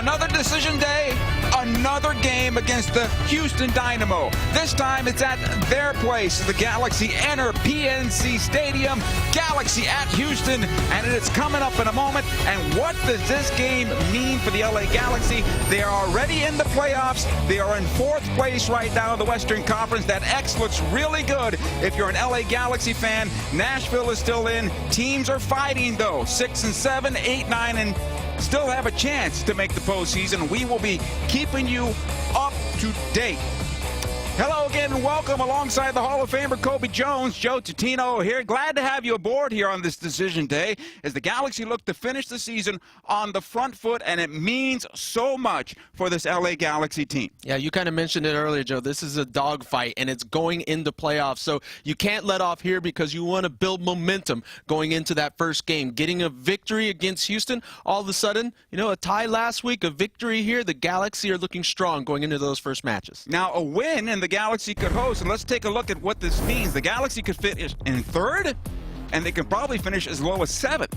Another decision day, another game against the Houston Dynamo. This time it's at their place. The Galaxy enter PNC Stadium. Galaxy at Houston, and it's coming up in a moment. And what does this game mean for the LA Galaxy? They are already in the playoffs. They are in fourth place right now in the Western Conference. That X looks really good if you're an LA Galaxy fan. Nashville is still in. Teams are fighting, though. 6 and 7, 8, 9, and still have a chance to make the postseason. We will be keeping you up to date. Hello again and welcome alongside the Hall of Famer Kobe Jones. Joe Tutino here. Glad to have you aboard here on this decision day as the Galaxy look to finish the season on the front foot, and it means so much for this LA Galaxy team. Yeah, you kind of mentioned it earlier, Joe. This is a dogfight, and it's going into playoffs, so you can't let off here because you want to build momentum going into that first game. Getting a victory against Houston, all of a sudden, a tie last week, a victory here. The Galaxy are looking strong going into those first matches. Now, a win and the Galaxy could host, and let's take a look at what this means. The Galaxy could fit in third, and they can probably finish as low as 7th.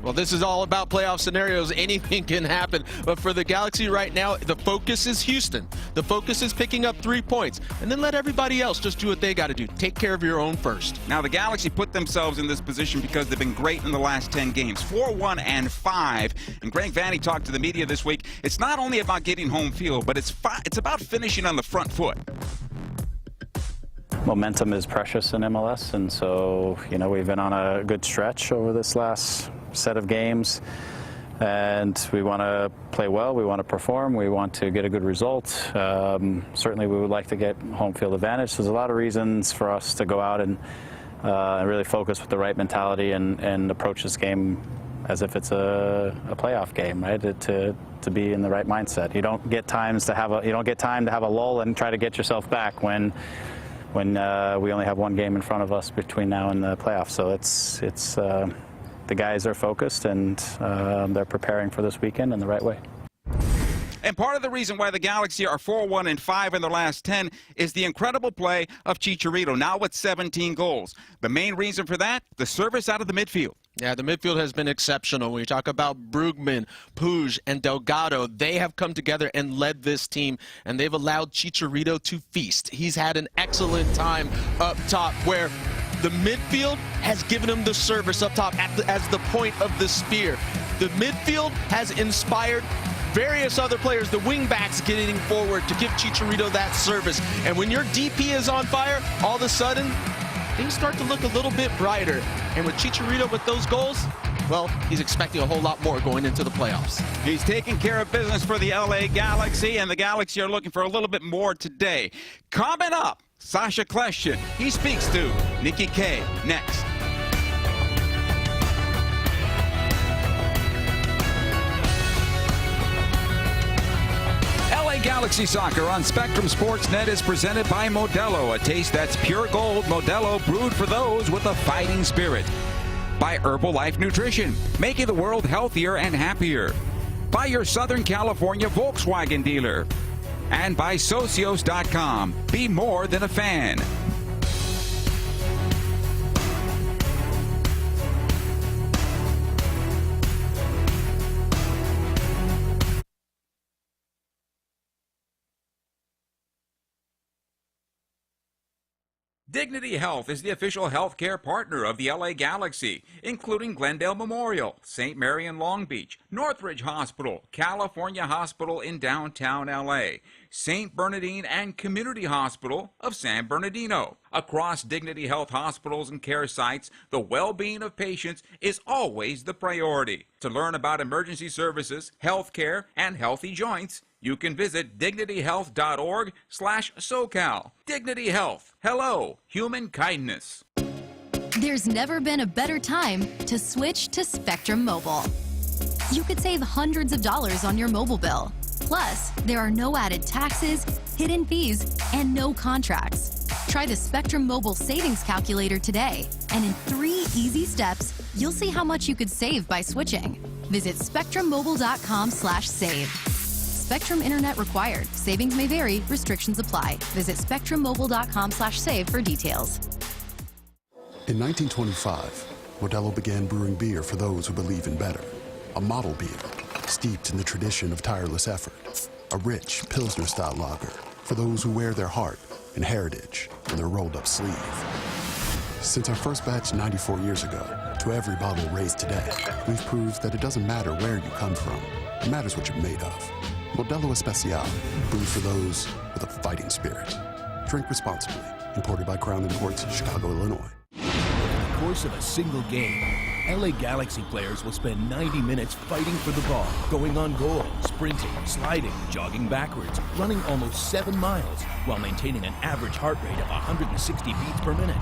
Well, this is all about playoff scenarios. Anything can happen. But for the Galaxy right now, the focus is Houston. The focus is picking up 3 points. And then let everybody else just do what they got to do. Take care of your own first. Now, the Galaxy put themselves in this position because they've been great in the last 10 games. 4-1 and 5. And Greg Vanney talked to the media this week. It's not only about getting home field, but it's about finishing on the front foot. Momentum is precious in MLS, and so, we've been on a good stretch over this last set of games, and we want to play well, we want to perform, we want to get a good result. Certainly we would like to get home field advantage. So there's a lot of reasons for us to go out and really focus with the right mentality and approach this game as if it's a playoff game, right? To be in the right mindset. You don't get time to have a lull and try to get yourself back when we only have one game in front of us between now and the playoffs. So the guys are focused, and they're preparing for this weekend in the right way. And part of the reason why the Galaxy are 4-1 and 5 in their last 10 is the incredible play of Chicharito, now with 17 goals. The main reason for that, the service out of the midfield. Yeah, the midfield has been exceptional. When you talk about Brugman, Puig, and Delgado, they have come together and led this team, and they've allowed Chicharito to feast. He's had an excellent time up top where the midfield has given him the service up top as the point of the spear. The midfield has inspired various other players, the wing-backs getting forward to give Chicharito that service. And when your DP is on fire, all of a sudden, things start to look a little bit brighter. And with Chicharito with those goals, well, he's expecting a whole lot more going into the playoffs. He's taking care of business for the LA Galaxy, and the Galaxy are looking for a little bit more today. Coming up, Sasha Kleshchin. He speaks to Nikki K next. LA Galaxy Soccer on Spectrum Sportsnet is presented by Modelo, a taste that's pure gold. Modelo brewed for those with a fighting spirit. By Herbalife Nutrition, making the world healthier and happier. By your Southern California Volkswagen dealer. And by Socios.com. Be more than a fan. Dignity Health is the official healthcare partner of the LA Galaxy, including Glendale Memorial, St. Mary in Long Beach, Northridge Hospital, California Hospital in downtown LA, St. Bernardine and Community Hospital of San Bernardino. Across Dignity Health hospitals and care sites, the well-being of patients is always the priority. To learn about emergency services, healthcare, and healthy joints, you can visit dignityhealth.org/SoCal. Dignity Health. Hello, human kindness. There's never been a better time to switch to Spectrum Mobile. You could save hundreds of dollars on your mobile bill. Plus, there are no added taxes, hidden fees, and no contracts. Try the Spectrum Mobile Savings Calculator today, and in 3 easy steps, you'll see how much you could save by switching. Visit spectrummobile.com/save. Spectrum Internet required. Savings may vary. Restrictions apply. Visit spectrummobile.com/save for details. In 1925, Modelo began brewing beer for those who believe in better. A model beer steeped in the tradition of tireless effort. A rich Pilsner-style lager for those who wear their heart and heritage in their rolled-up sleeve. Since our first batch 94 years ago, to every bottle raised today, we've proved that it doesn't matter where you come from. It matters what you're made of. Modelo Especial, brewed for those with a fighting spirit. Drink responsibly. Imported by Crown Imports, Chicago, Illinois. Over the course of a single game, LA Galaxy players will spend 90 minutes fighting for the ball, going on goal, sprinting, sliding, jogging backwards, running almost 7 miles, while maintaining an average heart rate of 160 beats per minute.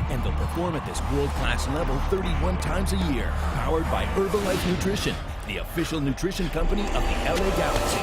And they'll perform at this world-class level 31 times a year, powered by Herbalife Nutrition, the official nutrition company of the LA Galaxy.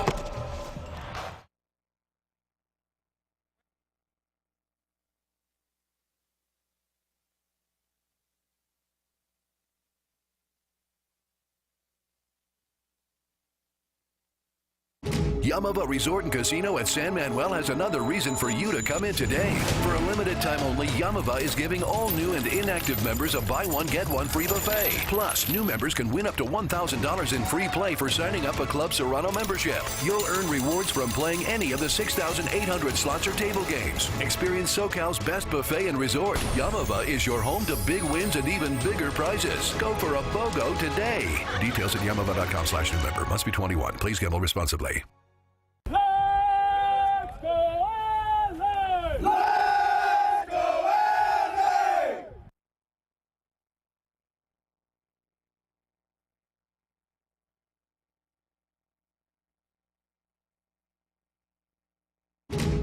Yamava Resort and Casino at San Manuel has another reason for you to come in today. For a limited time only, Yamava is giving all new and inactive members a buy one, get one free buffet. Plus, new members can win up to $1,000 in free play for signing up a Club Serrano membership. You'll earn rewards from playing any of the 6,800 slots or table games. Experience SoCal's best buffet and resort. Yamava is your home to big wins and even bigger prizes. Go for a BOGO today. Details at yamava.com/new member. Must be 21. Please gamble responsibly.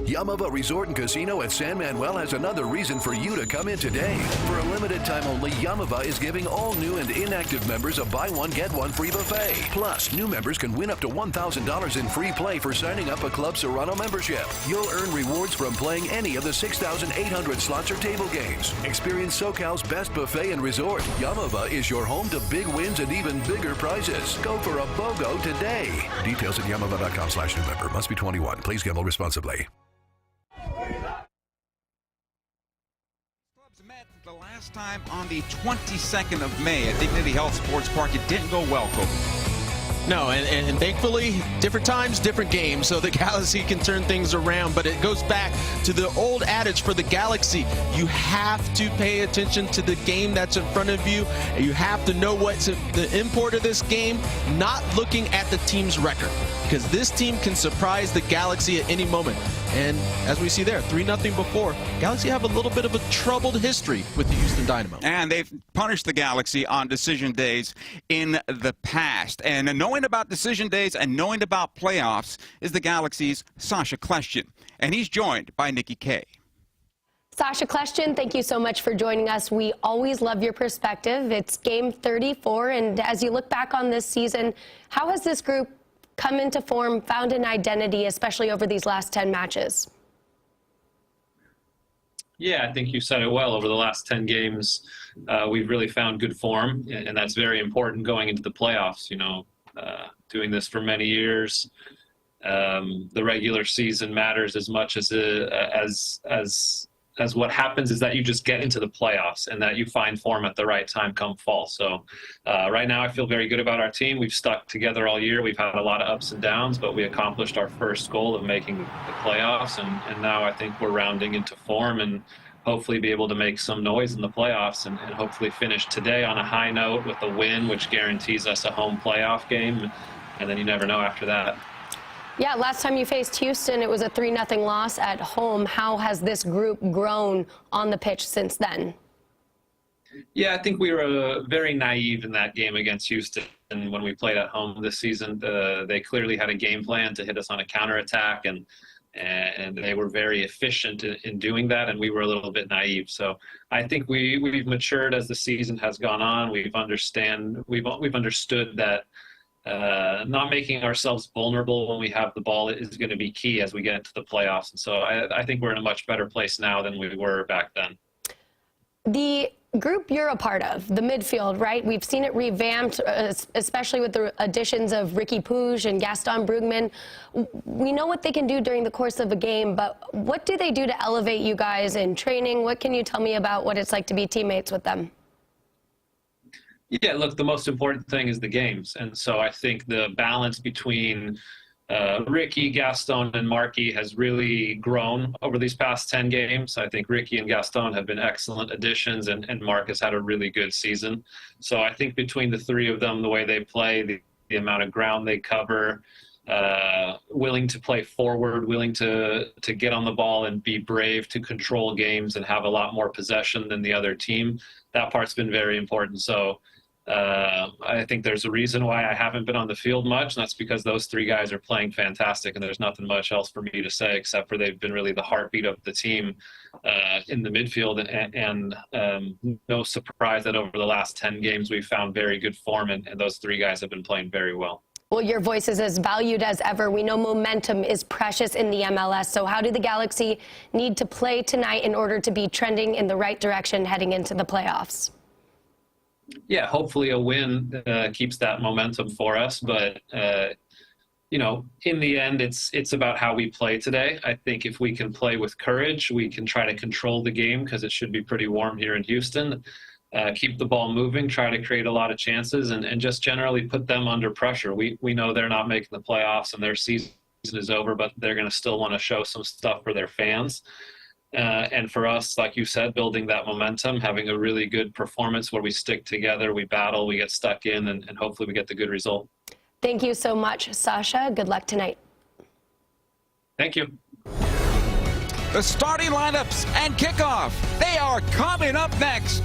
Yamava Resort and Casino at San Manuel has another reason for you to come in today. For a limited time only, Yamava is giving all new and inactive members a buy one, get one free buffet. Plus, new members can win up to $1,000 in free play for signing up a Club Serrano membership. You'll earn rewards from playing any of the 6,800 slots or table games. Experience SoCal's best buffet and resort. Yamava is your home to big wins and even bigger prizes. Go for a BOGO today. Details at yamava.com/new member. Must be 21. Please gamble responsibly. Clubs met the last time on the 22nd of May at Dignity Health Sports Park. It didn't go well, Kobe. No, and thankfully, different times, different games, so the Galaxy can turn things around. But it goes back to the old adage for the Galaxy. You have to pay attention to the game that's in front of you. You have to know what's the import of this game, not looking at the team's record, because this team can surprise the Galaxy at any moment. And as we see there, 3-0 before, Galaxy have a little bit of a troubled history with the Houston Dynamo. And they've punished the Galaxy on decision days in the past. And knowing about decision days and knowing about playoffs is the Galaxy's Sasha Kleshchin. And he's joined by Nikki Kay. Sasha Kleshchin, thank you so much for joining us. We always love your perspective. It's game 34, and as you look back on this season, how has this group come into form, found an identity, especially over these last 10 matches? Yeah, I think you said it well. Over the last 10 games, we've really found good form, and that's very important going into the playoffs. You know, doing this for many years, the regular season matters as much as what happens is that you just get into the playoffs and that you find form at the right time come fall. So right now I feel very good about our team. We've stuck together all year. We've had a lot of ups and downs, but we accomplished our first goal of making the playoffs. And now I think we're rounding into form and hopefully be able to make some noise in the playoffs and hopefully finish today on a high note with a win, which guarantees us a home playoff game. And then you never know after that. Yeah, last time you faced Houston, it was a 3-0 loss at home. How has this group grown on the pitch since then? Yeah, I think we were very naive in that game against Houston when we played at home this season. They clearly had a game plan to hit us on a counterattack, and they were very efficient in doing that, and we were a little bit naive. So I think we've matured as the season has gone on. We've understood that not making ourselves vulnerable when we have the ball is going to be key as we get into the playoffs. And so I think we're in a much better place now than we were back then. The group you're a part of, the midfield, right? We've seen it revamped, especially with the additions of Ricky Puig and Gaston Brugman. We know what they can do during the course of a game, but what do they do to elevate you guys in training? What can you tell me about what it's like to be teammates with them? Yeah, look, the most important thing is the games. And so I think the balance between Ricky, Gaston, and Marky has really grown over these past 10 games. I think Ricky and Gaston have been excellent additions, and Mark has had a really good season. So I think between the three of them, the way they play, the amount of ground they cover, willing to play forward, willing to get on the ball and be brave to control games and have a lot more possession than the other team, that part's been very important. So I think there's a reason why I haven't been on the field much, and that's because those three guys are playing fantastic, and there's nothing much else for me to say except for they've been really the heartbeat of the team in the midfield, and no surprise that over the last 10 games we've found very good form, and those three guys have been playing very well. Well, your voice is as valued as ever. We know momentum is precious in the MLS, so how do the Galaxy need to play tonight in order to be trending in the right direction heading into the playoffs? Yeah, hopefully a win keeps that momentum for us. But, you know, in the end, it's about how we play today. I think if we can play with courage, we can try to control the game because it should be pretty warm here in Houston. Keep the ball moving, try to create a lot of chances, and just generally put them under pressure. We know they're not making the playoffs and their season is over, but they're going to still want to show some stuff for their fans. And for us, like you said, building that momentum, having a really good performance where we stick together, we battle, we get stuck in, and hopefully we get the good result. Thank you so much, Sasha. Good luck tonight. Thank you. The starting lineups and kickoff, they are coming up next.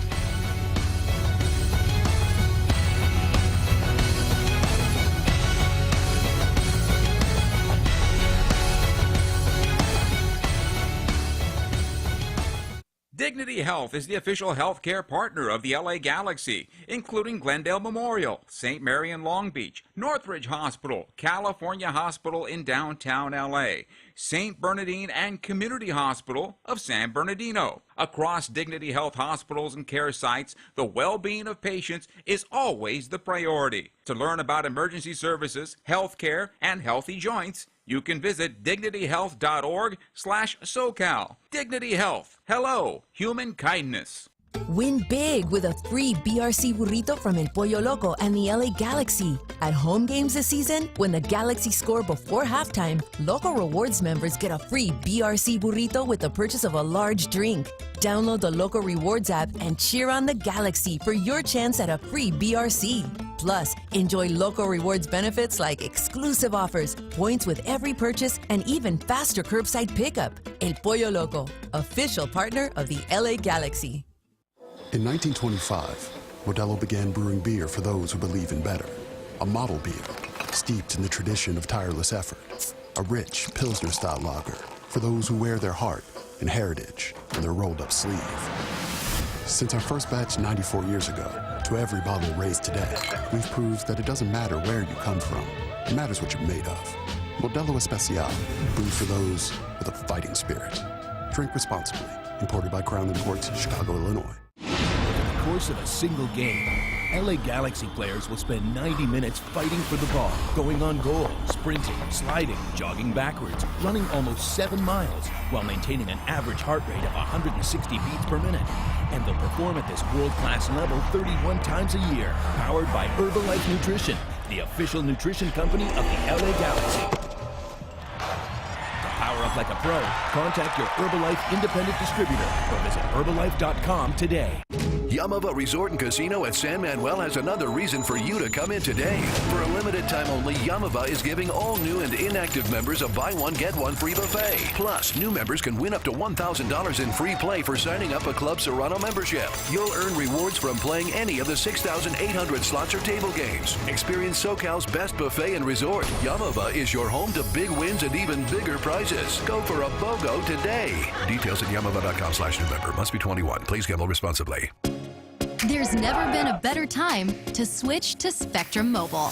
Dignity Health is the official healthcare partner of the LA Galaxy, including Glendale Memorial, St. Mary in Long Beach, Northridge Hospital, California Hospital in downtown LA, St. Bernardine and Community Hospital of San Bernardino. Across Dignity Health hospitals and care sites, the well-being of patients is always the priority. To learn about emergency services, healthcare, and healthy joints, you can visit dignityhealth.org/SoCal. Dignity Health. Hello, human kindness. Win big with a free BRC burrito from El Pollo Loco and the LA Galaxy. At home games this season, when the Galaxy score before halftime, Loco Rewards members get a free BRC burrito with the purchase of a large drink. Download the Loco Rewards app and cheer on the Galaxy for your chance at a free BRC. Plus, enjoy Loco Rewards benefits like exclusive offers, points with every purchase, and even faster curbside pickup. El Pollo Loco, official partner of the LA Galaxy. In 1925, Modelo began brewing beer for those who believe in better. A model beer, steeped in the tradition of tireless effort. A rich Pilsner-style lager for those who wear their heart and heritage in their rolled-up sleeve. Since our first batch 94 years ago, to every bottle raised today, we've proved that it doesn't matter where you come from. It matters what you're made of. Modelo Especial, brewed for those with a fighting spirit. Drink responsibly. Imported by Crown Imports, Chicago, Illinois. Over the course of a single game, LA Galaxy players will spend 90 minutes fighting for the ball, going on goal, sprinting, sliding, jogging backwards, running almost 7 miles, while maintaining an average heart rate of 160 beats per minute. And they'll perform at this world-class level 31 times a year, powered by Herbalife Nutrition, the official nutrition company of the LA Galaxy. To power up like a pro, contact your Herbalife independent distributor or visit Herbalife.com today. Yamava Resort and Casino at San Manuel has another reason for you to come in today. For a limited time only, Yamava is giving all new and inactive members a buy one, get one free buffet. Plus, new members can win up to $1,000 in free play for signing up a Club Serrano membership. You'll earn rewards from playing any of the 6,800 slots or table games. Experience SoCal's best buffet and resort. Yamava is your home to big wins and even bigger prizes. Go for a BOGO today. Details at yamava.com/new-member. Must be 21. Please gamble responsibly. There's never been a better time to switch to Spectrum Mobile.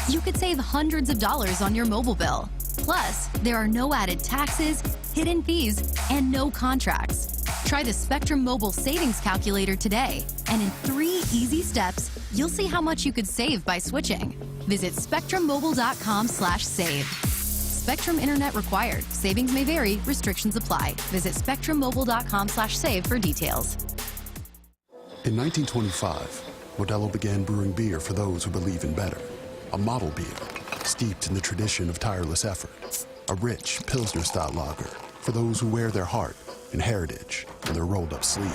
You could save hundreds of dollars on your mobile bill. Plus, there are no added taxes, hidden fees, and no contracts. Try the Spectrum Mobile Savings Calculator today, and in 3 easy steps, you'll see how much you could save by switching. Visit spectrummobile.com/save. Spectrum Internet required. Savings may vary. Restrictions apply. Visit spectrummobile.com/save for details. In 1925, Modelo began brewing beer for those who believe in better. A model beer, steeped in the tradition of tireless effort. A rich Pilsner-style lager for those who wear their heart and heritage in their rolled-up sleeve.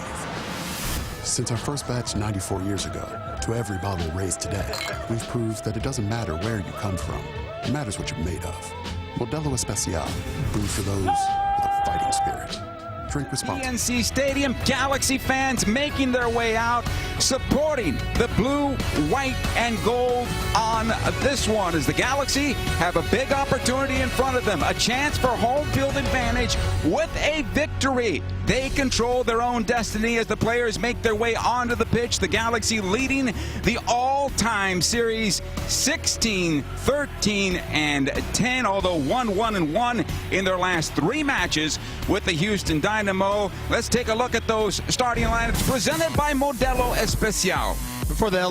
Since our first batch 94 years ago, to every bottle raised today, we've proved that it doesn't matter where you come from. It matters what you're made of. Modelo Especial, brewed for those with a fighting spirit. Drink responsibly. PNC Stadium, Galaxy fans making their way out, supporting the blue, white, and gold on this one as the Galaxy have a big opportunity in front of them, a chance for home field advantage with a victory. They control their own destiny as the players make their way onto the pitch. The Galaxy leading the all-time series 16, 13, and 10, although 1-1-1 in their last 3 matches with the Houston Dynamo. Let's take a look at those starting lineups presented by Modelo Especial. For the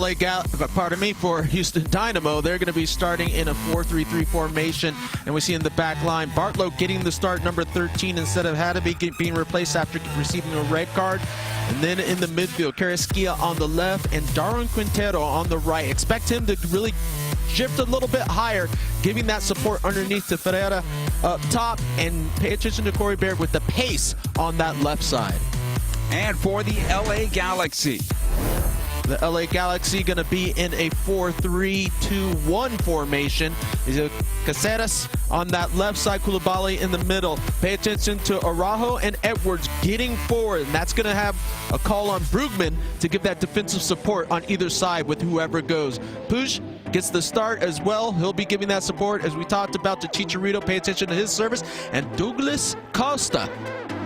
for Houston Dynamo, they're going to be starting in a 4-3-3 formation, and we see in the back line Bartlow getting the start, number 13, instead of Hadeby being replaced after receiving a red card. And then in the midfield, Carrasquilla on the left and Darwin Quintero on the right. Expect him to really shift a little bit higher, giving that support underneath to Ferreira up top, and pay attention to Corey Baird with the pace on that left side. And for the LA Galaxy, the LA Galaxy going to be in a 4-3-2-1 formation. Caceres on that left side, Koulibaly in the middle. Pay attention to Araujo and Edwards getting forward, and that's going to have a call on Brugman to give that defensive support on either side with whoever goes. Puig gets the start as well. He'll be giving that support, as we talked about, to Chicharito. Pay attention to his service. And Douglas Costa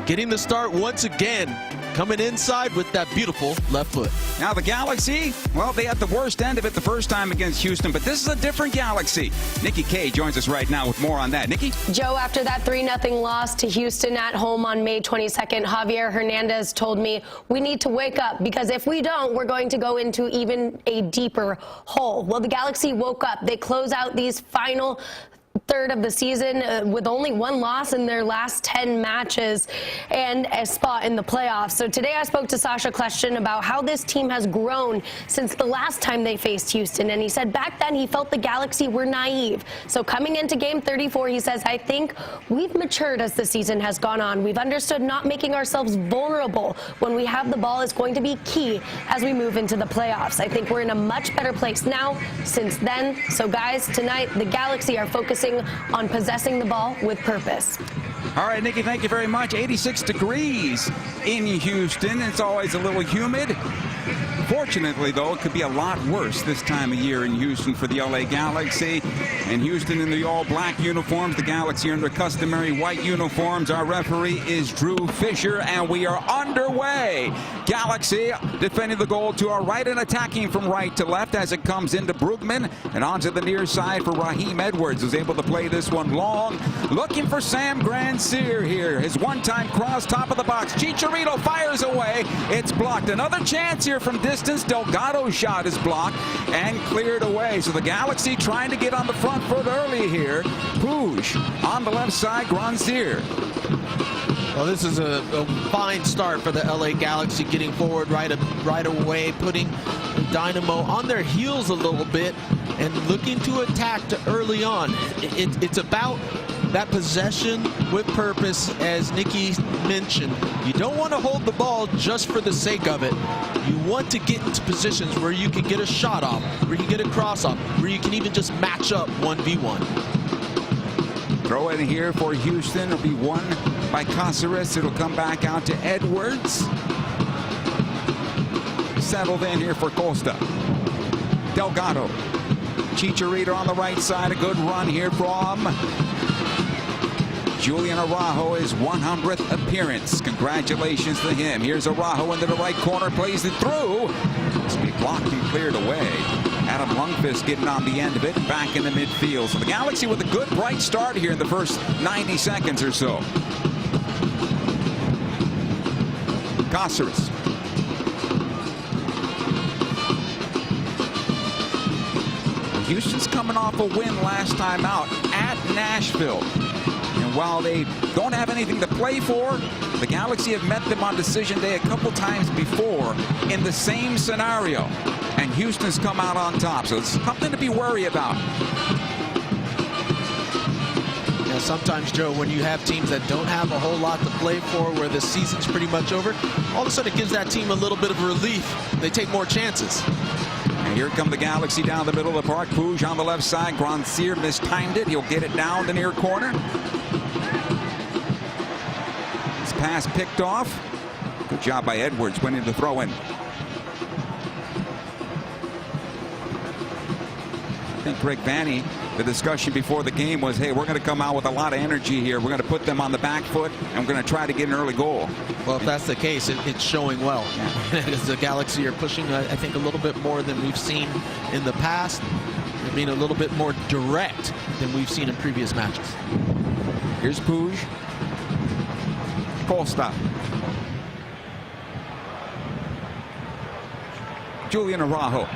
getting the start once again, coming inside with that beautiful left foot. Now the Galaxy, well, they had the worst end of it the first time against Houston, but this is a different Galaxy. Nikki Kay joins us right now with more on that. Nikki? Joe, after that 3-0 loss to Houston at home on May 22nd, Javier Hernandez told me we need to wake up, because if we don't, we're going to go into even a deeper hole. Well, the Galaxy woke up. They close out these final third of the season with only 1 loss in their last 10 matches and a spot in the playoffs. So today I spoke to Sasha Kleshtin about how this team has grown since the last time they faced Houston, and he said back then he felt the Galaxy were naive. So coming into game 34, he says, I think we've matured as the season has gone on. We've understood not making ourselves vulnerable when we have the ball is going to be key as we move into the playoffs. I think we're in a much better place now since then. So guys, tonight the Galaxy are focusing on possessing the ball with purpose. All right, Nikki, thank you very much. 86 degrees in Houston. It's always a little humid. Fortunately, though, it could be a lot worse this time of year in Houston for the LA Galaxy. And Houston in the all-black uniforms, the Galaxy in their customary white uniforms. Our referee is Drew Fisher, and we are underway. Galaxy defending the goal to our right and attacking from right to left as it comes into Brugman and onto the near side for Raheem Edwards, who's able to play this one long. Looking for Sam Grandsir here. His one-time cross, top of the box. Chicharito fires away. It's blocked. Another chance here from distance. Delgado's shot is blocked and cleared away. So the Galaxy trying to get on the front foot early here. Puig on the left side, Grandsir. Well, this is a fine start for the LA Galaxy, getting forward right away, putting Dynamo on their heels a little bit and looking to attack early on. It's about that possession with purpose, as Nikki mentioned. You don't want to hold the ball just for the sake of it. You want to get into positions where you can get a shot off, where you can get a cross off, where you can even just match up 1v1. Throw in here for Houston. It'll be won by Caceres. It'll come back out to Edwards. Settled in here for Costa. Delgado. Chicharito on the right side. A good run here from Julian Araujo, his 100th appearance. Congratulations to him. Here's Araujo into the right corner, plays it through. It's going to be blocked and cleared away. Adam Lundqvist getting on the end of it, back in the midfield. So the Galaxy with a good, bright start here in the first 90 seconds or so. Caceres. Houston's coming off a win last time out at Nashville. And And while they don't have anything to play for, the Galaxy have met them on decision day a couple times before in the same scenario. And Houston's come out on top, so it's something to be worried about. Yeah, sometimes, Joe, when you have teams that don't have a whole lot to play for, where the season's pretty much over, all of a sudden it gives that team a little bit of relief. They take more chances. And here come the Galaxy down the middle of the park. Puig on the left side. Grandsir mistimed it. He'll get it down the near corner. This pass picked off. Good job by Edwards winning the throw in. I think Greg Vanny, the discussion before the game was, hey, we're going to come out with a lot of energy here. We're going to put them on the back foot, and we're going to try to get an early goal. Well, if that's the case, it's showing well. Because the Galaxy are pushing, I think, a little bit more than we've seen in the past. They're being a little bit more direct than we've seen in previous matches. Here's Puig. Costa. Julian Araujo.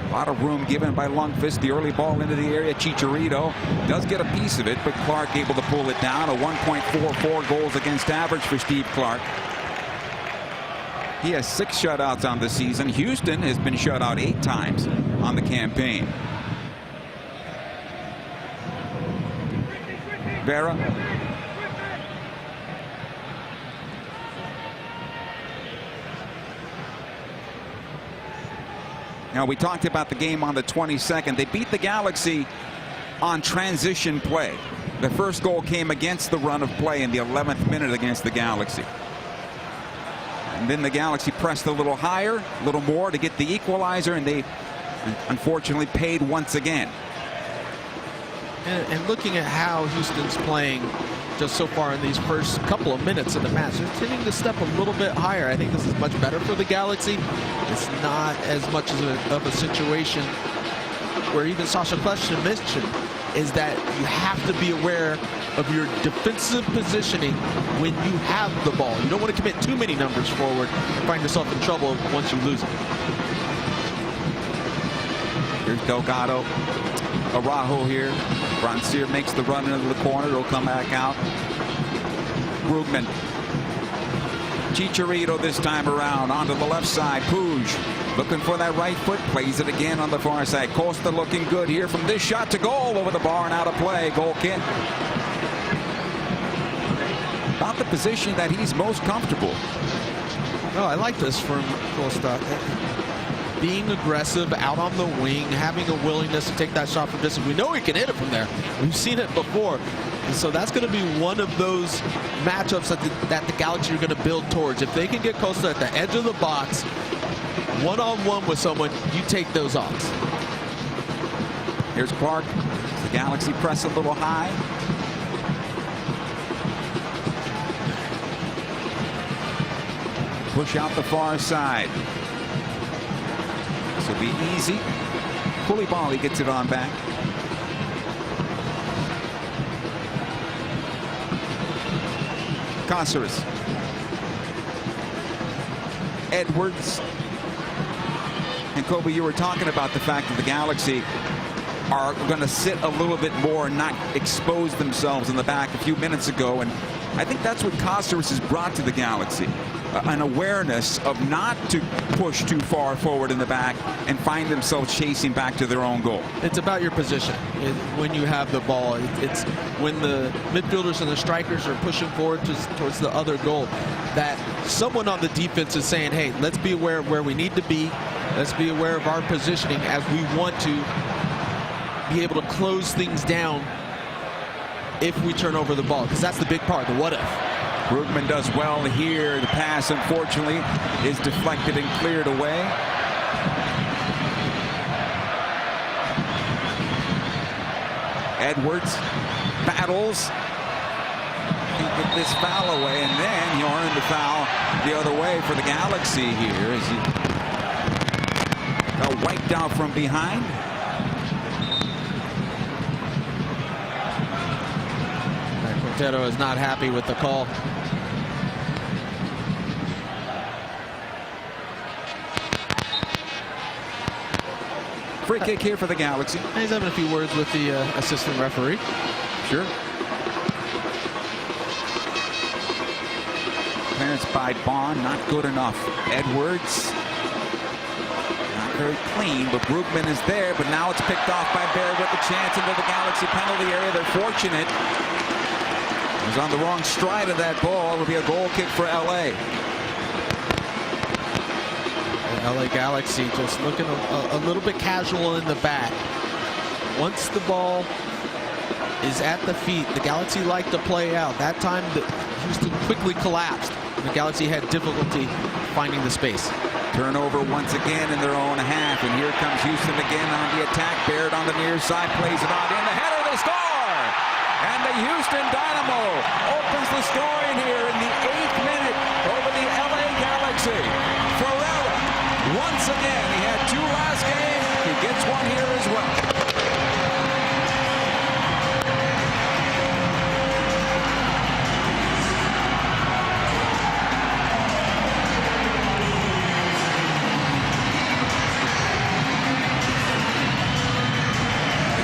A lot of room given by Lundqvist. The early ball into the area. Chicharito does get a piece of it, but Clark able to pull it down. A 1.44 goals against average for Steve Clark. He has 6 shutouts on the season. Houston has been shut out 8 times on the campaign. Vera. Now, we talked about the game on the 22nd. They beat the Galaxy on transition play. The first goal came against the run of play in the 11th minute against the Galaxy. And then the Galaxy pressed a little higher, a little more to get the equalizer, and they unfortunately paid once again. And looking at how Houston's playing just so far in these first couple of minutes of the match, they're tending to step a little bit higher. I think this is much better for the Galaxy. It's not as much of a situation where even Sasha Kleshman mentioned is that you have to be aware of your defensive positioning when you have the ball. You don't want to commit too many numbers forward and find yourself in trouble once you lose it. Here's Delgado. Araujo here. Grandsir makes the run into the corner. It'll come back out. Brugman. Chicharito this time around onto the left side. Puig looking for that right foot. Plays it again on the far side. Costa looking good here from this shot to goal over the bar and out of play. Goal kick. About the position that he's most comfortable. No, I like this from Costa. Being aggressive out on the wing, having a willingness to take that shot from distance. We know he can hit it from there. We've seen it before. And so that's going to be one of those matchups that the Galaxy are going to build towards. If they can get Costa at the edge of the box, one-on-one with someone, you take those odds. Here's Clark. The Galaxy press a little high. Push out the far side. This will be easy. Koulibaly gets it on back. Cáceres. Edwards. And Kobe, you were talking about the fact that the Galaxy are going to sit a little bit more and not expose themselves in the back a few minutes ago. And I think that's what Cáceres has brought to the Galaxy. An awareness of not to push too far forward in the back and find themselves chasing back to their own goal. It's about your position when you have the ball. It's when the midfielders and the strikers are pushing forward towards the other goal that someone on the defense is saying, hey, let's be aware of where we need to be. Let's be aware of our positioning as we want to be able to close things down if we turn over the ball, because that's the big part, the what if. Brugman does well here. The pass, unfortunately, is deflected and cleared away. Edwards battles. He get this foul away, and then he'll earn the foul the other way for the Galaxy here as he got wiped out from behind. Quintero is not happy with the call. Free kick here for the Galaxy. He's having a few words with the assistant referee. pressure. Clearance by Bond, not good enough. Edwards, not very clean, but Brugman is there, but now it's picked off by Baird with the chance into the Galaxy penalty area. They're fortunate. He was on the wrong stride of that ball. It'll be a goal kick for LA. The LA Galaxy just looking a little bit casual in the back. Once the ball is at the feet, the Galaxy like to play out. That time, Houston quickly collapsed. The Galaxy had difficulty finding the space. Turnover once again in their own half, and here comes Houston again on the attack. Baird on the near side, plays it on in. The header, they score! And the Houston Dynamo opens the scoring here in the 8th minute over the LA Galaxy. Ferreira, once again, he had 2 last game. He gets one here as well.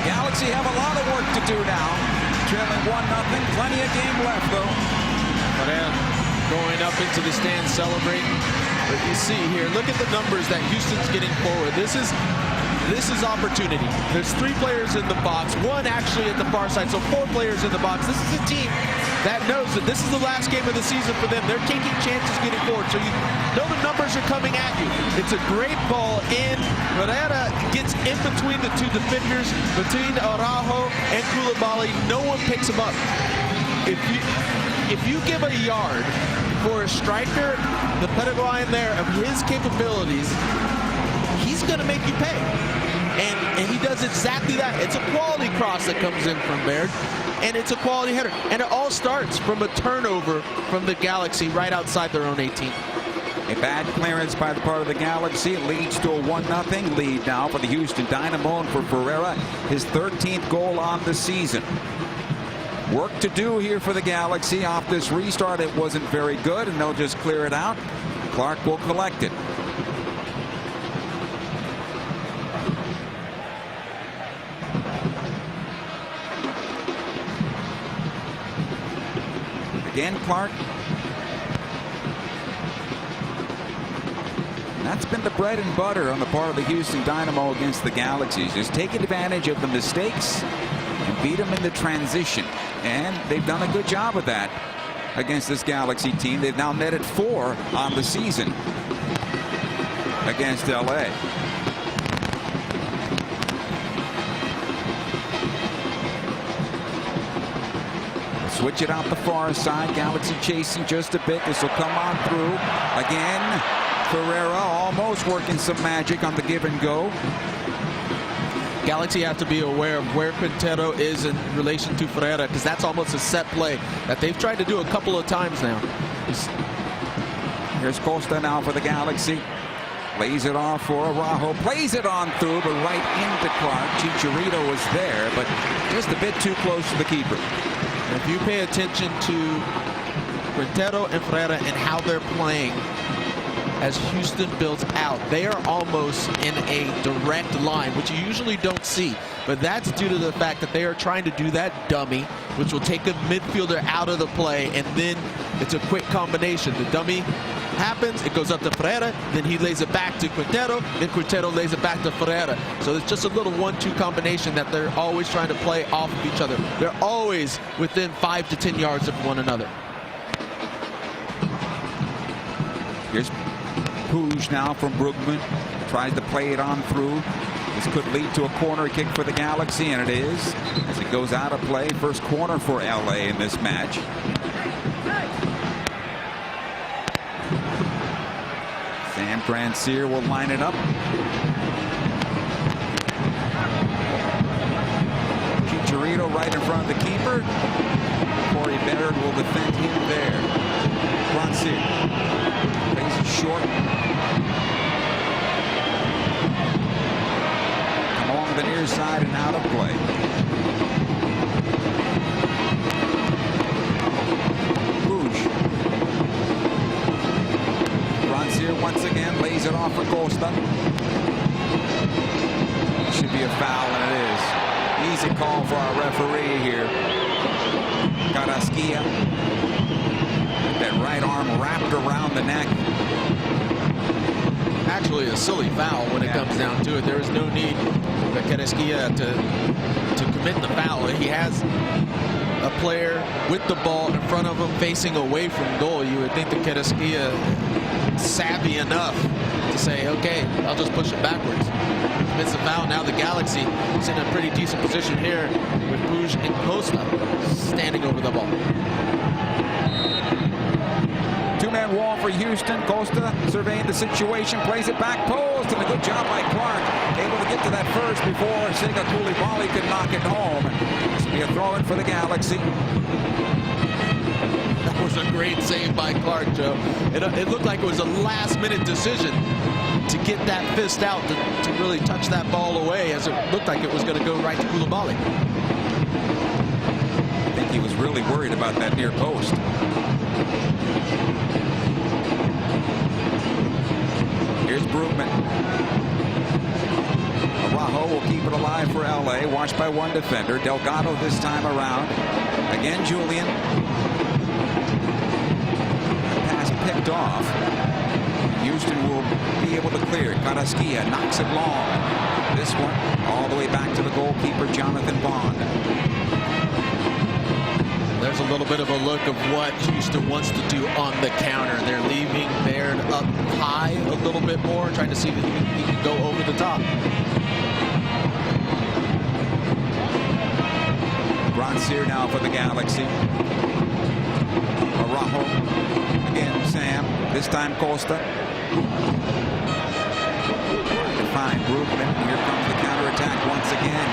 Galaxy have a lot of work to do now. Trailing 1-0. Plenty of game left, though. But going up into the stand celebrating. But you see here, look at the numbers that Houston's getting forward. This is opportunity. There's 3 players in the box, 1 actually at the far side, so 4 players in the box. This is a team that knows that this is the last game of the season for them. They're taking chances getting forward, so you know the numbers are coming at you. It's a great ball in. Herrera gets in between the 2 defenders, between Araujo and Koulibaly. No one picks him up. If you give a yard for a striker, the Paraguayan there, of his capabilities, he's going to make you pay. And he does exactly that. It's a quality cross that comes in from Baird, and it's a quality header. And it all starts from a turnover from the Galaxy right outside their own 18. A bad clearance by the part of the Galaxy. It leads to a 1-0 lead now for the Houston Dynamo, and for Ferreira, his 13th goal on the season. Work to do here for the Galaxy. Off this restart, it wasn't very good, and they'll just clear it out. Clark will collect it. Again, Clark. That's been the bread and butter on the part of the Houston Dynamo against the Galaxies. Just taking advantage of the mistakes and beat them in the transition. And they've done a good job of that against this Galaxy team. They've now netted 4 on the season against LA. Switch it out the far side. Galaxy chasing just a bit. This will come on through. Again, Ferreira almost working some magic on the give and go. Galaxy have to be aware of where Quintero is in relation to Ferreira, because that's almost a set play that they've tried to do a couple of times now. Here's Costa now for the Galaxy. Lays it off for Araujo. Plays it on through, but right into Clark. Chicharito was there, but just a bit too close to the keeper. If you pay attention to Quintero and Ferreira and how they're playing as Houston builds out, they are almost in a direct line, which you usually don't see. But that's due to the fact that they are trying to do that dummy, which will take a midfielder out of the play, and then it's a quick combination. The dummy happens, it goes up to Ferreira, then he lays it back to Quintero, then Quintero lays it back to Ferreira. So it's just a little 1-2 combination that they're always trying to play off of each other. They're always within 5 to 10 yards of one another. Here's Puig now from Brugman. Tries to play it on through. This could lead to a corner kick for the Galaxy, and it is, as it goes out of play. First corner for LA in this match. Sam Grandsir will line it up. Chicharito right in front of the keeper. Corey Baird will defend him there. Grandsir plays it short. Along the near side and out of play. Once again lays it off for Costa. Should be a foul, and it is. Easy call for our referee here. Carrasquilla. That right arm wrapped around the neck. Actually a silly foul when it comes down to it. There is no need for Carrasquilla to commit the foul. He has a player with the ball in front of him facing away from goal. You would think that Carrasquilla is savvy enough to say, okay, I'll just push it backwards. Commits the foul. Now the Galaxy is in a pretty decent position here with Puig and Costa standing over the ball. Two-man wall for Houston. Costa surveying the situation, plays it back post, and a good job by Clark. Able to get to that first before Sega Koulibaly could knock it home. This will be a throw-in for the Galaxy. That was a great save by Clark, Joe. It looked like it was a last-minute decision to get that fist out to really touch that ball away, as it looked like it was going to go right to Koulibaly. I think he was really worried about that near post. Here's Brugman. Araujo will keep it alive for LA. Watched by one defender. Delgado this time around. Again, Julian. Pass picked off. Houston will be able to clear. Carrasquilla knocks it long. This one all the way back to the goalkeeper, Jonathan Bond. There's a little bit of a look of what Houston wants to do on the counter. They're leaving Baird up high a little bit more, trying to see if he can go over the top. Grandsir now for the Galaxy. Araujo. Again, Sam. This time Costa. Trying to find Brugman. Here comes the counterattack once again.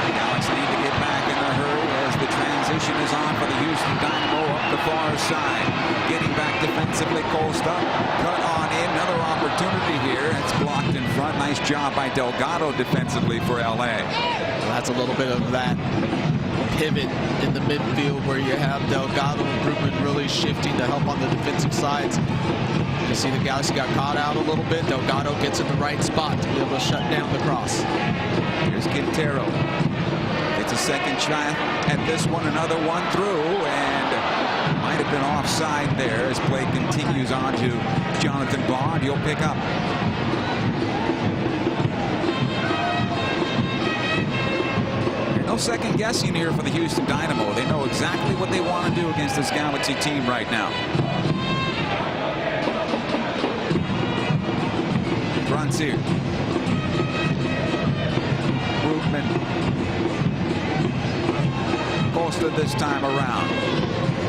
The Galaxy need to get back in a hurry as the transition is on for the Houston Dynamo up the far side. Getting back defensively, Costa. Cut on in. Another opportunity here. It's blocked in front. Nice job by Delgado defensively for LA. Well, that's a little bit of that pivot in the midfield where you have Delgado and Brugman really shifting to help on the defensive sides. You see the Galaxy got caught out a little bit. Delgado gets in the right spot to be able to shut down the cross. Here's Quintero. It's a second shot at this one, another one through, and might have been offside there as play continues on to Jonathan Bond. He'll pick up. No second guessing here for the Houston Dynamo. They know exactly what they want to do against this Galaxy team right now. Grandsir. Brugman. Costa this time around.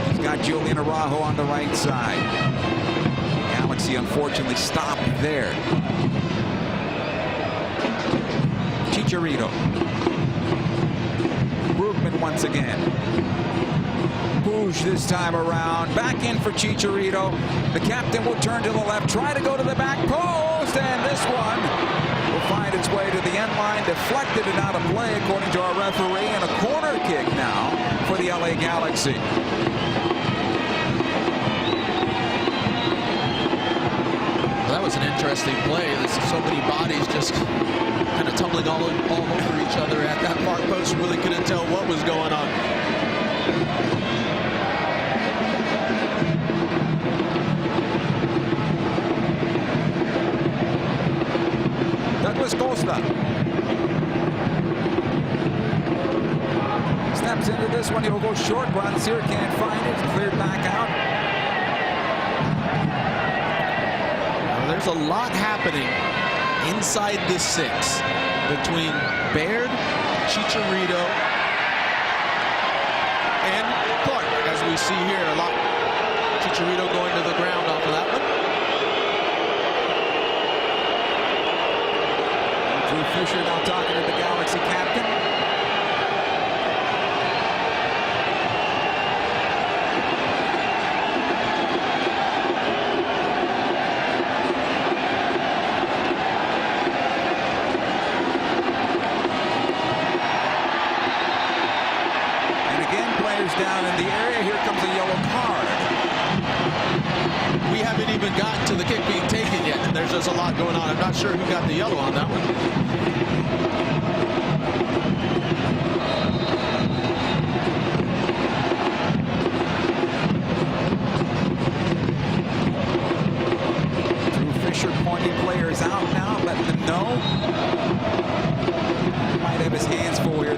He's got Julian Araujo on the right side. Galaxy unfortunately stopped there. Chicharito. Brugman once again. Puig this time around. Back in for Chicharito. The captain will turn to the left, try to go to the back post, and this one will find its way to the end line. Deflected and out of play according to our referee, and a corner kick now for the LA Galaxy. Well, that was an interesting play. There's so many bodies just kind of tumbling all over each other at that far post. Really couldn't tell what was going on. Douglas Costa. Steps into this one. He'll go short. Grandsir can't find it. Cleared back out. Well, there's a lot happening inside the six between Baird, Chicharito, and Clark. As we see here, a lot. Chicharito going to the ground off of that one. Fisher now talking to the Galaxy captain. And again, players down in the area. Here comes a yellow card. We haven't even gotten to the kick being taken yet, and there's just a lot going on. I'm not sure who got the yellow on that one.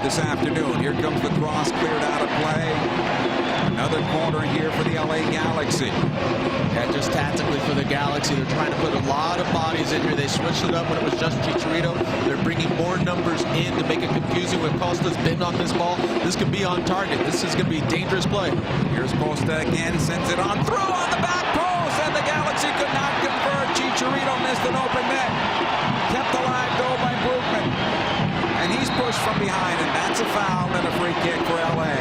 this afternoon. Here comes the cross, cleared out of play. Another corner here for the LA Galaxy. Yeah, just tactically for the Galaxy, they're trying to put a lot of bodies in here. They switched it up when it was just Chicharito. They're bringing more numbers in to make it confusing when Costa's been on this ball. This could be on target. This is going to be a dangerous play. Here's Costa again, sends it on through on the back post, and the Galaxy could not convert. Chicharito missed an open net. Kept alive though by Brugman. And he's pushed from behind, and that's a foul and a free kick for LA.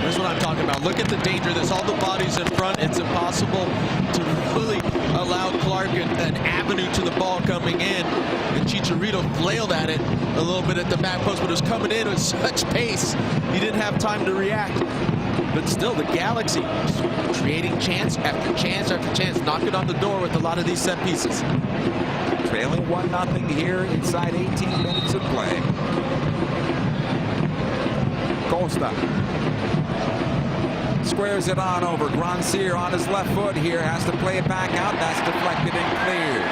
Here's what I'm talking about. Look at the danger. There's all the bodies in front. It's impossible to really allow Clark an avenue to the ball coming in. And Chicharito flailed at it a little bit at the back post, but it was coming in with such pace. He didn't have time to react. But still, the Galaxy creating chance after chance after chance, knocking on the door with a lot of these set pieces. Trailing 1-0 here inside 18 minutes of play. Costa squares it on over. Grandsir on his left foot here, has to play it back out. That's deflected and cleared.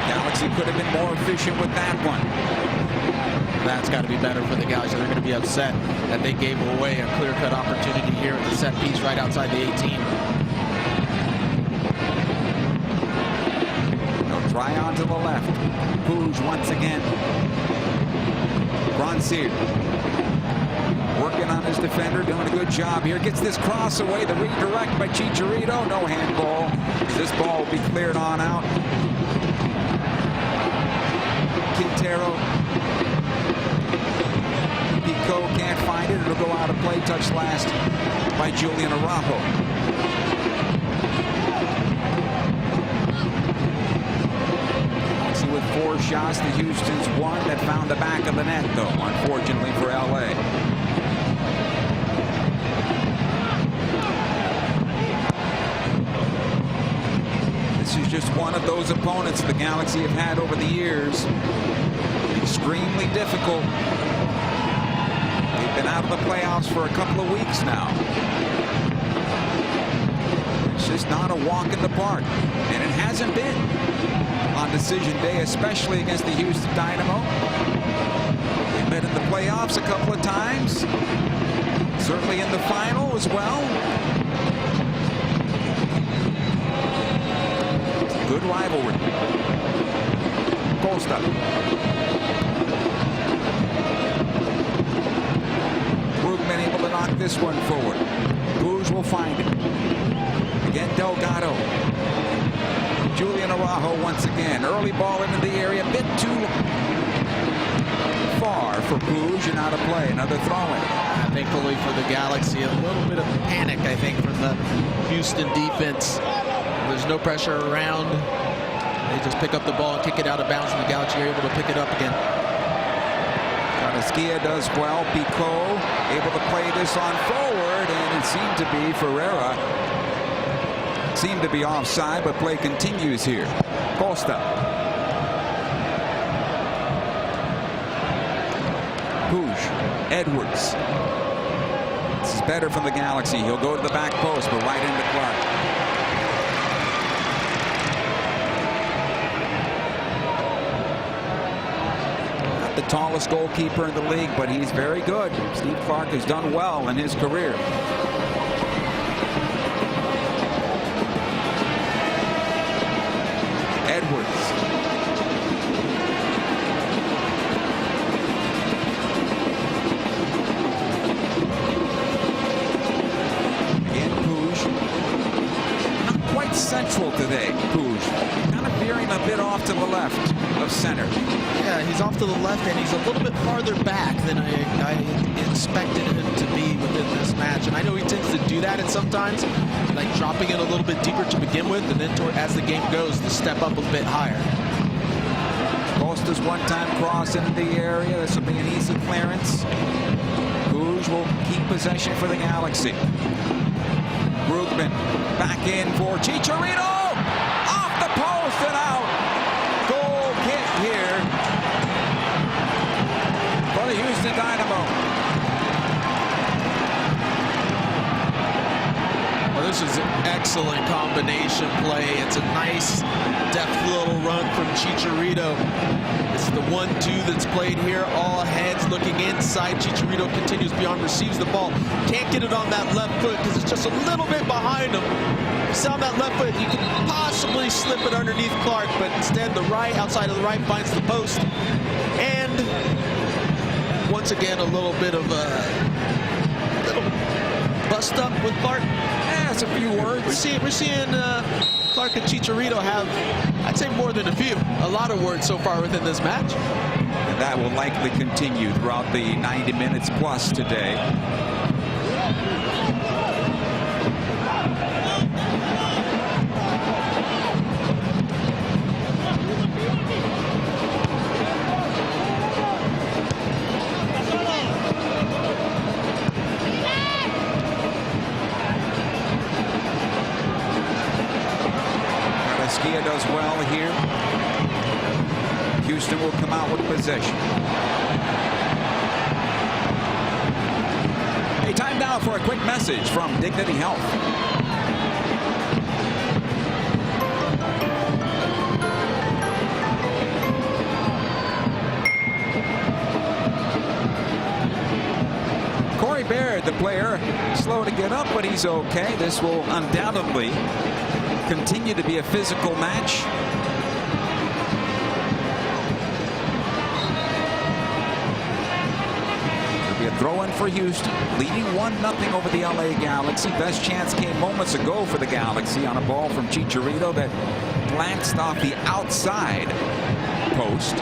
Galaxy could have been more efficient with that one. That's got to be better for the Galaxy. They're going to be upset that they gave away a clear-cut opportunity here at the set piece right outside the 18. They'll try on to the left. Puig once again. Grandsir working on his defender, doing a good job here. Gets this cross away, the redirect by Chicharito. No handball. This ball will be cleared on out. Quintero. Pico can't find it. It'll go out of play. Touched last by Julian Araujo. See, with 4 shots, the Houston's one that found the back of the net, though, unfortunately for LA. This is just one of those opponents the Galaxy have had over the years. Extremely difficult. They've been out of the playoffs for a couple of weeks now. It's just not a walk in the park, and it hasn't been on decision day, especially against the Houston Dynamo. They've been in the playoffs a couple of times, certainly in the final as well. Good rivalry. Costa. Brugman able to knock this one forward. Puig will find it. Again, Delgado. Julian Araujo once again. Early ball into the area. A bit too far for Puig and out of play. Another throw-in. Thankfully for the Galaxy, a little bit of panic, I think, from the Houston defense. There's no pressure around. They just pick up the ball and kick it out of bounds, and the Galaxy are able to pick it up again. Skia does well. Pico able to play this on forward, and it seemed to be Ferreira. Seemed to be offside, but play continues here. Costa. Puig. Edwards. This is better from the Galaxy. He'll go to the back post, but right into Clark. The tallest goalkeeper in the league, but he's very good. Steve Clark has done well in his career. Edwards. Again, Puig. Not quite central today, Puig. Kind of veering a bit off to the left of center. Yeah, he's off to the left, and he's a little bit farther back than I expected him to be within this match. And I know he tends to do that at sometimes, like dropping it a little bit deeper to begin with, and then as the game goes, to step up a bit higher. Costa's one-time cross into the area. This will be an easy clearance. Puig will keep possession for the Galaxy. Brugman back in for Chicharito. Off the post and out. Here for the Houston Dynamo. Well, this is excellent combination play. It's a nice, deft little run from Chicharito. It's the 1-2 that's played here. All heads looking inside. Chicharito continues beyond, receives the ball. Can't get it on that left foot because it's just a little bit behind him. He's on that left foot. He could possibly slip it underneath Clark, but instead the right, outside of the right, finds the post. And once again, a little bit of a bust up with Clark. Yeah, it's a few words. We're seeing Clark and Chicharito have, I'd say, more than a lot of words so far within this match. And that will likely continue throughout the 90 minutes plus today. Does well here. Houston will come out with possession. Hey, time now for a quick message from Dignity Health. Corey Baird, the player, slow to get up, but he's okay. This will undoubtedly continue to be a physical match. It'll be a throw-in for Houston, leading 1-0 over the LA Galaxy. Best chance came moments ago for the Galaxy on a ball from Chicharito that glanced off the outside post.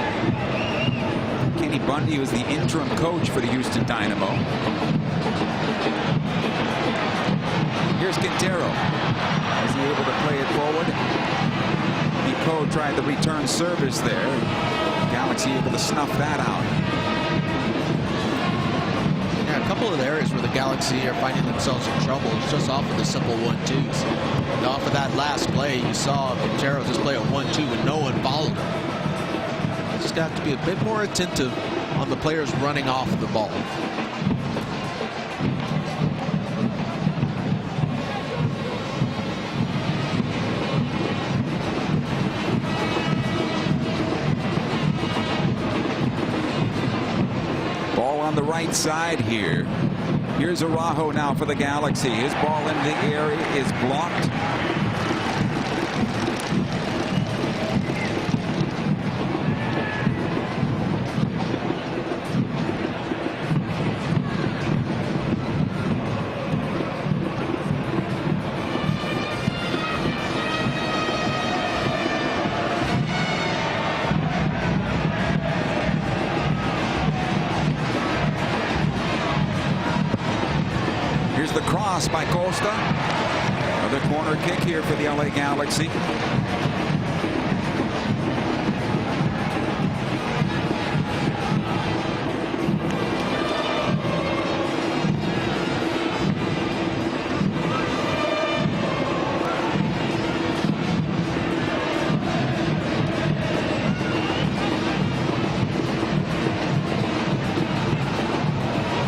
Kenny Bundy was the interim coach for the Houston Dynamo. Here's Quintero. Is he able to play it forward? Pico tried the return service there. Galaxy able to snuff that out. Yeah, a couple of the areas where the Galaxy are finding themselves in trouble is just off of the simple 1-2s. And off of that last play, you saw Quintero just play a 1-2 and no one followed him. Just got to be a bit more attentive on the players running off the ball. On the right side here. Here's Araujo now for the Galaxy. His ball in the area is blocked. The cross by Costa. Another corner kick here for the LA Galaxy.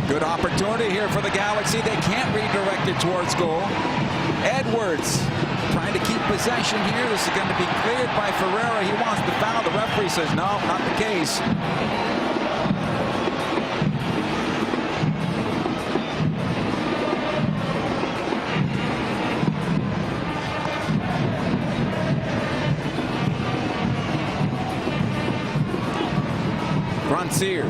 Good opportunity here for the Galaxy. They can't redirect it towards goal. Edwards trying to keep possession here. This is going to be cleared by Ferreira. He wants the foul. The referee says no, not the case. Grandsir.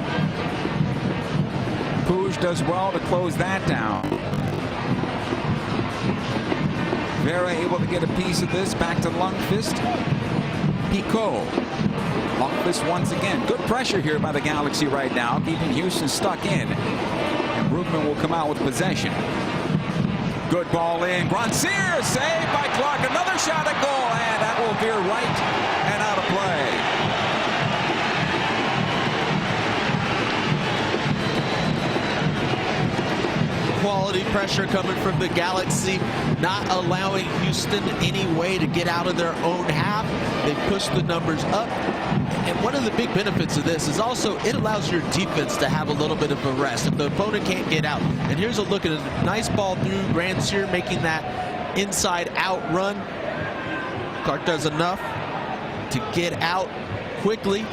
Puig does well to close that down. Vera able to get a piece of this. Back to Lundqvist. Pico. Lundqvist once again. Good pressure here by the Galaxy right now, keeping Houston stuck in. And Brugman will come out with possession. Good ball in. Grandsir saved by Clark. Another shot at goal. And that will veer right and out of play. Quality pressure coming from the Galaxy, not allowing Houston any way to get out of their own half. They push the numbers up. And one of the big benefits of this is also it allows your defense to have a little bit of a rest if the opponent can't get out. And here's a look at a nice ball through Grandsir, making that inside-out run. Clark does enough to get out quickly.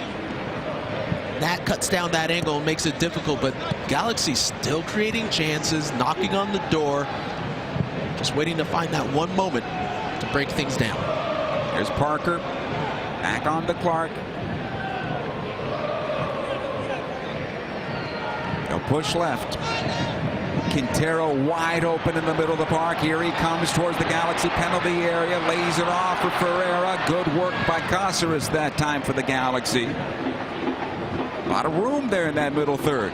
That cuts down that angle and makes it difficult, but Galaxy still creating chances, knocking on the door, just waiting to find that one moment to break things down. There's Parker, back on to Clark. They'll push left. Quintero wide open in the middle of the park. Here he comes towards the Galaxy penalty area. Lays it off for Ferreira. Good work by Cáceres that time for the Galaxy. A lot of room there in that middle third.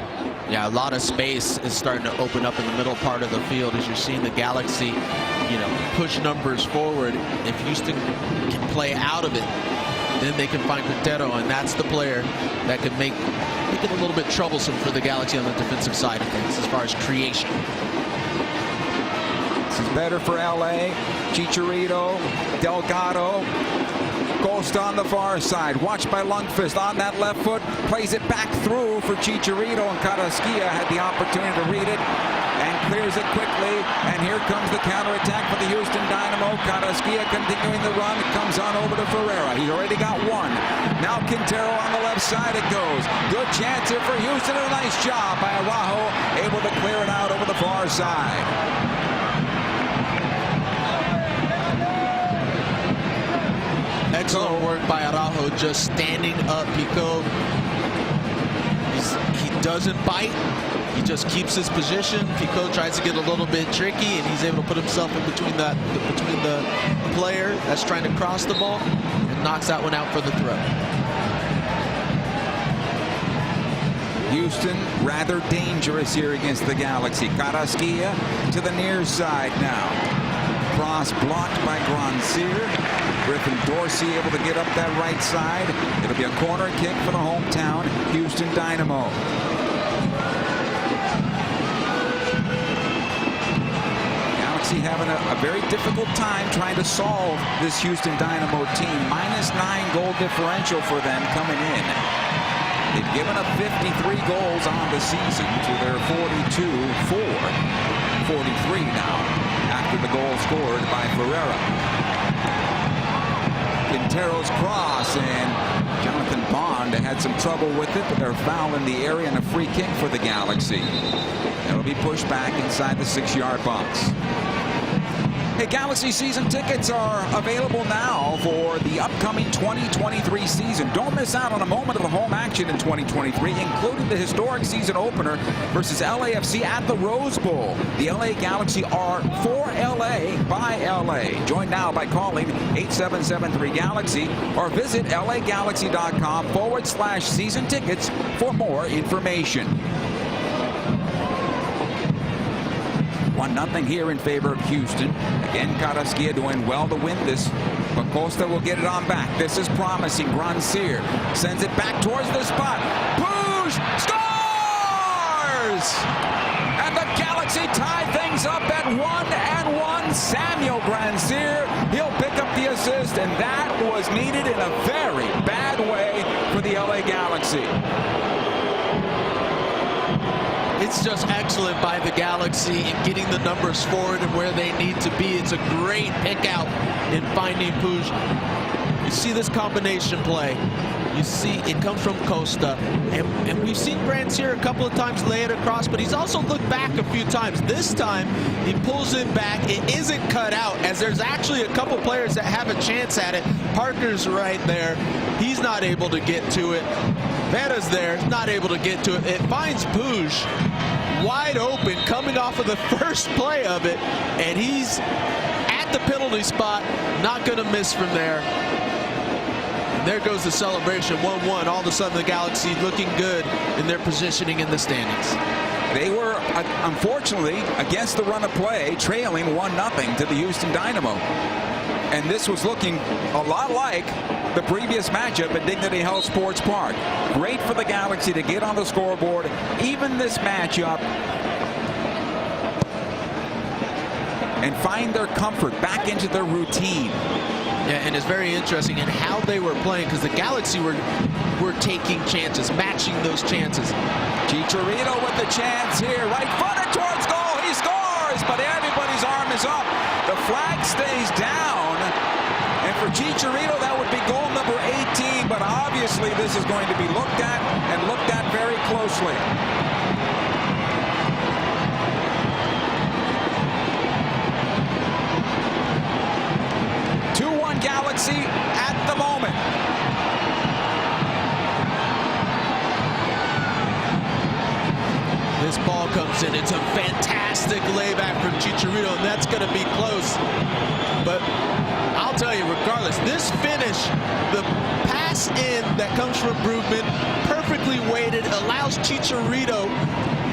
Yeah, a lot of space is starting to open up in the middle part of the field as you're seeing the Galaxy, push numbers forward. If Houston can play out of it, then they can find Quintero, and that's the player that could make it a little bit troublesome for the Galaxy on the defensive side of things as far as creation. This is better for LA. Chicharito, Delgado, Costa on the far side. Watched by Lundqvist on that left foot. Plays it back through for Chicharito, and Carrasquilla had the opportunity to read it and clears it quickly. And here comes the counterattack for the Houston Dynamo. Carrasquilla continuing the run. It comes on over to Ferreira. He's already got one. Now Quintero on the left side it goes. Good chance here for Houston. A nice job by Araujo. Able to clear it out over the far side. Excellent work by Araujo, just standing up. Pico, he doesn't bite. He just keeps his position. Pico tries to get a little bit tricky, and he's able to put himself in between the player that's trying to cross the ball and knocks that one out for the throw. Houston rather dangerous here against the Galaxy. Carrasquilla to the near side now. Cross blocked by Grandsir. Griffin Dorsey able to get up that right side. It'll be a corner kick for the hometown Houston Dynamo. Galaxy having a very difficult time trying to solve this Houston Dynamo team. -9 goal differential for them coming in. They've given up 53 goals on the season to their 42-4. 43 now after the goal scored by Ferreira. Quintero's cross, and Jonathan Bond had some trouble with it, but they're foul in the area and a free kick for the Galaxy. It'll be pushed back inside the 6-yard box. Hey, Galaxy season tickets are available now for the upcoming 2023 season. Don't miss out on a moment of the home action in 2023, including the historic season opener versus LAFC at the Rose Bowl. The LA Galaxy are for LA by LA. Join now by calling 8773-GALAXY or visit lagalaxy.com/season tickets for more information. 1-0 here in favor of Houston. Again, Carrasquilla doing well to win this, but Costa will get it on back. This is promising. Grandsir sends it back towards the spot. Push scores! And the Galaxy tie things up at 1-1. Samuel Grandsir, he'll pick up the assist, and that was needed in a very bad way for the LA Galaxy. It's just excellent by the Galaxy in getting the numbers forward and where they need to be. It's a great pick out in finding Puig. You see this combination play. You see it comes from Costa. And we've seen Grandsir a couple of times lay it across, but he's also looked back a few times. This time, he pulls it back. It isn't cut out, as there's actually a couple players that have a chance at it. Parker's right there. He's not able to get to it. Vera's there, not able to get to it. It finds Puig wide open, coming off of the first play of it, and he's at the penalty spot, not going to miss from there. And there goes the celebration, 1-1. All of a sudden, the Galaxy looking good in their positioning in the standings. They were, unfortunately, against the run of play, trailing 1-0 to the Houston Dynamo. And this was looking a lot like the previous matchup at Dignity Health Sports Park. Great for the Galaxy to get on the scoreboard, even this matchup, and find their comfort back into their routine. Yeah, and it's very interesting in how they were playing, because the Galaxy were taking chances, matching those chances. Chicharito with the chance here, right-footed towards goal. He scores, but everybody's arm is is up. The flag stays down. And for Chicharito, that would be goal number 18. But obviously, this is going to be looked at and looked at very closely. Galaxy at the moment. This ball comes in. It's a fantastic layback from Chicharito, and that's going to be close. But I'll tell you, regardless, this finish, the pass in that comes from Brugman, perfectly weighted, allows Chicharito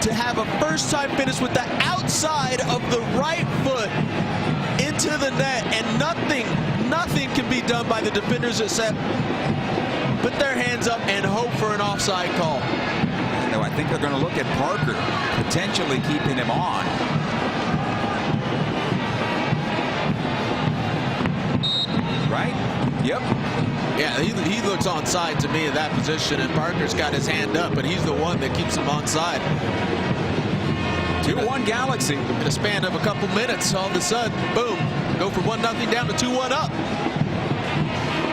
to have a first-time finish with the outside of the right foot into the net, and nothing can be done by the defenders except put their hands up and hope for an offside call. No, I think they're going to look at Parker, potentially keeping him on. Right? Yep. Yeah, he looks onside to me in that position, and Parker's got his hand up, but he's the one that keeps him onside. 2-1 Galaxy. In a span of a couple minutes, all of a sudden, boom, go from 1-0 down to 2-1 up.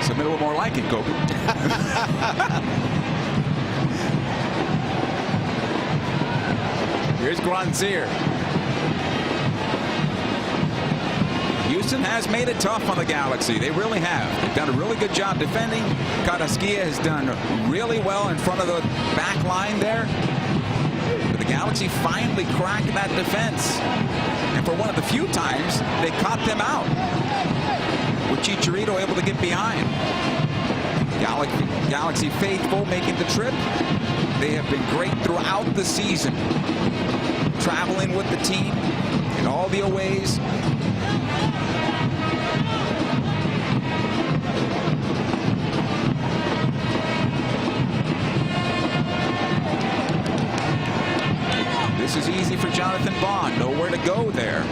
Submit a little more like it, Kobe. Here's Granzier. Houston has made it tough on the Galaxy. They really have. They've done a really good job defending. Carrasquilla has done really well in front of the back line there. But the Galaxy finally cracked that defense. And for one of the few times, they caught them out. With Chicharito able to get behind. Galaxy faithful making the trip. They have been great throughout the season. Traveling with the team in all the aways. This is easy for Jonathan Bond. Nowhere to go there.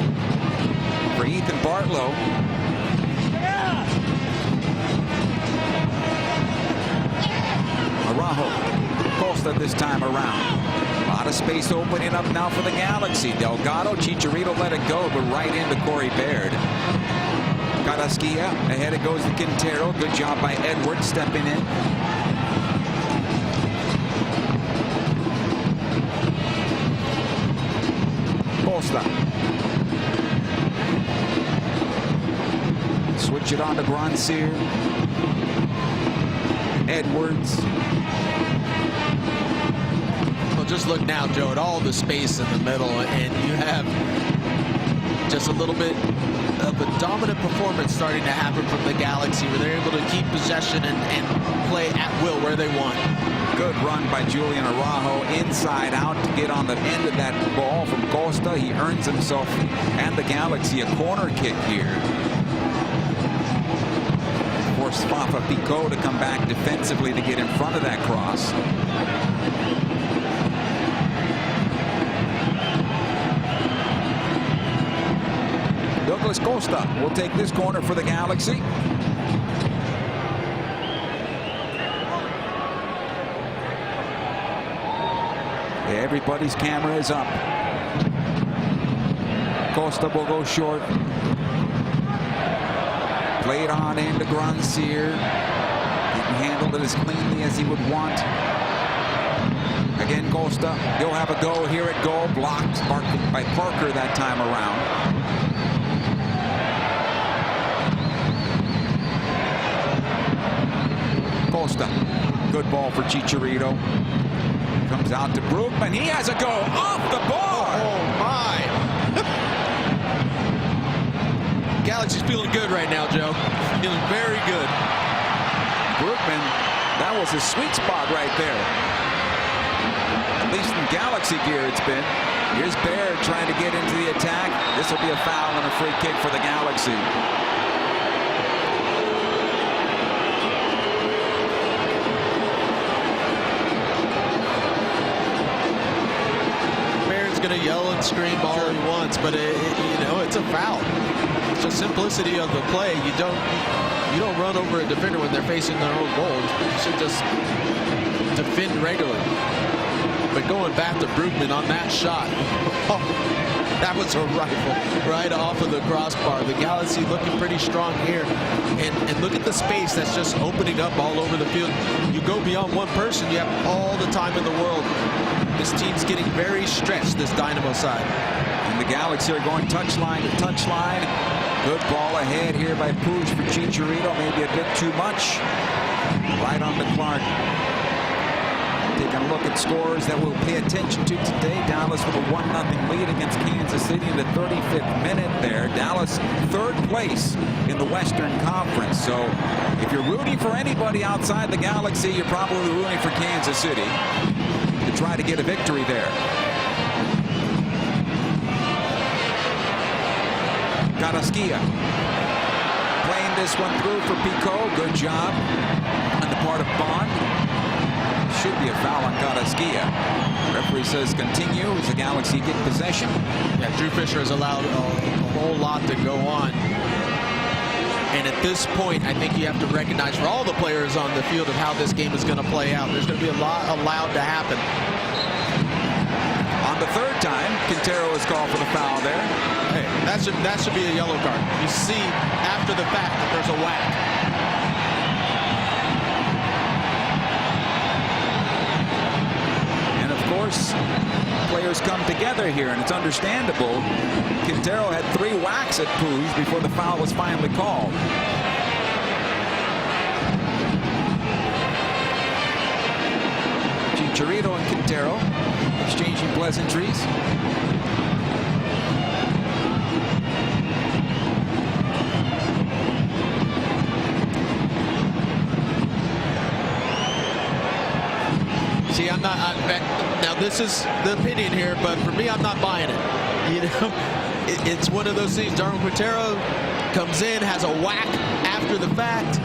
For Ethan Bartlow. Araujo. Costa this time around. A lot of space opening up now for the Galaxy. Delgado, Chicharito let it go, but right into Corey Baird. Carrasquilla, ahead it goes to Quintero. Good job by Edwards stepping in. Costa. Switch it on to Granzier. Edwards. Well, just look now, Joe, at all the space in the middle, and you have just a little bit of a dominant performance starting to happen from the Galaxy, where they're able to keep possession and play at will where they want. Good run by Julian Araujo inside out to get on the end of that ball from Costa. He earns himself and the Galaxy a corner kick here. Forced Fafa Pico to come back defensively to get in front of that cross. Douglas Costa will take this corner for the Galaxy. Everybody's camera is up. Costa will go short. Played on into Granzier. Didn't handle it as cleanly as he would want. Again, Costa. He'll have a go here at goal. Blocked by Parker that time around. Costa. Good ball for Chicharito. Comes out to Brugman. He has a go off the bar. Oh, my. Galaxy's feeling good right now, Joe. Feeling very good. Brugman, that was his sweet spot right there. At least in Galaxy gear it's been. Here's Baird trying to get into the attack. This will be a foul and a free kick for the Galaxy. Going to yell and scream all he wants, but it's a foul. It's the simplicity of the play. You don't run over a defender when they're facing their own goal. You should just defend regularly. But going back to Brugman on that shot, That was a rifle right off of the crossbar. The Galaxy looking pretty strong here. And look at the space that's just opening up all over the field. You go beyond one person, you have all the time in the world. This team's getting very stretched, this Dynamo side. And the Galaxy are going touchline to touchline. Good ball ahead here by Puig for Chicharito. Maybe a bit too much. Right on to Clark. Taking a look at scores that we'll pay attention to today. Dallas with a 1-0 lead against Kansas City in the 35th minute there. Dallas third place in the Western Conference. So if you're rooting for anybody outside the Galaxy, you're probably rooting for Kansas City to try to get a victory there. Carrasquilla playing this one through for Pico. Good job on the part of Bond. Should be a foul on Carrasquilla. Referee says continue as the Galaxy get possession. Yeah, Drew Fisher has allowed a whole lot to go on. And at this point, I think you have to recognize for all the players on the field of how this game is going to play out. There's going to be a lot allowed to happen. On the third time, Quintero is called for the foul there. Hey, that should be a yellow card. You see after the fact that there's a whack. Players come together here, and it's understandable. Quintero had 3 whacks at Puig before the foul was finally called. Chicharito and Quintero exchanging pleasantries. See, I'm not. Now, this is the opinion here, but for me, I'm not buying it. You know, it's one of those things. Darwin Quintero comes in, has a whack after the fact.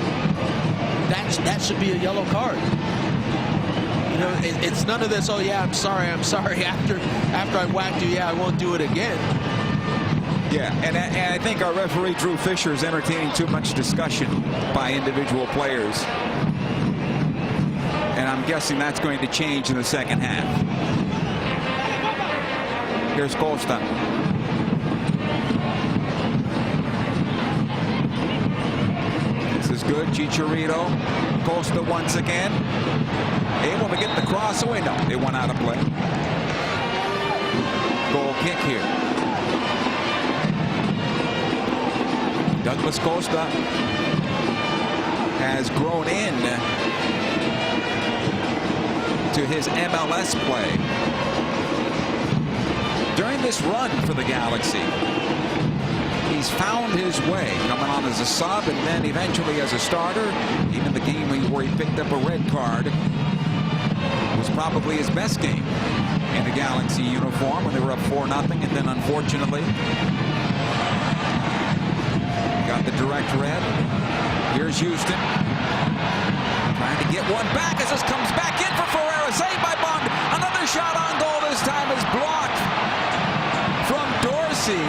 That should be a yellow card. You know, it's none of this. Oh yeah, I'm sorry. After I whacked you, yeah, I won't do it again. Yeah, and I think our referee Drew Fisher is entertaining too much discussion by individual players. And I'm guessing that's going to change in the second half. Here's Costa. This is good. Chicharito. Costa once again. Able to get the cross away. No, they went out of play. Goal kick here. Douglas Costa has grown in to his MLS play. During this run for the Galaxy, he's found his way, coming on as a sub and then eventually as a starter. Even the game where he picked up a red card was probably his best game in a Galaxy uniform when they were up 4-0, and then unfortunately got the direct red. Here's Houston trying to get one back as this comes back in for Ferreira. Saved by Bond. Another shot on goal. This time is blocked from Dorsey.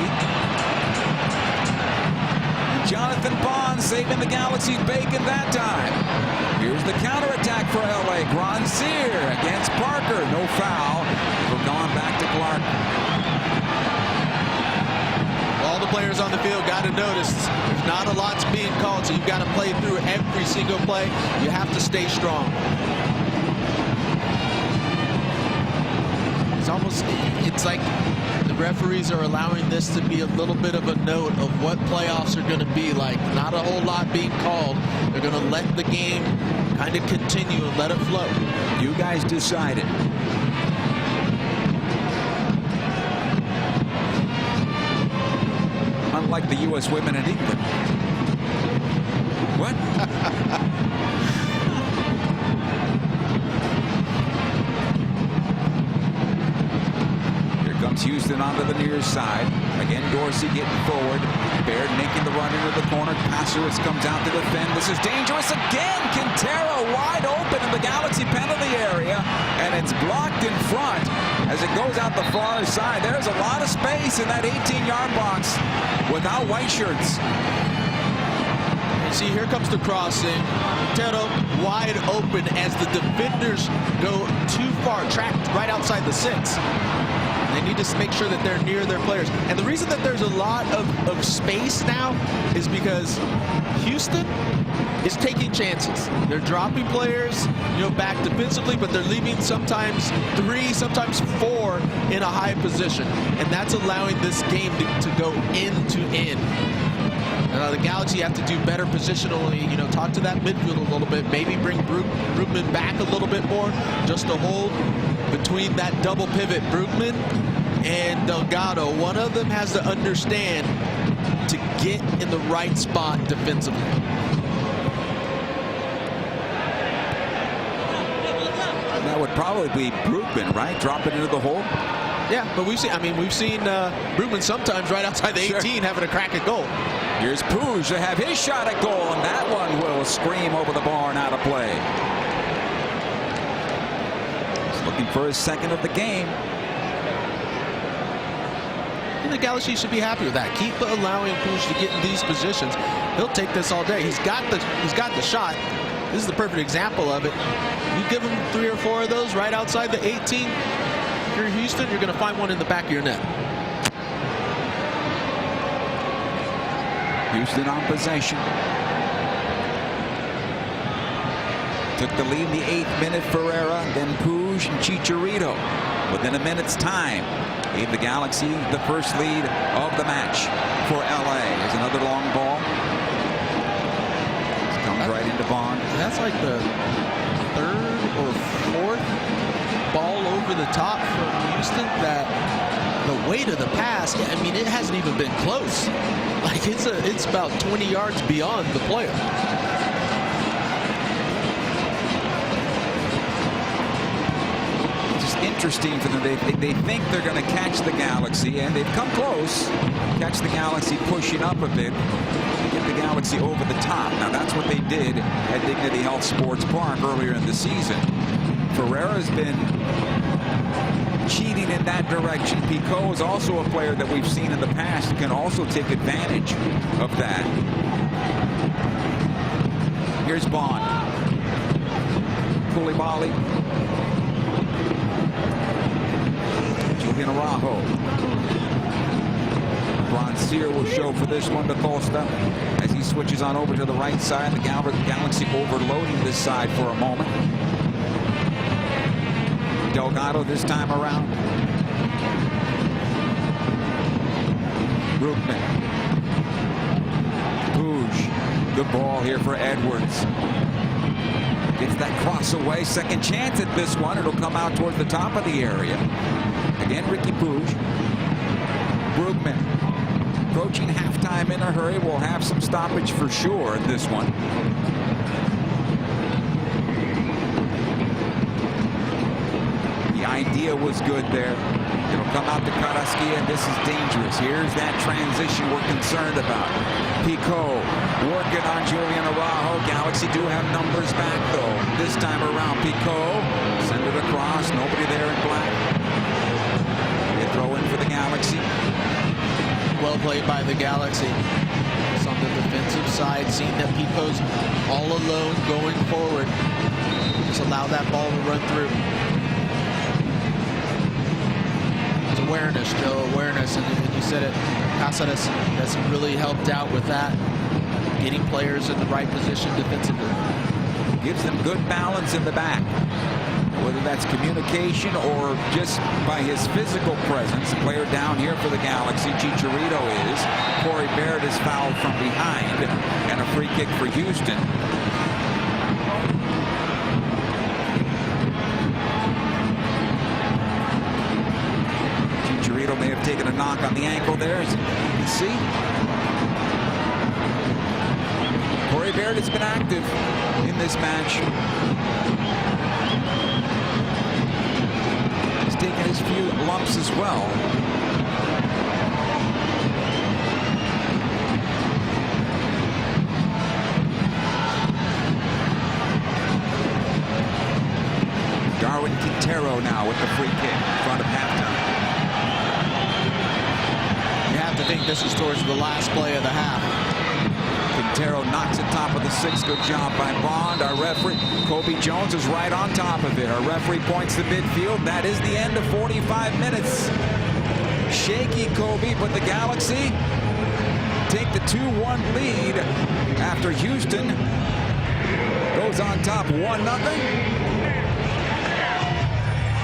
Jonathan Bond saving the Galaxy's bacon that time. Here's the counterattack for LA. Grandsir against Parker. No foul. We're going back to Clark. All the players on the field got to notice there's not a lot's being called, so you've got to play through every single play. You have to stay strong. It's like the referees are allowing this to be a little bit of a note of what playoffs are going to be like. Not a whole lot being called. They're going to let the game kind of continue and let it flow. You guys decided. Unlike the U.S. women in England. What? Here comes Houston onto the near side. Again, Dorsey getting forward. Baird making the run into the corner. Passeris comes out to defend. This is dangerous again. Quintero wide open in the Galaxy penalty area. And it's blocked in front as it goes out the far side. There's a lot of space in that 18-yard box without white shirts. See, here comes the crossing. Quintero wide open as the defenders go too far, trapped right outside the 6. They need to make sure that they're near their players. And the reason that there's a lot of space now is because Houston is taking chances. They're dropping players, back defensively, but they're leaving sometimes 3, sometimes 4 in a high position. And that's allowing this game to go end to end. The Galaxy have to do better positionally, talk to that midfield a little bit, maybe bring Brugman back a little bit more, just to hold between that double pivot, Brugman and Delgado. One of them has to understand to get in the right spot defensively. That would probably be Brugman, right? Drop it into the hole. Yeah, but we've seen Brugman sometimes right outside the 18 having a crack at goal. Here's Puig to have his shot at goal, and that one will scream over the bar and out of play. He's looking for his second of the game. And the Galaxy should be happy with that. Keep allowing Puig to get in these positions. He'll take this all day. He's got the shot. This is the perfect example of it. You give him 3 or 4 of those right outside the 18. If you're Houston, you're going to find one in the back of your net. Houston on possession. Took the lead in the 8th minute, Ferreira, then Puig and Chicharito. Within a minute's time, gave the Galaxy the first lead of the match for LA. There's another long ball. It comes right into Bond. That's like the 3rd or 4th ball over the top from Houston that the weight of the pass, it hasn't even been close. Like it's about 20 yards beyond the player. It's just interesting for them. They think they're going to catch the Galaxy, and they've come close. Catch the Galaxy pushing up a bit. Get the Galaxy over the top. Now that's what they did at Dignity Health Sports Park earlier in the season. Ferreira's been cheating in that direction. Pico is also a player that we've seen in the past, can also take advantage of that. Here's Bond. Koulibaly. Julian Araujo. Bronzier will show for this one to Costa as he switches on over to the right side. The Galaxy overloading this side for a moment. Delgado this time around. Brugman. Puig. Good ball here for Edwards. Gets that cross away. Second chance at this one. It'll come out towards the top of the area. Again, Ricky Puig. Brugman. Approaching halftime in a hurry. We'll have some stoppage for sure in this one. Idea was good there. It'll come out to Carrasquilla, and this is dangerous. Here's that transition we're concerned about. Pico working on Julian Araujo. Galaxy do have numbers back, though. This time around, Pico send it across. Nobody there in black. They throw in for the Galaxy. Well played by the Galaxy. It's on the defensive side, seeing that Pico's all alone going forward. Just allow that ball to run through. Awareness, Joe, awareness, and you said it, Cáceres has really helped out with that, getting players in the right position defensively. Gives them good balance in the back, whether that's communication or just by his physical presence. The player down here for the Galaxy, Chicharito is. Corey Baird is fouled from behind, and a free kick for Houston. May have taken a knock on the ankle there, as you can see. Corey Baird has been active in this match. He's taken his few lumps as well. Darwin Quintero now with the free kick in front of halftime. I think this is towards the last play of the half. Quintero knocks it top of the 6th. Good job by Bond. Our referee, Kobe Jones, is right on top of it. Our referee points to midfield. That is the end of 45 minutes. Shaky Kobe, but the Galaxy take the 2-1 lead after Houston goes on top 1-0.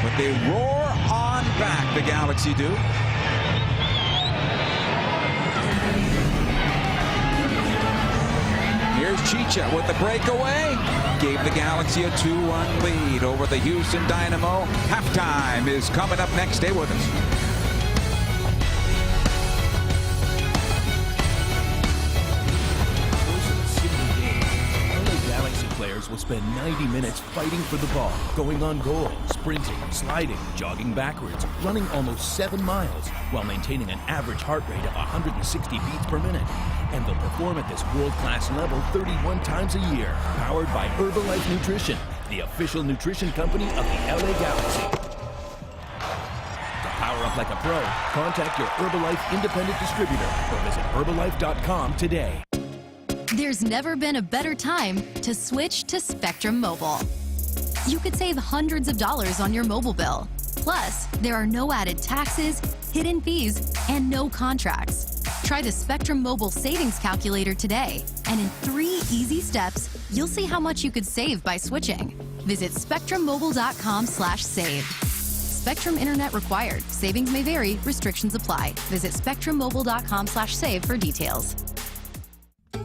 But they roar on back, the Galaxy do. Here's Chicha with the breakaway. Gave the Galaxy a 2-1 lead over the Houston Dynamo. Halftime is coming up next. Stay with us. Players will spend 90 minutes fighting for the ball, going on goal, sprinting, sliding, jogging backwards, running almost 7 miles, while maintaining an average heart rate of 160 beats per minute. And they'll perform at this world-class level 31 times a year, powered by Herbalife Nutrition, the official nutrition company of the LA Galaxy. To power up like a pro, contact your Herbalife independent distributor or visit Herbalife.com today. There's never been a better time to switch to Spectrum Mobile. You could save hundreds of dollars on your mobile bill. Plus, there are no added taxes, hidden fees, and no contracts. Try the Spectrum Mobile Savings Calculator today, and in 3 easy steps, you'll see how much you could save by switching. Visit spectrummobile.com/save. Spectrum Internet required. Savings may vary. Restrictions apply. Visit spectrummobile.com/save for details.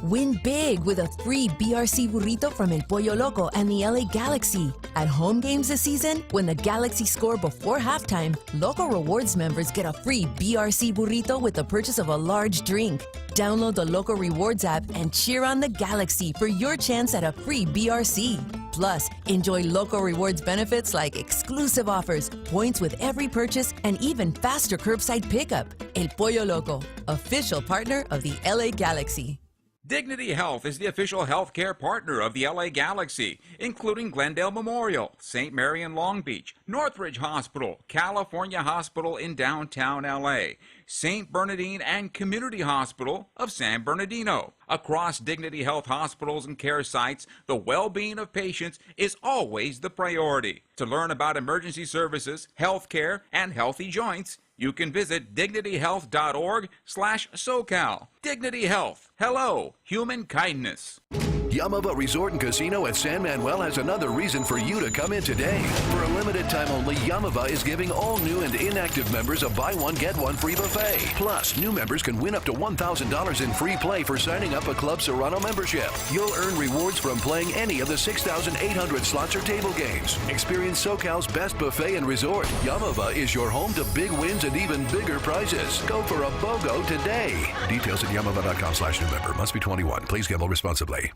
Win big with a free BRC burrito from El Pollo Loco and the LA Galaxy. At home games this season, when the Galaxy score before halftime, Loco Rewards members get a free BRC burrito with the purchase of a large drink. Download the Loco Rewards app and cheer on the Galaxy for your chance at a free BRC. Plus, enjoy Loco Rewards benefits like exclusive offers, points with every purchase, and even faster curbside pickup. El Pollo Loco, official partner of the LA Galaxy. Dignity Health is the official healthcare partner of the LA Galaxy, including Glendale Memorial, St. Mary in Long Beach, Northridge Hospital, California Hospital in downtown LA, St. Bernardine and Community Hospital of San Bernardino. Across Dignity Health hospitals and care sites, the well-being of patients is always the priority. To learn about emergency services, healthcare, and healthy joints, you can visit dignityhealth.org/SoCal. Dignity Health. Hello, human kindness. Yamava Resort and Casino at San Manuel has another reason for you to come in today. For a limited time only, Yamava is giving all new and inactive members a buy one, get one free buffet. Plus, new members can win up to $1,000 in free play for signing up a Club Serrano membership. You'll earn rewards from playing any of the 6,800 slots or table games. Experience SoCal's best buffet and resort. Yamava is your home to big wins and even bigger prizes. Go for a BOGO today. Details at yamava.com/new member. Must be 21. Please gamble responsibly.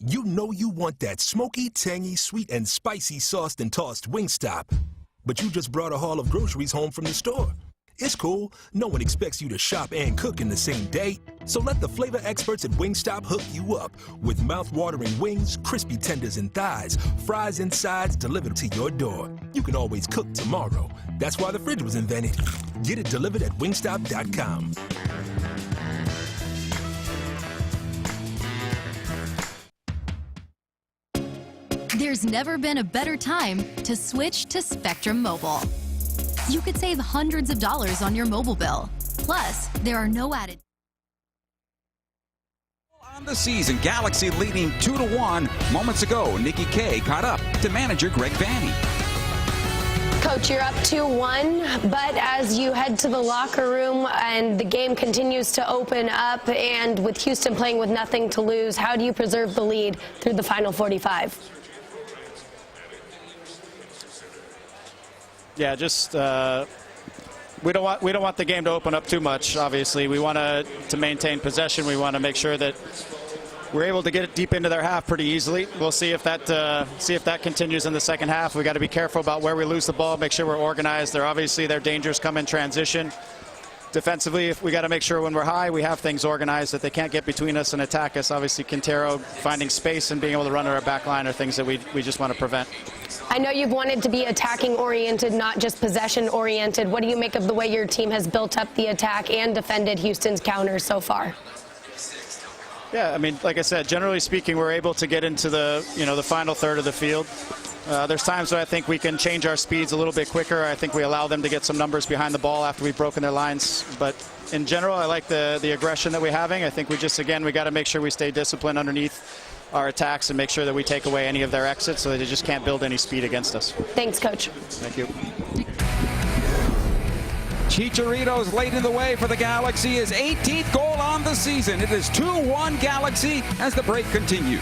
You know you want that smoky, tangy, sweet, and spicy sauced and tossed Wingstop. But you just brought a haul of groceries home from the store. It's cool. No one expects you to shop and cook in the same day. So let the flavor experts at Wingstop hook you up with mouth-watering wings, crispy tenders and thighs, fries and sides delivered to your door. You can always cook tomorrow. That's why the fridge was invented. Get it delivered at wingstop.com. There's never been a better time to switch to Spectrum Mobile. You could save hundreds of dollars on your mobile bill. Plus, there are no added... On the season, Galaxy leading 2-1. Moments ago, Nikki Kay caught up to manager Greg Vanny. Coach, you're up 2-1, but as you head to the locker room and the game continues to open up, and with Houston playing with nothing to lose, how do you preserve the lead through the final 45? Yeah, just we don't want the game to open up too much. Obviously, we want to maintain possession. We want to make sure that we're able to get it deep into their half pretty easily. We'll see if that continues in the second half. We got to be careful about where we lose the ball. Make sure we're organized. Their dangers come in transition. Defensively, we got to make sure when we're high, we have things organized that they can't get between us and attack us. Obviously, Quintero finding space and being able to run to our back line are things that we just want to prevent. I know you've wanted to be attacking-oriented, not just possession-oriented. What do you make of the way your team has built up the attack and defended Houston's counters so far? Yeah, I mean, like I said, generally speaking, we're able to get into the, the final third of the field. There's times where I think we can change our speeds a little bit quicker. I think we allow them to get some numbers behind the ball after we've broken their lines. But in general, I like the aggression that we're having. I think we just, again, we got to make sure we stay disciplined underneath our attacks and make sure that we take away any of their exits so that they just can't build any speed against us. Thanks, Coach. Thank you. Chicharito's late in the way for the Galaxy, his 18th goal on the season. It is 2-1 Galaxy as the break continues.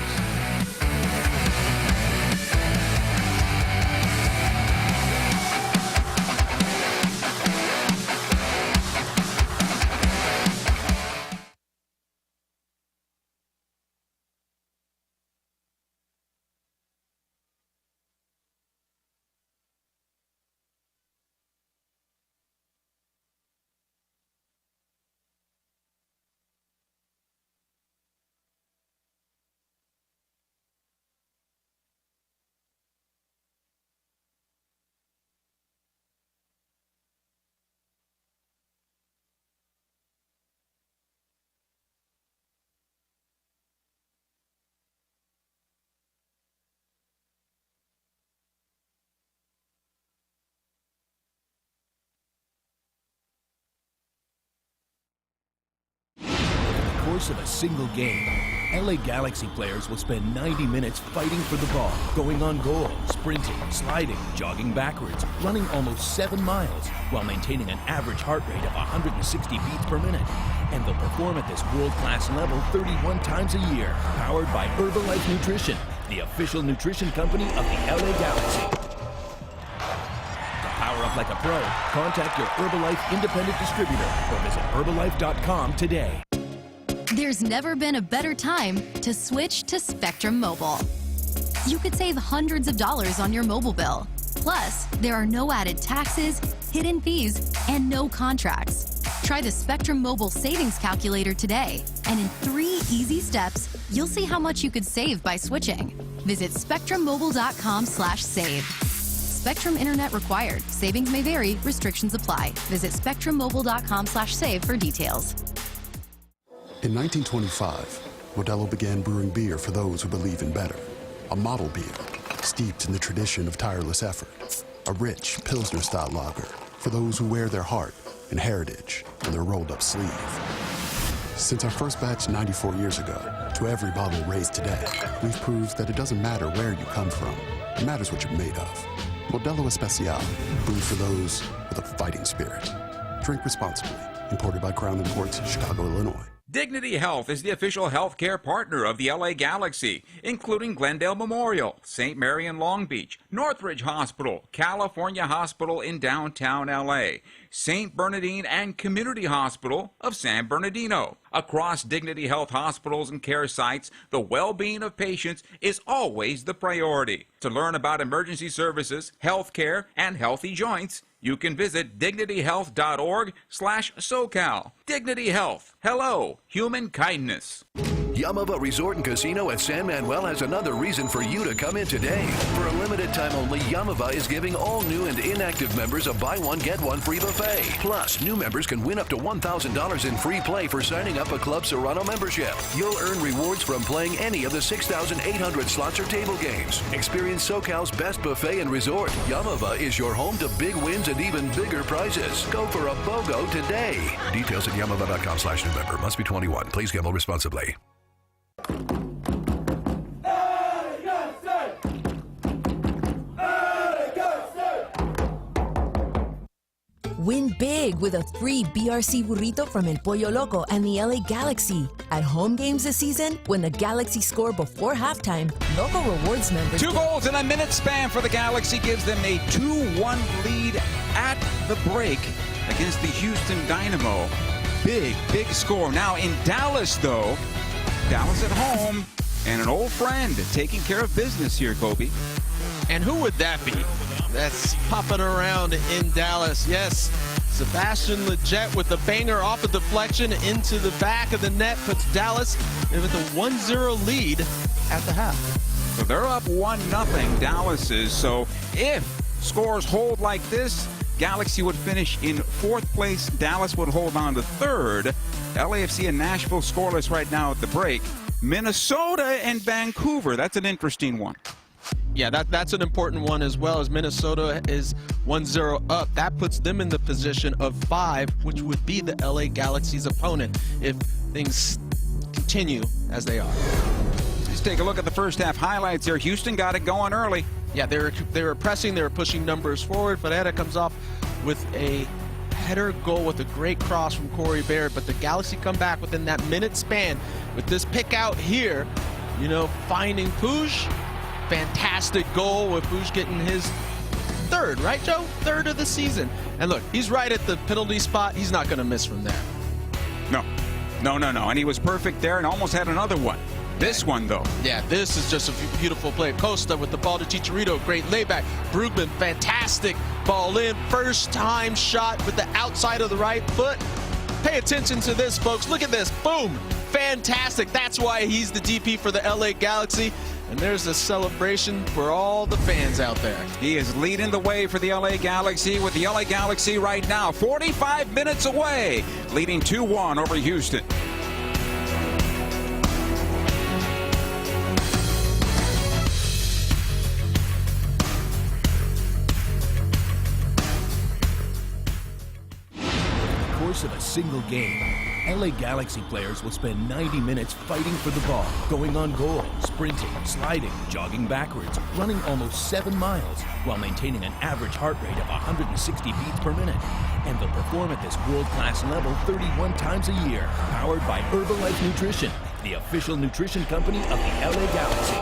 Course of a single game, LA Galaxy players will spend 90 minutes fighting for the ball, going on goal, sprinting, sliding, jogging backwards, running almost 7 miles, while maintaining an average heart rate of 160 beats per minute. And they'll perform at this world-class level 31 times a year, powered by Herbalife Nutrition, the official nutrition company of the LA Galaxy. To power up like a pro, contact your Herbalife independent distributor or visit Herbalife.com today. There's never been a better time to switch to Spectrum Mobile. You could save hundreds of dollars on your mobile bill. Plus, there are no added taxes, hidden fees, and no contracts. Try the Spectrum Mobile Savings Calculator today, and in 3 easy steps, you'll see how much you could save by switching. Visit spectrummobile.com/save. Spectrum Internet required. Savings may vary. Restrictions apply. Visit spectrummobile.com/save for details. In 1925, Modelo began brewing beer for those who believe in better. A model beer, steeped in the tradition of tireless effort. A rich Pilsner-style lager for those who wear their heart and heritage on their rolled-up sleeve. Since our first batch 94 years ago, to every bottle raised today, we've proved that it doesn't matter where you come from. It matters what you're made of. Modelo Especial, brewed for those with a fighting spirit. Drink responsibly. Imported by Crown Imports, Chicago, Illinois. Dignity Health is the official healthcare partner of the LA Galaxy, including Glendale Memorial, St. Mary in Long Beach, Northridge Hospital, California Hospital in downtown LA, St. Bernardine and Community Hospital of San Bernardino. Across Dignity Health hospitals and care sites, the well-being of patients is always the priority. To learn about emergency services, healthcare, and healthy joints, you can visit dignityhealth.org/SoCal. Dignity Health. Hello, human kindness. Yamava Resort and Casino at San Manuel has another reason for you to come in today. For a limited time only, Yamava is giving all new and inactive members a buy one, get one free buffet. Plus, new members can win up to $1,000 in free play for signing up a Club Serrano membership. You'll earn rewards from playing any of the 6,800 slots or table games. Experience SoCal's best buffet and resort. Yamava is your home to big wins and even bigger prizes. Go for a BOGO today. Details at yamava.com/new member. Must be 21. Please gamble responsibly. Win big with a free BRC burrito from El Pollo Loco and the LA Galaxy. At home games this season, when the Galaxy score before halftime, Loco Rewards members... 2 goals in a minute span for the Galaxy gives them a 2-1 lead at the break against the Houston Dynamo. Big score. Now in Dallas, though, Dallas at home, and an old friend taking care of business here, Kobe. And who would that be? That's popping around in Dallas. Yes, Sebastian Lletget with the banger off a deflection into the back of the net puts Dallas with a 1-0 lead at the half. So they're up 1-0, Dallas is. So if scores hold like this, Galaxy would finish in 4th place. Dallas would hold on to 3rd. LAFC and Nashville scoreless right now at the break. Minnesota and Vancouver, that's an interesting one. Yeah, that's an important one as well, as Minnesota is 1-0 up. That puts them in the position of 5, which would be the LA Galaxy's opponent if things continue as they are. Let's take a look at the first half highlights here. Houston got it going early. Yeah, they were pressing, they were pushing numbers forward. Ferreira comes off with a header goal with a great cross from Corey Baird, but the Galaxy come back within that minute span with this pick out here, you know, finding Puig. Fantastic goal with Puig getting his third, right, Joe? Third of the season. And look, he's right at the penalty spot. He's not going to miss from there. No. And he was perfect there and almost had another one. This one, though. Yeah, this is just a beautiful play. Costa with the ball to Chicharito. Great layback. Brugman, fantastic ball in. First time shot with the outside of the right foot. Pay attention to this, folks. Look at this. Boom. Fantastic. That's why he's the DP for the LA Galaxy. And there's a celebration for all the fans out there. He is leading the way for the LA Galaxy, with the LA Galaxy right now 45 minutes away, leading 2-1 over Houston. Of a single game, LA Galaxy players will spend 90 minutes fighting for the ball, going on goal, sprinting, sliding, jogging backwards, running almost 7 miles, while maintaining an average heart rate of 160 beats per minute. And they'll perform at this world-class level 31 times a year, powered by Herbalife Nutrition, the official nutrition company of the LA Galaxy.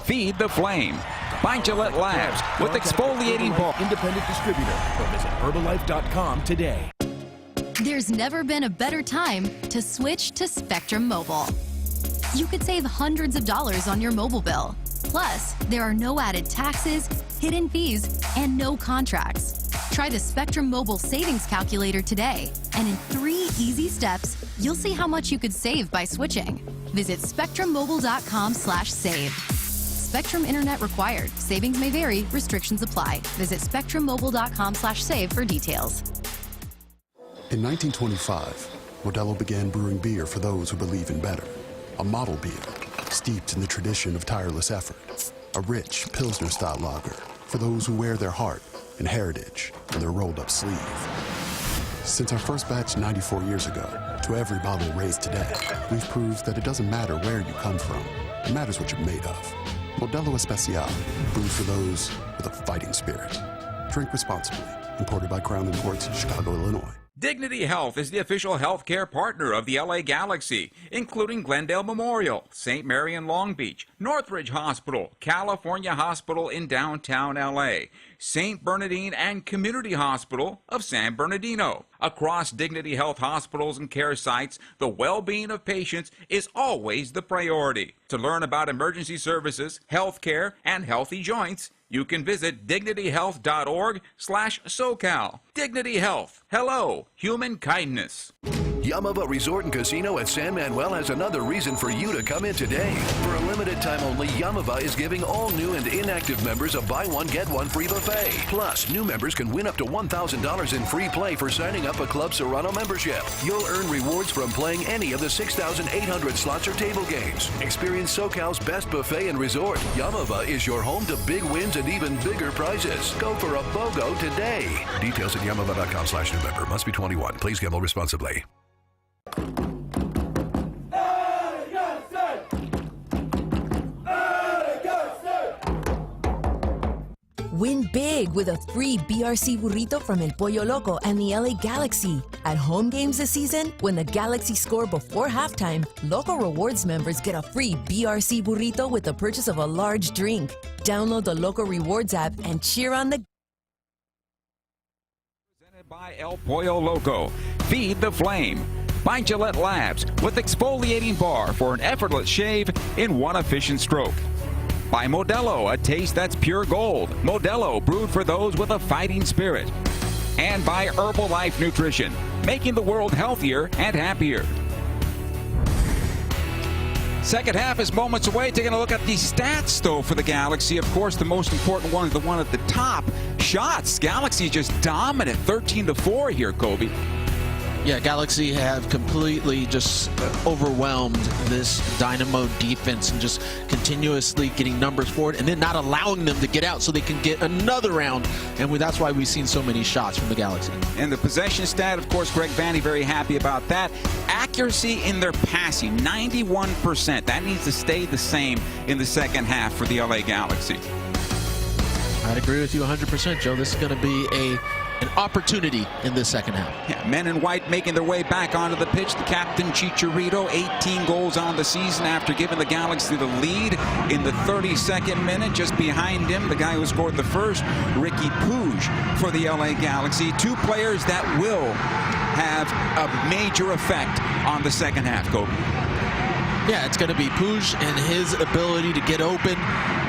Feed the flame. By Gillette Labs with exfoliating ball. Independent distributor, or visit Herbalife.com today. There's never been a better time to switch to Spectrum Mobile. You could save hundreds of dollars on your mobile bill. Plus, there are no added taxes, hidden fees, and no contracts. Try the Spectrum Mobile Savings Calculator today, and in 3 easy steps, you'll see how much you could save by switching. Visit spectrummobile.com/save. Spectrum Internet required. Savings may vary. Restrictions apply. Visit spectrummobile.com/save for details. In 1925, Modelo began brewing beer for those who believe in better. A model beer, steeped in the tradition of tireless effort. A rich Pilsner-style lager for those who wear their heart and heritage on their rolled-up sleeve. Since our first batch 94 years ago, to every bottle raised today, we've proved that it doesn't matter where you come from. It matters what you're made of. Modelo Especial, brewed for those with a fighting spirit. Drink responsibly. Imported by Crown Imports, Chicago, Illinois. Dignity Health is the official healthcare partner of the LA Galaxy, including Glendale Memorial, St. Mary in Long Beach, Northridge Hospital, California Hospital in downtown LA, St. Bernardine and Community Hospital of San Bernardino. Across Dignity Health hospitals and care sites, the well-being of patients is always the priority. To learn about emergency services, healthcare, and healthy joints, you can visit dignityhealth.org/SoCal. Dignity Health. Hello, human kindness. Yamava Resort and Casino at San Manuel has another reason for you to come in today. For a limited time only, Yamava is giving all new and inactive members a buy one, get one free buffet. Plus, new members can win up to $1,000 in free play for signing up a Club Serrano membership. You'll earn rewards from playing any of the 6,800 slots or table games. Experience SoCal's best buffet and resort. Yamava is your home to big wins and even bigger prizes. Go for a BOGO today. Details at yamava.com/new-member. Must be 21. Please gamble responsibly. Win big with a free BRC burrito from El Pollo Loco and the LA Galaxy. At home games this season, when the Galaxy score before halftime, Loco Rewards members get a free BRC burrito with the purchase of a large drink. Download the Loco Rewards app and cheer on the Presented by El Pollo Loco. Feed the flame. By Gillette Labs with exfoliating bar for an effortless shave in one efficient stroke. By Modelo, a taste that's pure gold. Modelo, brewed for those with a fighting spirit. And by Herbalife Nutrition, making the world healthier and happier. Second half is moments away. Taking a look at the stats, though, for the Galaxy. Of course, the most important one is the one at the top. Shots. Galaxy just dominant, 13-4 here, Kobe. Yeah, Galaxy have completely just overwhelmed this Dynamo defense and just continuously getting numbers forward and then not allowing them to get out so they can get another round. And that's why we've seen so many shots from the Galaxy. And the possession stat, of course, Greg Vanny very happy about that. Accuracy in their passing, 91%. That needs to stay the same in the second half for the LA Galaxy. I'd agree with you 100%, Joe. This is going to be an opportunity in this second half. Yeah, men in white making their way back onto the pitch. The captain, Chicharito, 18 goals on the season after giving the Galaxy the lead in the 32nd minute. Just behind him, the guy who scored the first, Ricky Puig for the LA Galaxy. Two players that will have a major effect on the second half, Kobe. Yeah, it's going to be Puig and his ability to get open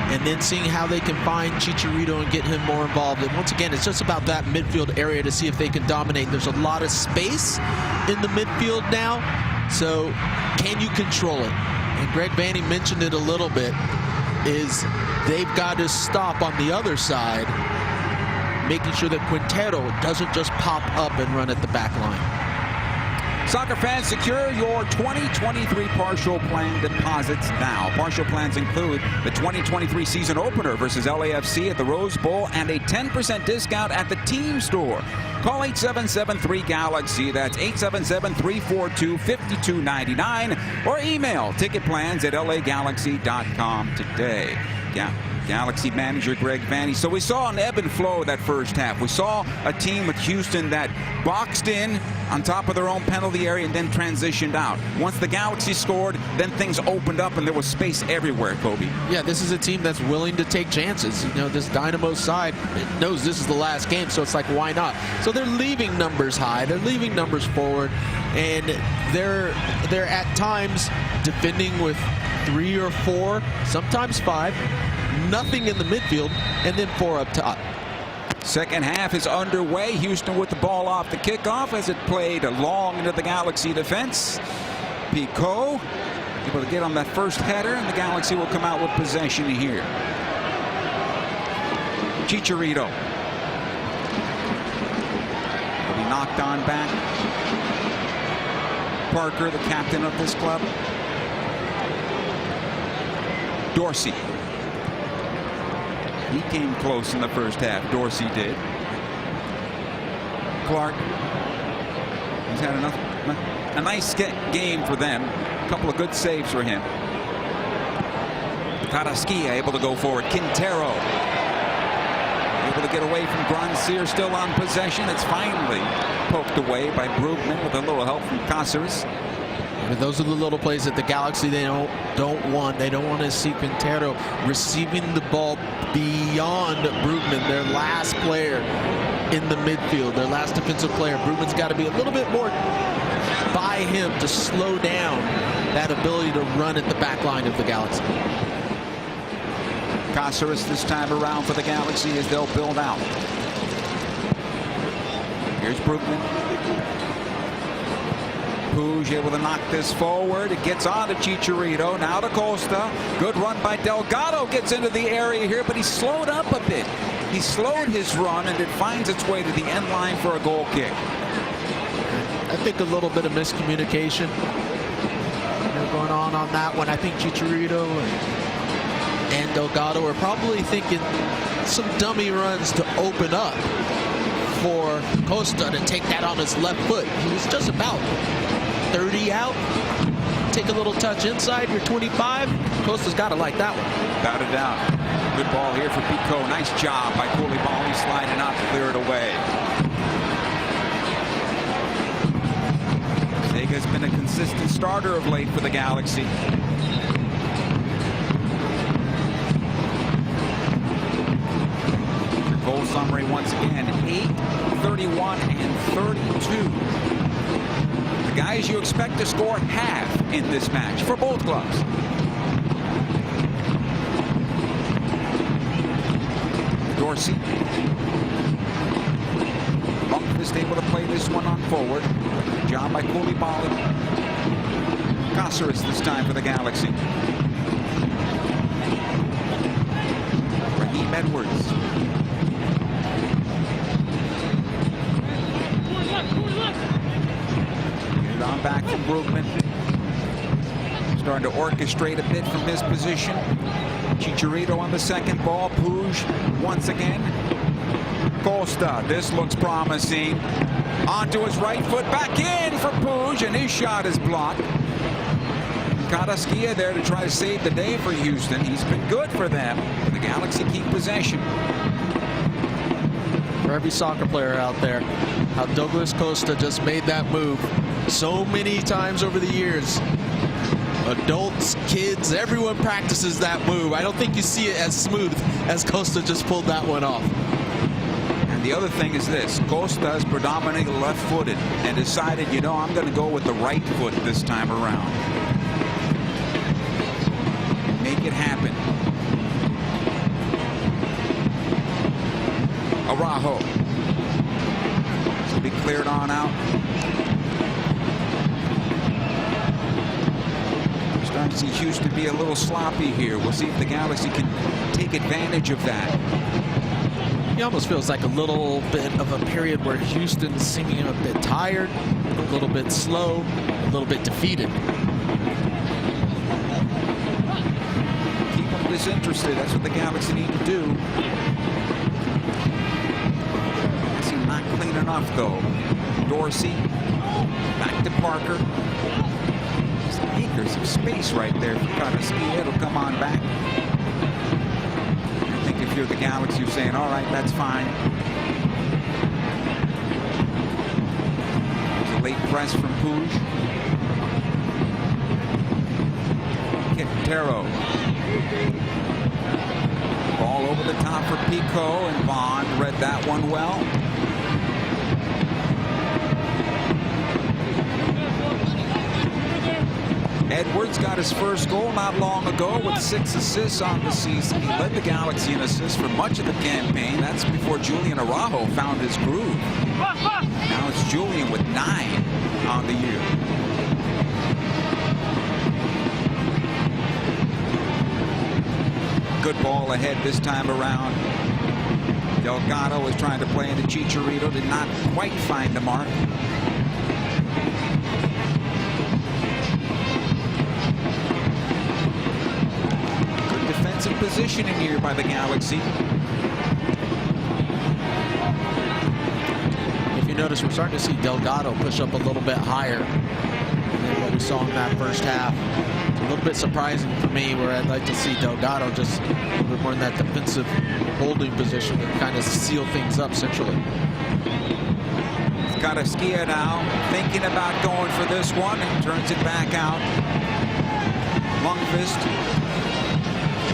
and then seeing how they can find Chicharito and get him more involved. And once again, it's just about that midfield area to see if they can dominate. There's a lot of space in the midfield now, so can you control it? And Greg Vanny mentioned it a little bit, is they've got to stop on the other side, making sure that Quintero doesn't just pop up and run at the back line. Soccer fans, secure your 2023 partial plan deposits now. Partial plans include the 2023 season opener versus LAFC at the Rose Bowl and a 10% discount at the team store. Call 877-3-GALAXY. That's 877-342-5299. Or email ticketplans@lagalaxy.com today. Yeah. Galaxy manager Greg Vanny. So we saw an ebb and flow that first half. We saw a team with Houston that boxed in on top of their own penalty area and then transitioned out. Once the Galaxy scored, then things opened up and there was space everywhere, Kobe. Yeah, this is a team that's willing to take chances. You know, this Dynamo side knows this is the last game, so it's like, why not? So they're leaving numbers high. They're leaving numbers forward, and they're at times defending with 3 or 4, sometimes 5. Nothing in the midfield, and then 4 up top. Second half is underway. Houston with the ball off the kickoff as it played long into the Galaxy defense. Pico able to get on that first header, and the Galaxy will come out with possession here. Chicharito will be knocked on back. Parker, the captain of this club. Dorsey. He came close in the first half. Dorsey did. Clark. He's had a nice game for them. A couple of good saves for him. Carrasquilla able to go forward. Quintero able to get away from Grandsir, still on possession. It's finally poked away by Brugman with a little help from Cáceres. But those are the little plays that the Galaxy they don't want. They don't want to see Quintero receiving the ball beyond Brugman, their last player in the midfield, their last defensive player. Brugman's got to be a little bit more by him to slow down that ability to run at the back line of the Galaxy. Cáceres this time around for the Galaxy as they'll build out. Here's Brugman. Puig able to knock this forward. It gets on to Chicharito. Now to Costa. Good run by Delgado. Gets into the area here, but he slowed up a bit. He slowed his run, and it finds its way to the end line for a goal kick. I think a little bit of miscommunication going on that one. I think Chicharito and Delgado are probably thinking some dummy runs to open up for Costa to take that on his left foot. He was just about 30 out. Take a little touch inside, you're 25. Costa's got to like that one. Without a doubt. Good ball here for Pico. Nice job by Koulibaly sliding out to clear it away. Vega's been a consistent starter of late for the Galaxy. Goal summary once again, 8, 31, and 32. The guys you expect to score half in this match for both clubs. Dorsey. Lundqvist able to play this one on forward. Job by Koulibaly. Cáceres this time for the Galaxy. Raheem Edwards. improvement. Starting to orchestrate a bit from his position. Chicharito on the second ball. Puig once again. Costa, this looks promising. Onto his right foot, back in for Puig, and his shot is blocked. Carrasquilla there to try to save the day for Houston. He's been good for them. The Galaxy keep possession. For every soccer player out there, how Douglas Costa just made that move so many times over the years. Adults, kids, everyone practices that move. I don't think you see it as smooth as Costa just pulled that one off. And the other thing is this, Costa is predominantly left-footed and decided, you know, I'm going to go with the right foot this time around. Make it happen. Araujo. This will be cleared on out. We're starting to see Houston be a little sloppy here. We'll see if the Galaxy can take advantage of that. It almost feels like a little bit of a period where Houston's seeming a bit tired, a little bit slow, a little bit defeated. Keep them disinterested. That's what the Galaxy need to do. Not clean enough though. Dorsey back to Parker. Some acres of space right there for Carrasquilla. It'll come on back. I think if you're the Galaxy, you're saying, all right, that's fine. There's a late press from Puig. Quintero. Ball over the top for Pico, and Vaughn read that one well. Edwards got his first goal not long ago with 6 assists on the season. He led the Galaxy in assists for much of the campaign. That's before Julian Araujo found his groove. Now it's Julian with 9 on the year. Good ball ahead this time around. Delgado was trying to play into Chicharito, did not quite find the mark. Positioning here by the Galaxy. If you notice, we're starting to see Delgado push up a little bit higher than what we saw in that first half. It's a little bit surprising for me, where I'd like to see Delgado just a little bit more in that defensive holding position and kind of seal things up centrally. Carrasquilla now thinking about going for this one and turns it back out. Lundqvist.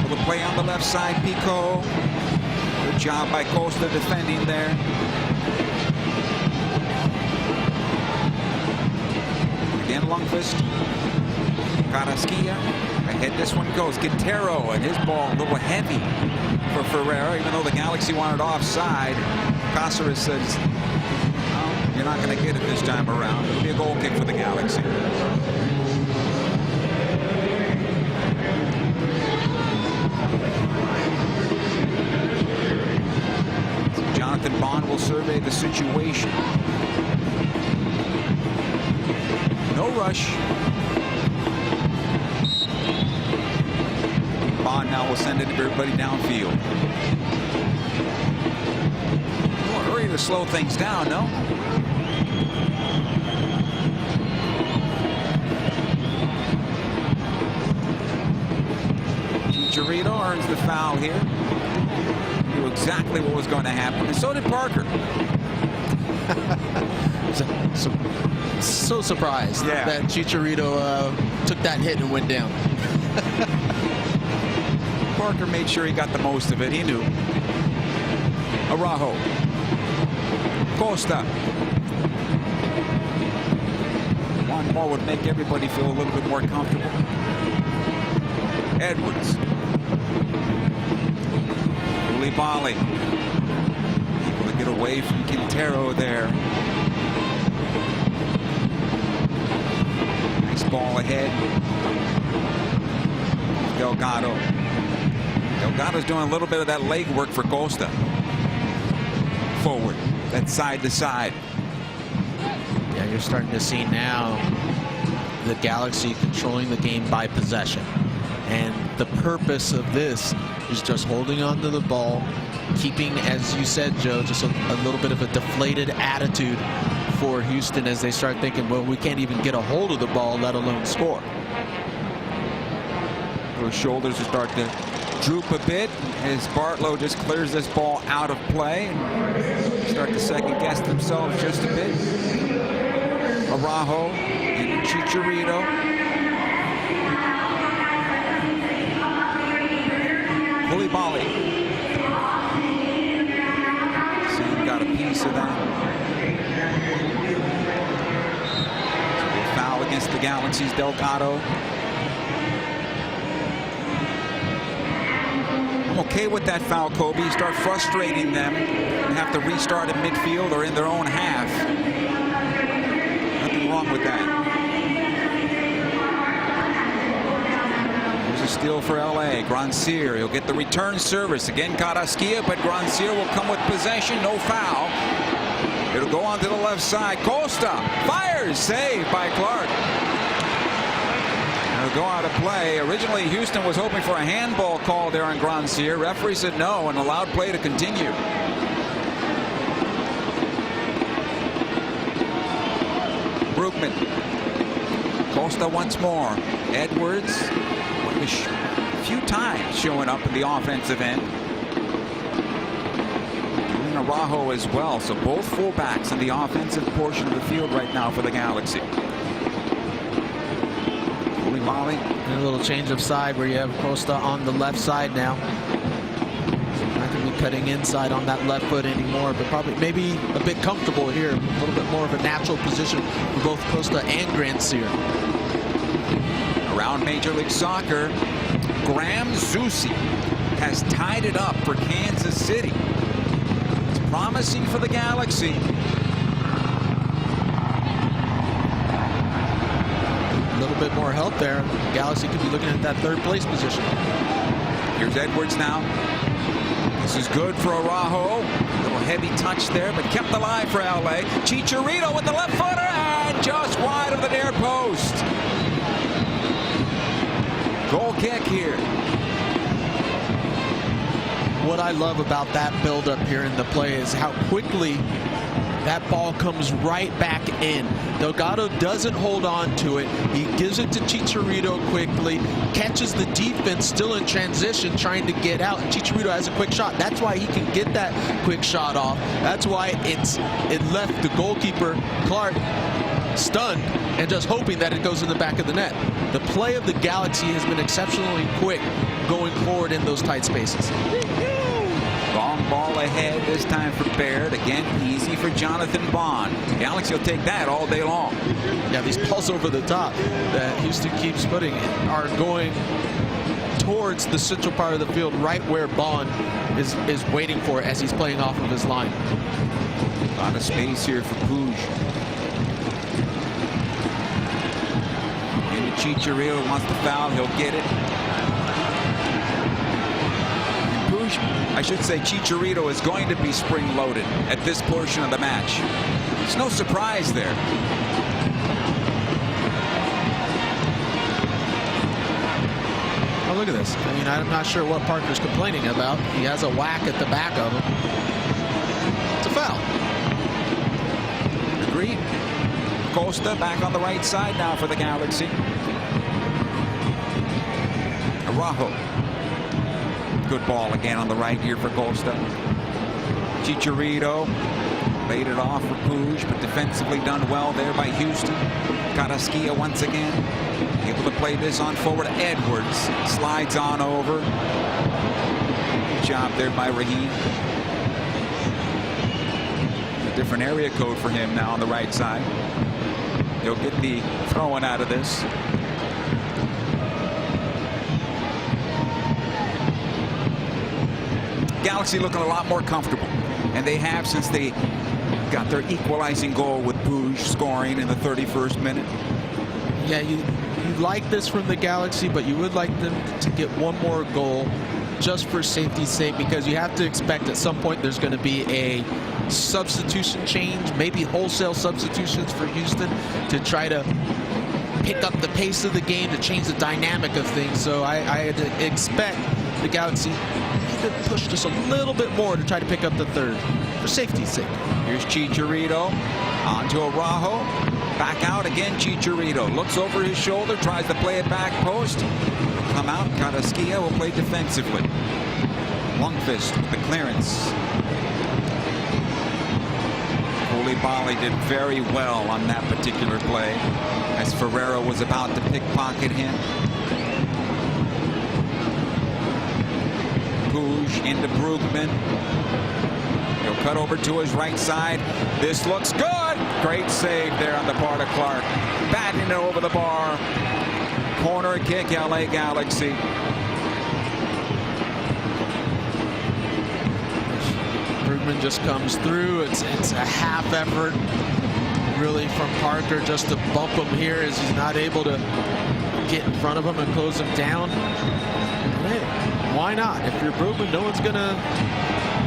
The play on the left side, Pico. Good job by Costa defending there. Again, Lundqvist. Carrasquilla. Ahead this one goes. Quintero, and his ball a little heavy for Ferreira, even though the Galaxy wanted offside. Cáceres says, no, you're not going to get it this time around. It'll be a goal kick for the Galaxy. Jonathan Bond will survey the situation. No rush. Bond now will send it to everybody downfield. Well, hurry to slow things down, no? Chicharito earns the foul here. Knew exactly what was going to happen, and so did Parker. So surprised that Chicharito took that hit and went down. Parker made sure he got the most of it. He knew. Araujo. Costa. One more would make everybody feel a little bit more comfortable. Edwards. Koulibaly. Able to get away from Quintero there. Nice ball ahead. Delgado. Delgado's doing a little bit of that leg work for Costa. Forward. That side to side. Yeah, you're starting to see now the Galaxy controlling the game by possession. And the purpose of this is just holding on to the ball, keeping, as you said, Joe, just a little bit of a deflated attitude for Houston as they start thinking, well, we can't even get a hold of the ball, let alone score. Those shoulders are starting to droop a bit as Bartlow just clears this ball out of play and start to second guess themselves just a bit. Araujo and Chicharito. Koulibaly. Sam got a piece of that. A foul against the Galaxy's Delgado. I'm okay with that foul, Kobe. You start frustrating them and have to restart at midfield or in their own half. Nothing wrong with that. There's a steal for LA. Grandsir, he'll get the return service. Again, Carrasquilla, but Grandsir will come with possession. No foul. It'll go on to the left side. Costa fires. Saved by Clark. It'll go out of play. Originally, Houston was hoping for a handball call there on Grandsir. Referee said no and allowed play to continue. Brookman. Costa once more. Edwards, a few times showing up in the offensive end. And Araujo as well. So both fullbacks in the offensive portion of the field right now for the Galaxy. Koulibaly. And a little change of side where you have Costa on the left side now. Not going to be cutting inside on that left foot anymore, but probably maybe a bit comfortable here. A little bit more of a natural position for both Costa and Grandsir. Around Major League Soccer, Graham Zusi has tied it up for Kansas City. It's promising for the Galaxy. A little bit more help there. Galaxy could be looking at that third place position. Here's Edwards now. This is good for Araujo. Little heavy touch there, but kept alive for LA. Chicharito with the left footer and just wide of the near post. Goal kick here. What I love about that buildup here in the play is how quickly that ball comes right back in. Delgado doesn't hold on to it. He gives it to Chicharito quickly, catches the defense still in transition trying to get out, and Chicharito has a quick shot. That's why he can get that quick shot off. That's why it left the goalkeeper, Clark, stunned and just hoping that it goes in the back of the net. The play of the Galaxy has been exceptionally quick going forward in those tight spaces. Long ball ahead this time for Baird. Again, easy for Jonathan Bond. Galaxy will take that all day long. Yeah, these balls over the top that Houston keeps putting are going towards the central part of the field, right where Bond is waiting for it as he's playing off of his line. A lot of space here for Puig. And Chicharito wants to foul. He'll get it. I should say Chicharito is going to be spring-loaded at this portion of the match. It's no surprise there. Oh, look at this. I mean, I'm not sure what Parker's complaining about. He has a whack at the back of him. It's a foul. Agreed. Costa back on the right side now for the Galaxy. Araujo. Good ball again on the right here for Costa. Chicharito laid it off for Puig, but defensively done well there by Houston. Carrasquilla once again able to play this on forward. Edwards slides on over. Good job there by Raheem. A different area code for him now on the right side. He'll get the throw-in out of this. Galaxy looking a lot more comfortable, and they have since they got their equalizing goal with Puig scoring in the 31st minute. Yeah, you like this from the Galaxy, but you would like them to get one more goal just for safety's sake, because you have to expect at some point there's going to be a substitution change, maybe wholesale substitutions for Houston to try to pick up the pace of the game, to change the dynamic of things. So I had to expect the Galaxy to push just a little bit more to try to pick up the third, for safety's sake. Here's Chicharito, onto Araujo, back out again. Chicharito looks over his shoulder, tries to play it back post. Come out, Carrasquilla will play defensively. Lundqvist with the clearance. Koulibaly did very well on that particular play as Ferreira was about to pickpocket him. Puig into Brugman. He'll cut over to his right side. This looks good. Great save there on the part of Clark. Batting it over the bar. Corner kick, LA Galaxy. Brugman just comes through. It's a half effort really from Parker just to bump him here as he's not able to get in front of him and close him down. Hey, why not? If you're Brugman, no one's going to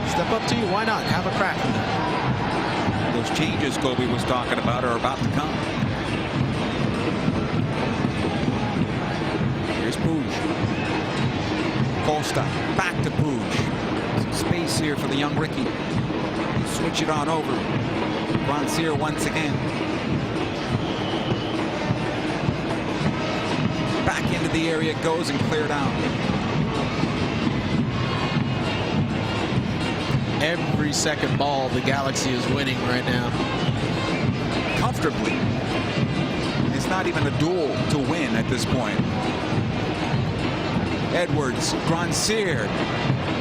step up to you. Why not? Have a crack at that. Those changes Kobe was talking about are about to come. Here's Puig. Costa back to Puig. Some space here for the young Ricky. Switch it on over. Grandsir once again. Back into the area it goes and cleared out. Every second ball the Galaxy is winning right now. Comfortably. It's not even a duel to win at this point. Edwards, Grandsir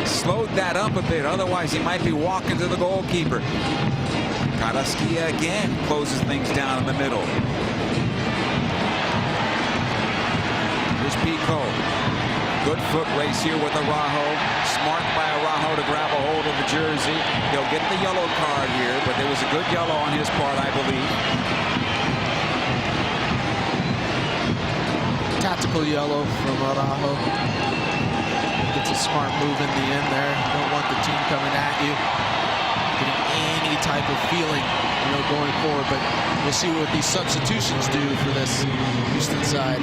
slowed that up a bit, otherwise he might be walking to the goalkeeper. Carrasquilla again closes things down in the middle. Here's Pico. Good foot race here with Araujo. Smart by Araujo to grab a hold of the jersey. He'll get the yellow card here, but there was a good yellow on his part, I believe. Tactical yellow from Araujo. Gets a smart move in the end there. Don't want the team coming at you, getting any type of feeling, going forward. But we'll see what these substitutions do for this Houston side.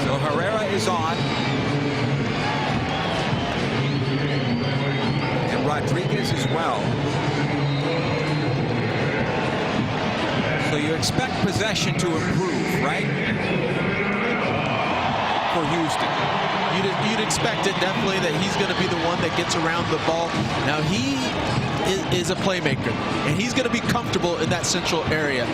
So Herrera is on. And Rodriguez as well. So you expect possession to improve, right? For Houston. You'd expect it definitely that he's going to be the one that gets around the ball. Now he is a playmaker, and he's going to be comfortable in that central area.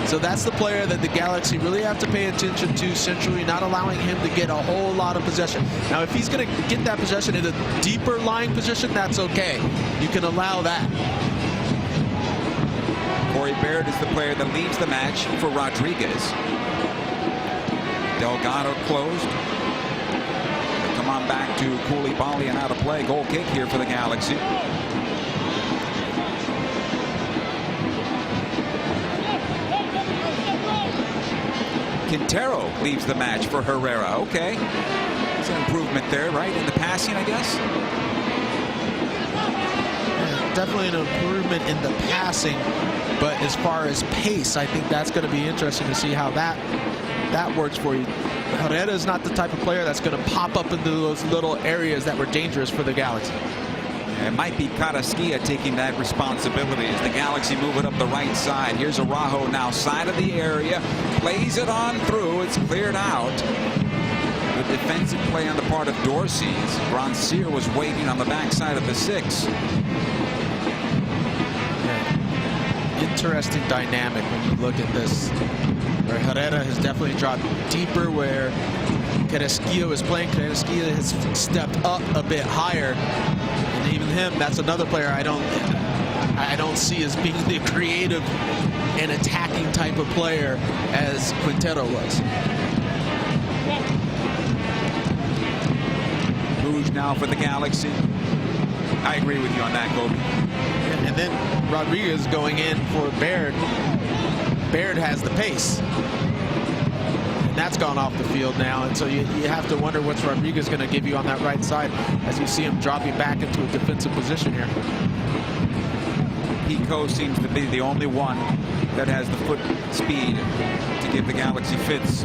So that's the player that the Galaxy really have to pay attention to centrally, not allowing him to get a whole lot of possession. Now if he's going to get that possession in a deeper lying position, that's okay. You can allow that. Corey Baird is the player that leads the match for Rodriguez. Delgado closed. Come on back to Koulibaly and out of play. Goal kick here for the Galaxy. Quintero leaves the match for Herrera. Okay. It's an improvement there, right? In the passing, I guess? Yeah, definitely an improvement in the passing. But as far as pace, I think that's going to be interesting to see how that works for you. Herrera is not the type of player that's going to pop up into those little areas that were dangerous for the Galaxy. It might be Carrasquilla taking that responsibility as the Galaxy move it up the right side. Here's Araujo now, side of the area, plays it on through. It's cleared out. Good defensive play on the part of Dorsey's. Grandsir was waiting on the backside of the 6. Interesting dynamic when you look at this, where Herrera has definitely dropped deeper, where Carrasquilla was playing. Carrasquilla has stepped up a bit higher, and even him, that's another player I don't see as being the creative and attacking type of player as Quintero was. Puig now for the Galaxy. I agree with you on that, Kobe. And then Rodriguez going in for Baird. Baird has the pace. And that's gone off the field now. And so you have to wonder what's Rodriguez going to give you on that right side as you see him dropping back into a defensive position here. Pico seems to be the only one that has the foot speed to give the Galaxy fits.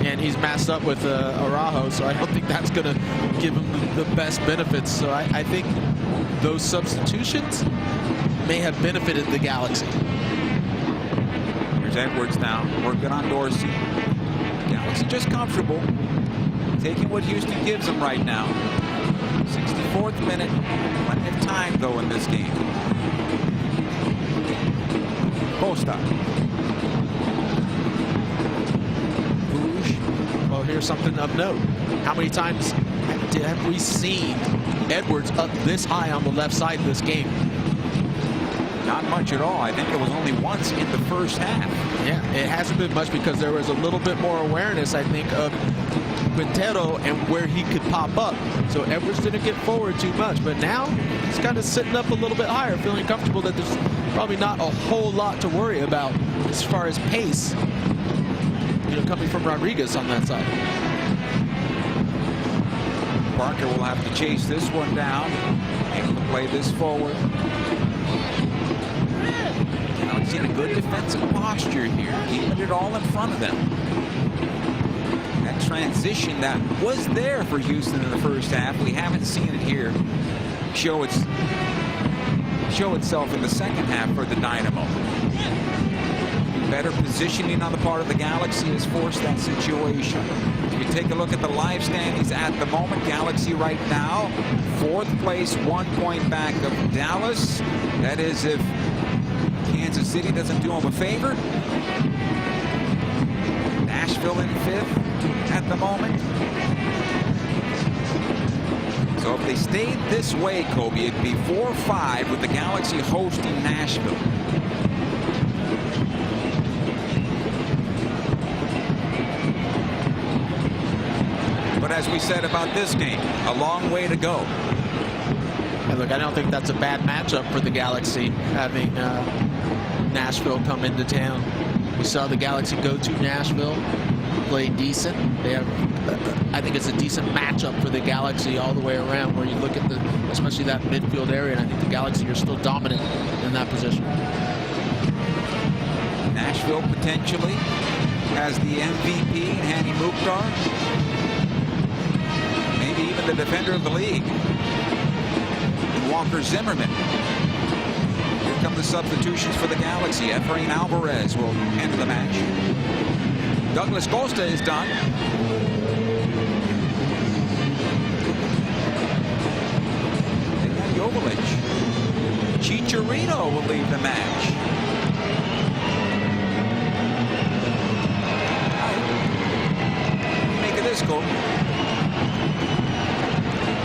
And he's matched up with Araujo, so I don't think that's going to give him the best benefits. So I think those substitutions may have benefited the Galaxy. Here's Edwards now, working on Dorsey. Galaxy just comfortable, taking what Houston gives them right now. 64th minute, plenty of time though in this game. Costa. Well, here's something of note. How many times have we seen Edwards up this high on the left side of this game? Not much at all. I think it was only once in the first half. Yeah, it hasn't been much because there was a little bit more awareness, I think, of Quintero and where he could pop up. So Edwards didn't get forward too much, but now he's kind of sitting up a little bit higher, feeling comfortable that there's probably not a whole lot to worry about as far as pace, you know, coming from Rodriguez on that side. Parker will have to chase this one down, able to play this forward. He's in a good defensive posture here, keeping it all in front of them. That transition that was there for Houston in the first half, we haven't seen it here show itself in the second half for the Dynamo. Better positioning on the part of the Galaxy has forced that situation. If you take a look at the live standings at the moment, Galaxy right now, 4th place, 1 point back of Dallas. That is if Kansas City doesn't do them a favor. Nashville in 5th at the moment. So if they stayed this way, Kobe, it'd be 4-5 with the Galaxy hosting Nashville. But as we said about this game, a long way to go. And look, I don't think that's a bad matchup for the Galaxy, having Nashville come into town. We saw the Galaxy go to Nashville, play decent. They have, I think it's a decent matchup for the Galaxy all the way around, where you look at especially that midfield area, and I think the Galaxy are still dominant in that position. Nashville potentially has the MVP, Hani Mukhtar. Maybe even the defender of the league, Walker Zimmerman. Here come the substitutions for the Galaxy. Efrain Alvarez will end the match. Douglas Costa is done. They got Jovic. Chicharito will leave the match. Make of this, Cole.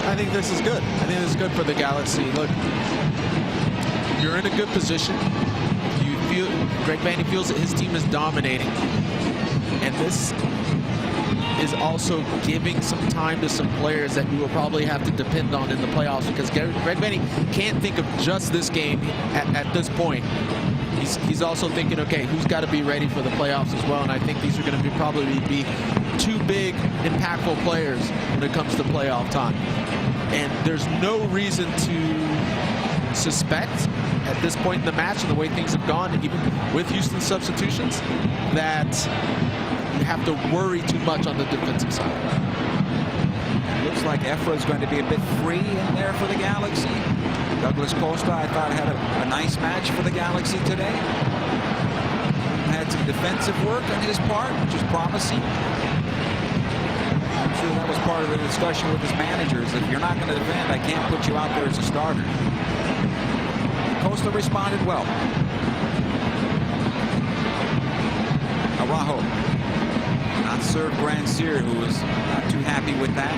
I think this is good. I think this is good for the Galaxy. Look, you're in a good position. You feel Greg Vanney feels that his team is dominating, and this is also giving some time to some players that you will probably have to depend on in the playoffs, because Greg Vanney can't think of just this game at this point. He's also thinking, okay, who's got to be ready for the playoffs as well, and I think these are going to probably be 2 big, impactful players when it comes to playoff time. And there's no reason to suspect at this point in the match, and the way things have gone, even with Houston substitutions, that you have to worry too much on the defensive side. Looks like Efra is going to be a bit free in there for the Galaxy. Douglas Costa, I thought, had a nice match for the Galaxy today. Had some defensive work on his part, which is promising. I'm sure that was part of the discussion with his managers. If you're not going to defend, I can't put you out there as a starter. Costa responded well. Araujo not served Grandsir, who was not too happy with that.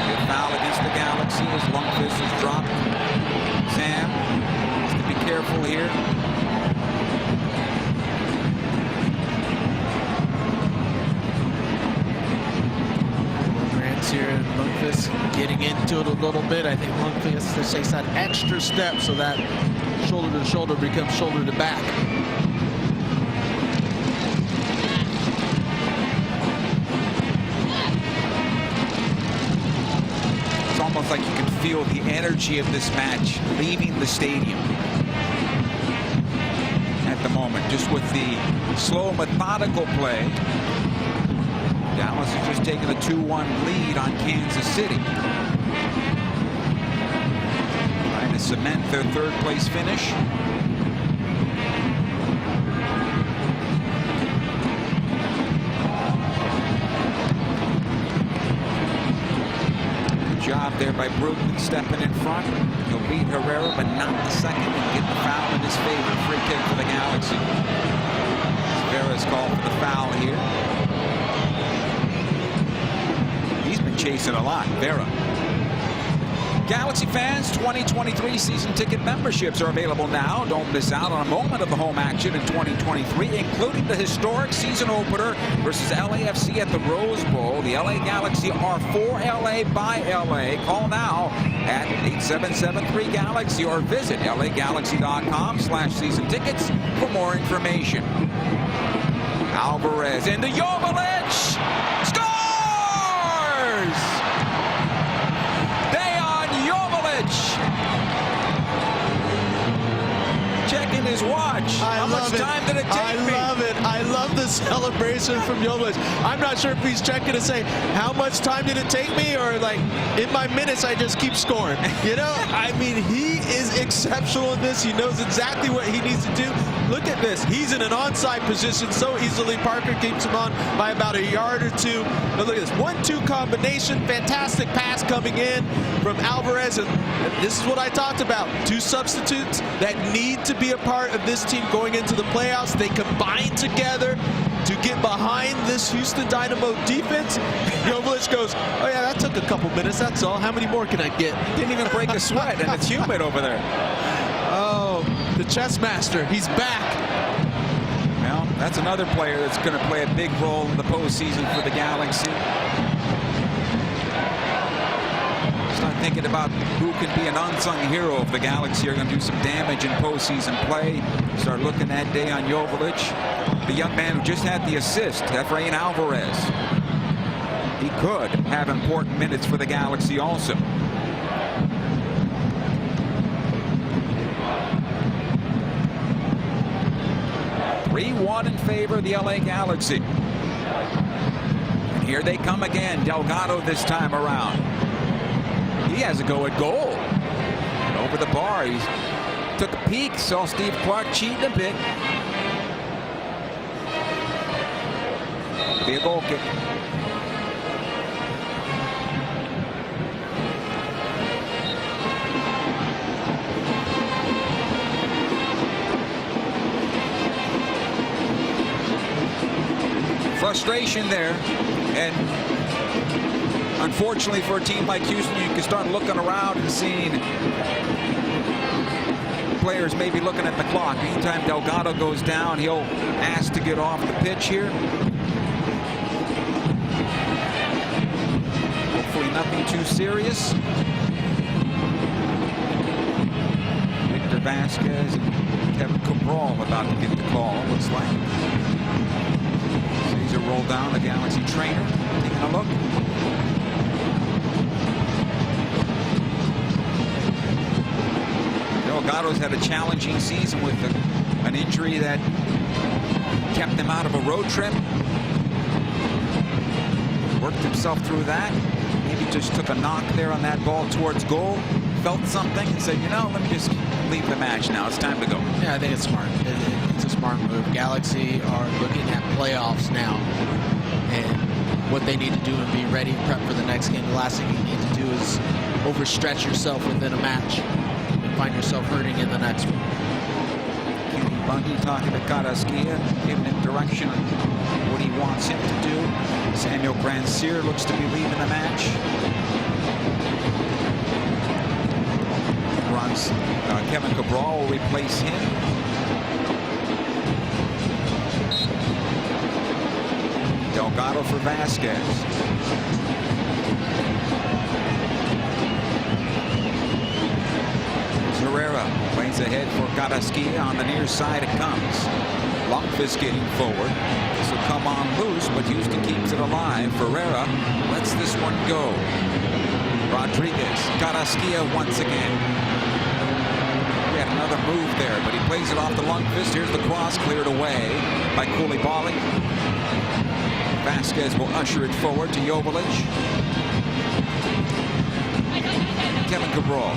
Good foul against the Galaxy as Lundqvist is dropped. Sam has to be careful here. Here, and Lundqvist getting into it a little bit. I think Lundqvist just takes that extra step so that shoulder to shoulder becomes shoulder to back. like you can feel the energy of this match leaving the stadium at the moment, just with the slow, methodical play. Dallas has just taken a 2-1 lead on Kansas City, trying to cement their third-place finish. Job there by Brugman stepping in front. He'll beat Herrera, but not the second, and get the foul in his favor. Free kick for the Galaxy. Rivera's called for the foul here. He's been chasing a lot, Vera. Galaxy fans, 2023 season ticket memberships are available now. Don't miss out on a moment of the home action in 2023, including the historic season opener versus LAFC at the Rose Bowl. The LA Galaxy are for LA by LA. Call now at 8773-GALAXY or visit lagalaxy.com/season tickets for more information. Alvarez into Jovic. Scores! Checking his watch. How much time did it take me? I love it. I love the celebration from Jovic. I'm not sure if he's checking to say, how much time did it take me? Or like, in my minutes, I just keep scoring. You know, I mean, he is exceptional in this. He knows exactly what he needs to do. Look at this. He's in an onside position so easily. Parker keeps him on by about a yard or two. But look at this 1-2 combination. Fantastic pass coming in from Alvarez. And this is what I talked about. Two substitutes that need to be a part of this team going into the playoffs. They combine together to get behind this Houston Dynamo defense. Jovic goes, oh yeah, that took a couple minutes, that's all. How many more can I get? Didn't even break a sweat, and it's humid over there. Oh, the chess master, he's back. Well, that's another player that's going to play a big role in the postseason for the Galaxy. Start thinking about who can be an unsung hero if the Galaxy are going to do some damage in postseason play. Start looking that day on Jovic, the young man who just had the assist, Efrain Alvarez. He could have important minutes for the Galaxy also. (3-1) in favor of the LA Galaxy. And here they come again. Delgado this time around. He has a go at goal. And over the bar, he took a peek, saw Steve Clark cheating a bit. Be a goal kick. Frustration there, and unfortunately for a team like Houston, you can start looking around and seeing players maybe looking at the clock. Anytime Delgado goes down, he'll ask to get off the pitch here. Hopefully nothing too serious. Victor Vasquez and Kevin Cabral about to get the call, looks like. Sees a roll down, the Galaxy trainer taking a look. Delgado's had a challenging season with an injury that kept him out of a road trip. Worked himself through that. Maybe just took a knock there on that ball towards goal. Felt something and said, you know, let me just leave the match now. It's time to go. Yeah, I think it's smart. It's a smart move. Galaxy are looking at playoffs now and what they need to do and be ready, prep for the next game. The last thing you need to do is overstretch yourself within a match and find yourself hurting in the next one. Kenny Bundy talking to Carrasquilla, giving him direction on what he wants him to do. Samuel Grandsir looks to be leaving the match. Kevin Cabral will replace him. Delgado for Vasquez. Herrera plays ahead for Carrasquilla. On the near side it comes. Lundqvist getting forward. This will come on loose, but Houston keeps it alive. Ferreira lets this one go. Rodriguez, Carrasquilla once again. We had another move there, but he plays it off the Lundqvist. Here's the cross, cleared away by Koulibaly. Vasquez will usher it forward to Joveljic. Kevin Cabral.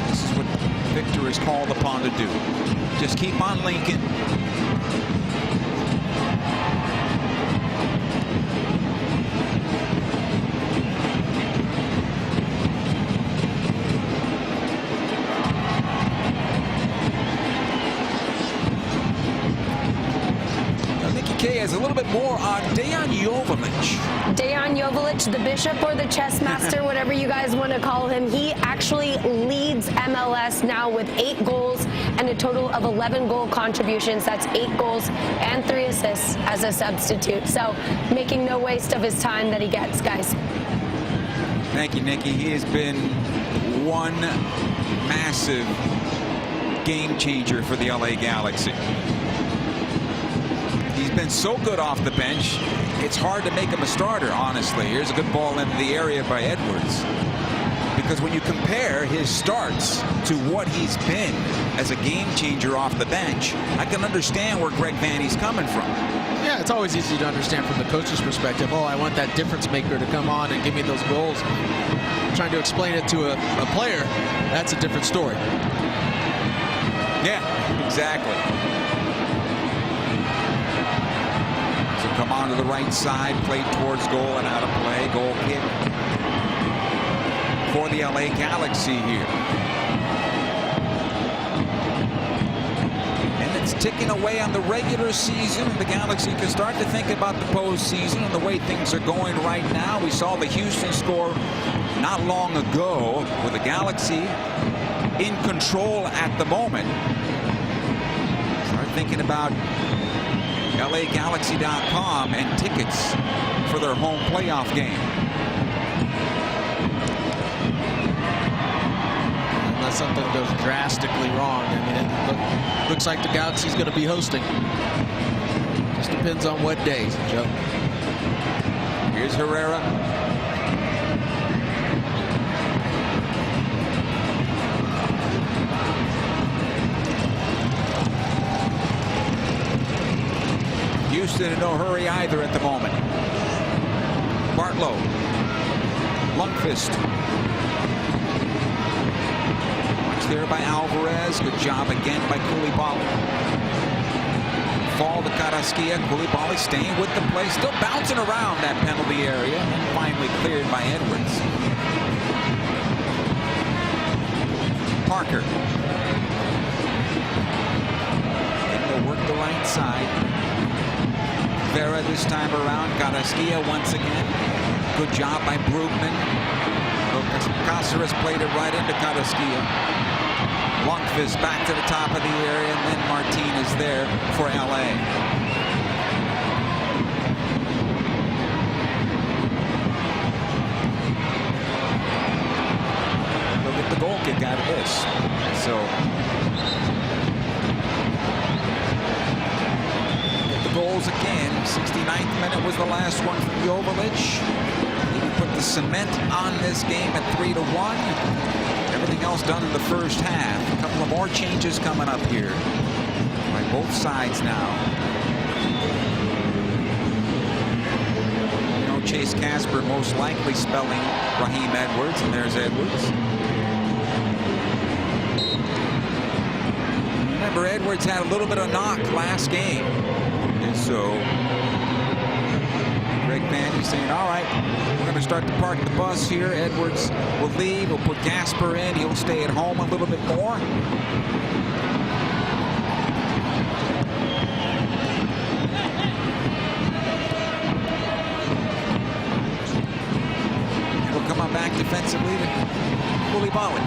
This is what Victor is called upon to do. Just keep on linking. Has a little bit more on Dejan Joveljic. Dejan Joveljic, the bishop or the chess master, whatever you guys want to call him, he actually leads MLS now with 8 goals and a total of 11 goal contributions. That's 8 goals and 3 assists as a substitute. So making no waste of his time that he gets, guys. Thank you, Nikki. He has been one massive game changer for the LA Galaxy. He's been so good off the bench, it's hard to make him a starter, honestly. Here's a good ball into the area by Edwards. Because when you compare his starts to what he's been as a game changer off the bench, I can understand where Greg Vanney's coming from. Yeah, it's always easy to understand from the coach's perspective. Oh, I want that difference maker to come on and give me those goals. Trying to explain it to a player, that's a different story. Yeah, exactly. Come on to the right side, played towards goal and out of play. Goal kick for the LA Galaxy here. And it's ticking away on the regular season. The Galaxy can start to think about the postseason and the way things are going right now. We saw the Houston score not long ago with the Galaxy in control at the moment. Start thinking about LAGalaxy.com and tickets for their home playoff game. Unless something goes drastically wrong, I mean, it looks like the Galaxy's going to be hosting. Just depends on what day, Joe. Here's Herrera. Houston in no hurry either at the moment. Bartlow. Lundqvist. Watch there by Alvarez. Good job again by Koulibaly. Fall to Carrasquilla. Koulibaly staying with the play. Still bouncing around that penalty area. And finally cleared by Edwards. Parker. Getting to work the right side. Vera this time around. Carrasquilla once again. Good job by Brugman. Cáceres played it right into Carrasquilla. Lundqvist back to the top of the area, and then Martinez there for LA. Look at the goal kick out of this. So goals again. 69th minute was the last one from Joveljic. He put the cement on this game at 3-1. Everything else done in the first half. A couple of more changes coming up here by both sides now. You know, Chase Casper most likely spelling Raheem Edwards, and there's Edwards. Remember, Edwards had a little bit of knock last game. And so Greg Vanney saying, all right, we're going to start to park the bus here. Edwards will leave. We'll put Gasper in. He'll stay at home a little bit more. He'll come on back defensively to Koulibaly.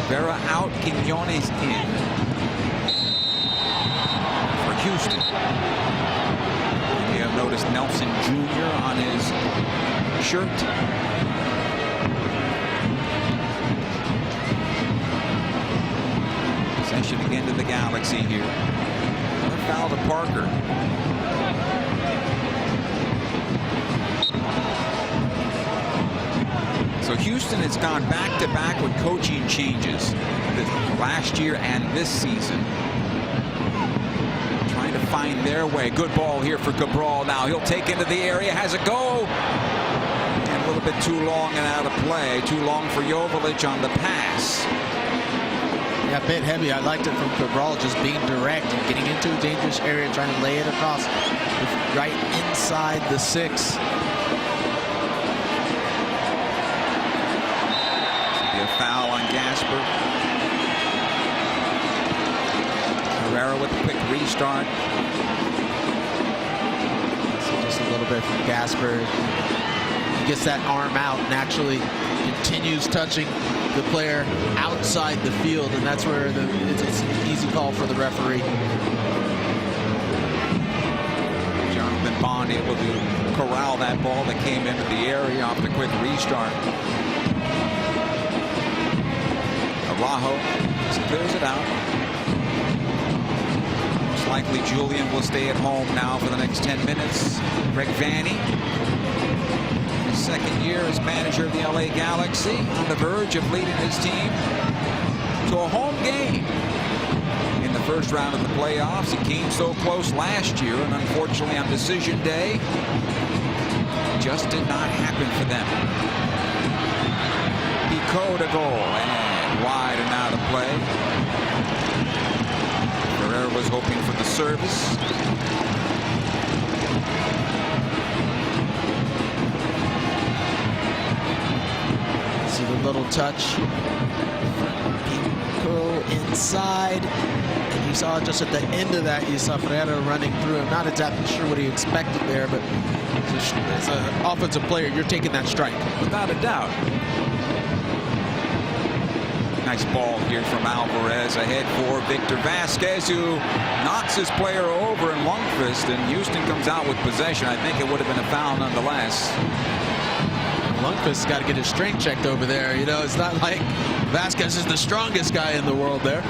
Vera out, Quiñones in for Houston. You have noticed Nelson Jr. on his shirt. Possession again to the Galaxy here. Another foul to Parker. So Houston has gone back-to-back with coaching changes last year and this season. Trying to find their way. Good ball here for Cabral now. He'll take into the area, has a go. And a little bit too long and out of play. Too long for Joveljic on the pass. Yeah, a bit heavy. I liked it from Cabral, just being direct and getting into a dangerous area, trying to lay it across right inside the 6. Foul on Gasper. Herrera with a quick restart. So just a little bit from Gasper. He gets that arm out and actually continues touching the player outside the field, and that's where it's an easy call for the referee. Jonathan Bond able to corral that ball that came into the area off the quick restart. Araujo just clears it out. Most likely Julian will stay at home now for the next 10 minutes. Greg Vanny, his second year as manager of the LA Galaxy, on the verge of leading his team to a home game in the first round of the playoffs. It came so close last year, and unfortunately on decision day, just did not happen for them. Pico to goal, and wide and out of play. Herrera was hoping for the service. See the little touch. Pico inside. And you saw just at the end of that, you saw Herrera running through him. Not exactly sure what he expected there, but as an offensive player, you're taking that strike. Without a doubt. Nice ball here from Alvarez ahead for Victor Vasquez, who knocks his player over in Lundqvist, and Houston comes out with possession. I think it would have been a foul nonetheless. Lundqvist's got to get his strength checked over there. You know, it's not like Vasquez is the strongest guy in the world there.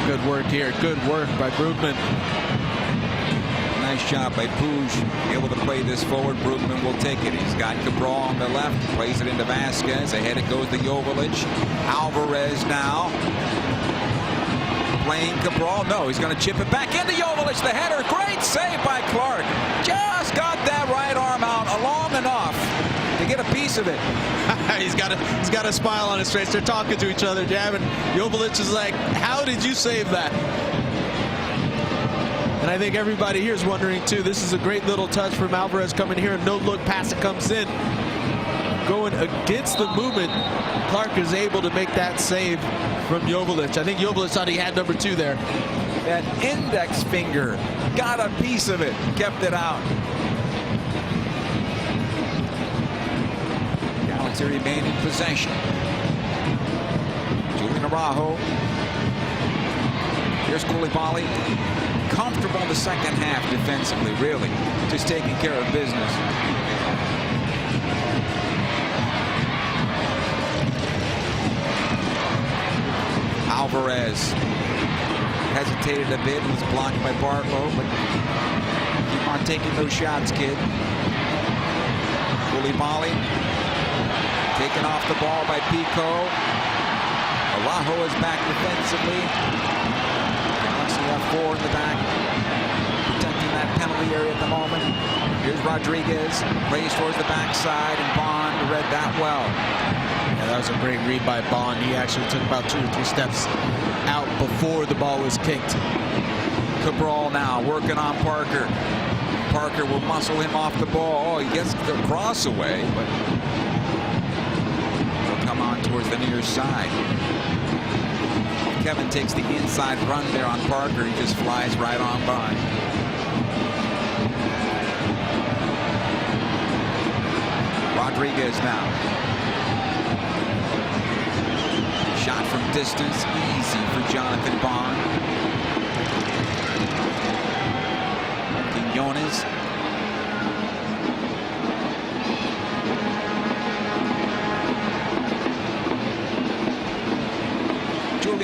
Good work here. Good work by Brugman. Nice job by Puig, able to play this forward. Brugman will take it. He's got Cabral on the left, plays it into Vasquez. Ahead it goes to Joveljic. Alvarez now playing Cabral. No, he's going to chip it back into Joveljic. The header, great save by Clark. Just got that right arm out long enough to get a piece of it. he's got a smile on his face. They're talking to each other, Jab, and Joveljic is like, "How did you save that?" And I think everybody here is wondering too. This is a great little touch from Alvarez coming here. No look pass, it comes in. Going against the movement, Clark is able to make that save from Joveljic. I think Joveljic thought he had number 2 there. That index finger got a piece of it, kept it out. Galaxy remain in possession. Julian Araujo. Here's Koulibaly. Comfortable in the second half defensively, really. Just taking care of business. Alvarez hesitated a bit and was blocked by Barlow, but keep on taking those shots, kid. Koulibaly taken off the ball by Pico. Araujo is back defensively. Galaxy have 4 in the back, protecting that penalty area at the moment. Here's Rodriguez, plays towards the backside, and Bond read that well. Yeah, that was a great read by Bond. He actually took about 2 or 3 steps out before the ball was kicked. Cabral now working on Parker. Parker will muscle him off the ball. Oh, he gets the cross away, but he'll come on towards the near side. Kevin takes the inside run there on Parker. He just flies right on by. Rodriguez now. Shot from distance, easy for Jonathan Bond. Quiñones.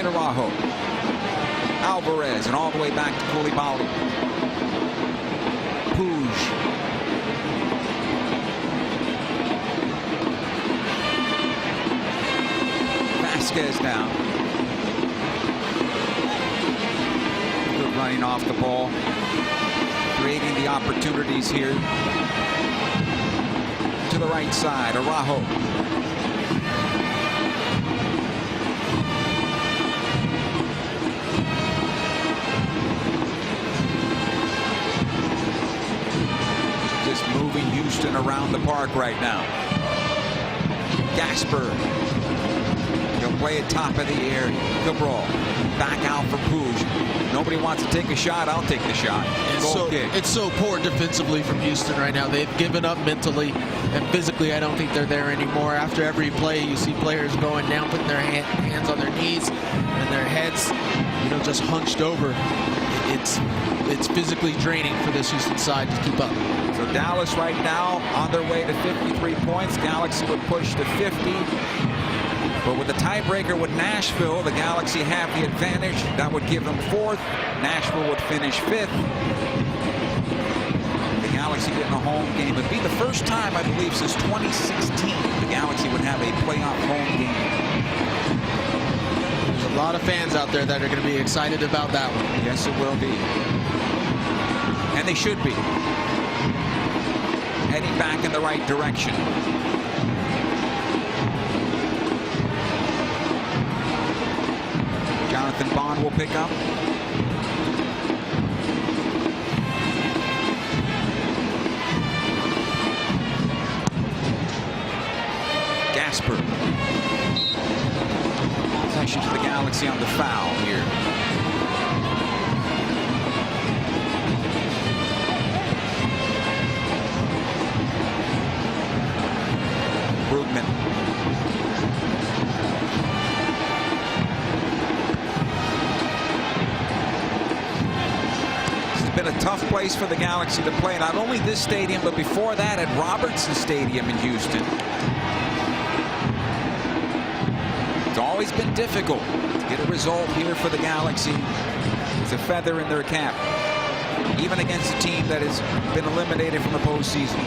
Araujo. Alvarez, and all the way back to Koulibaly. Puig. Vasquez now. Good running off the ball. Creating the opportunities here. To the right side, Araujo. Just moving Houston around the park right now. Gasper. He'll play it top of the air. Cabral back out for Puig. Nobody wants to take a shot. I'll take the shot. It's so poor defensively from Houston right now. They've given up mentally and physically. I don't think they're there anymore. After every play, you see players going down, putting their hands on their knees and their heads, just hunched over. It's physically draining for this Houston side to keep up. So Dallas right now on their way to 53 points. Galaxy would push to 50. But with the tiebreaker with Nashville, the Galaxy have the advantage. That would give them 4th. Nashville would finish 5th. The Galaxy getting a home game. It'd be the first time, I believe, since 2016 the Galaxy would have a playoff home game. There's a lot of fans out there that are going to be excited about that one. Yes, it will be. And they should be. Heading back in the right direction. Jonathan Bond will pick up. Gasper. Possession to the Galaxy on the foul here. Brugman. Been a tough place for the Galaxy to play, not only this stadium, but before that at Robertson Stadium in Houston. It's always been difficult to get a result here for the Galaxy. It's a feather in their cap, even against a team that has been eliminated from the postseason.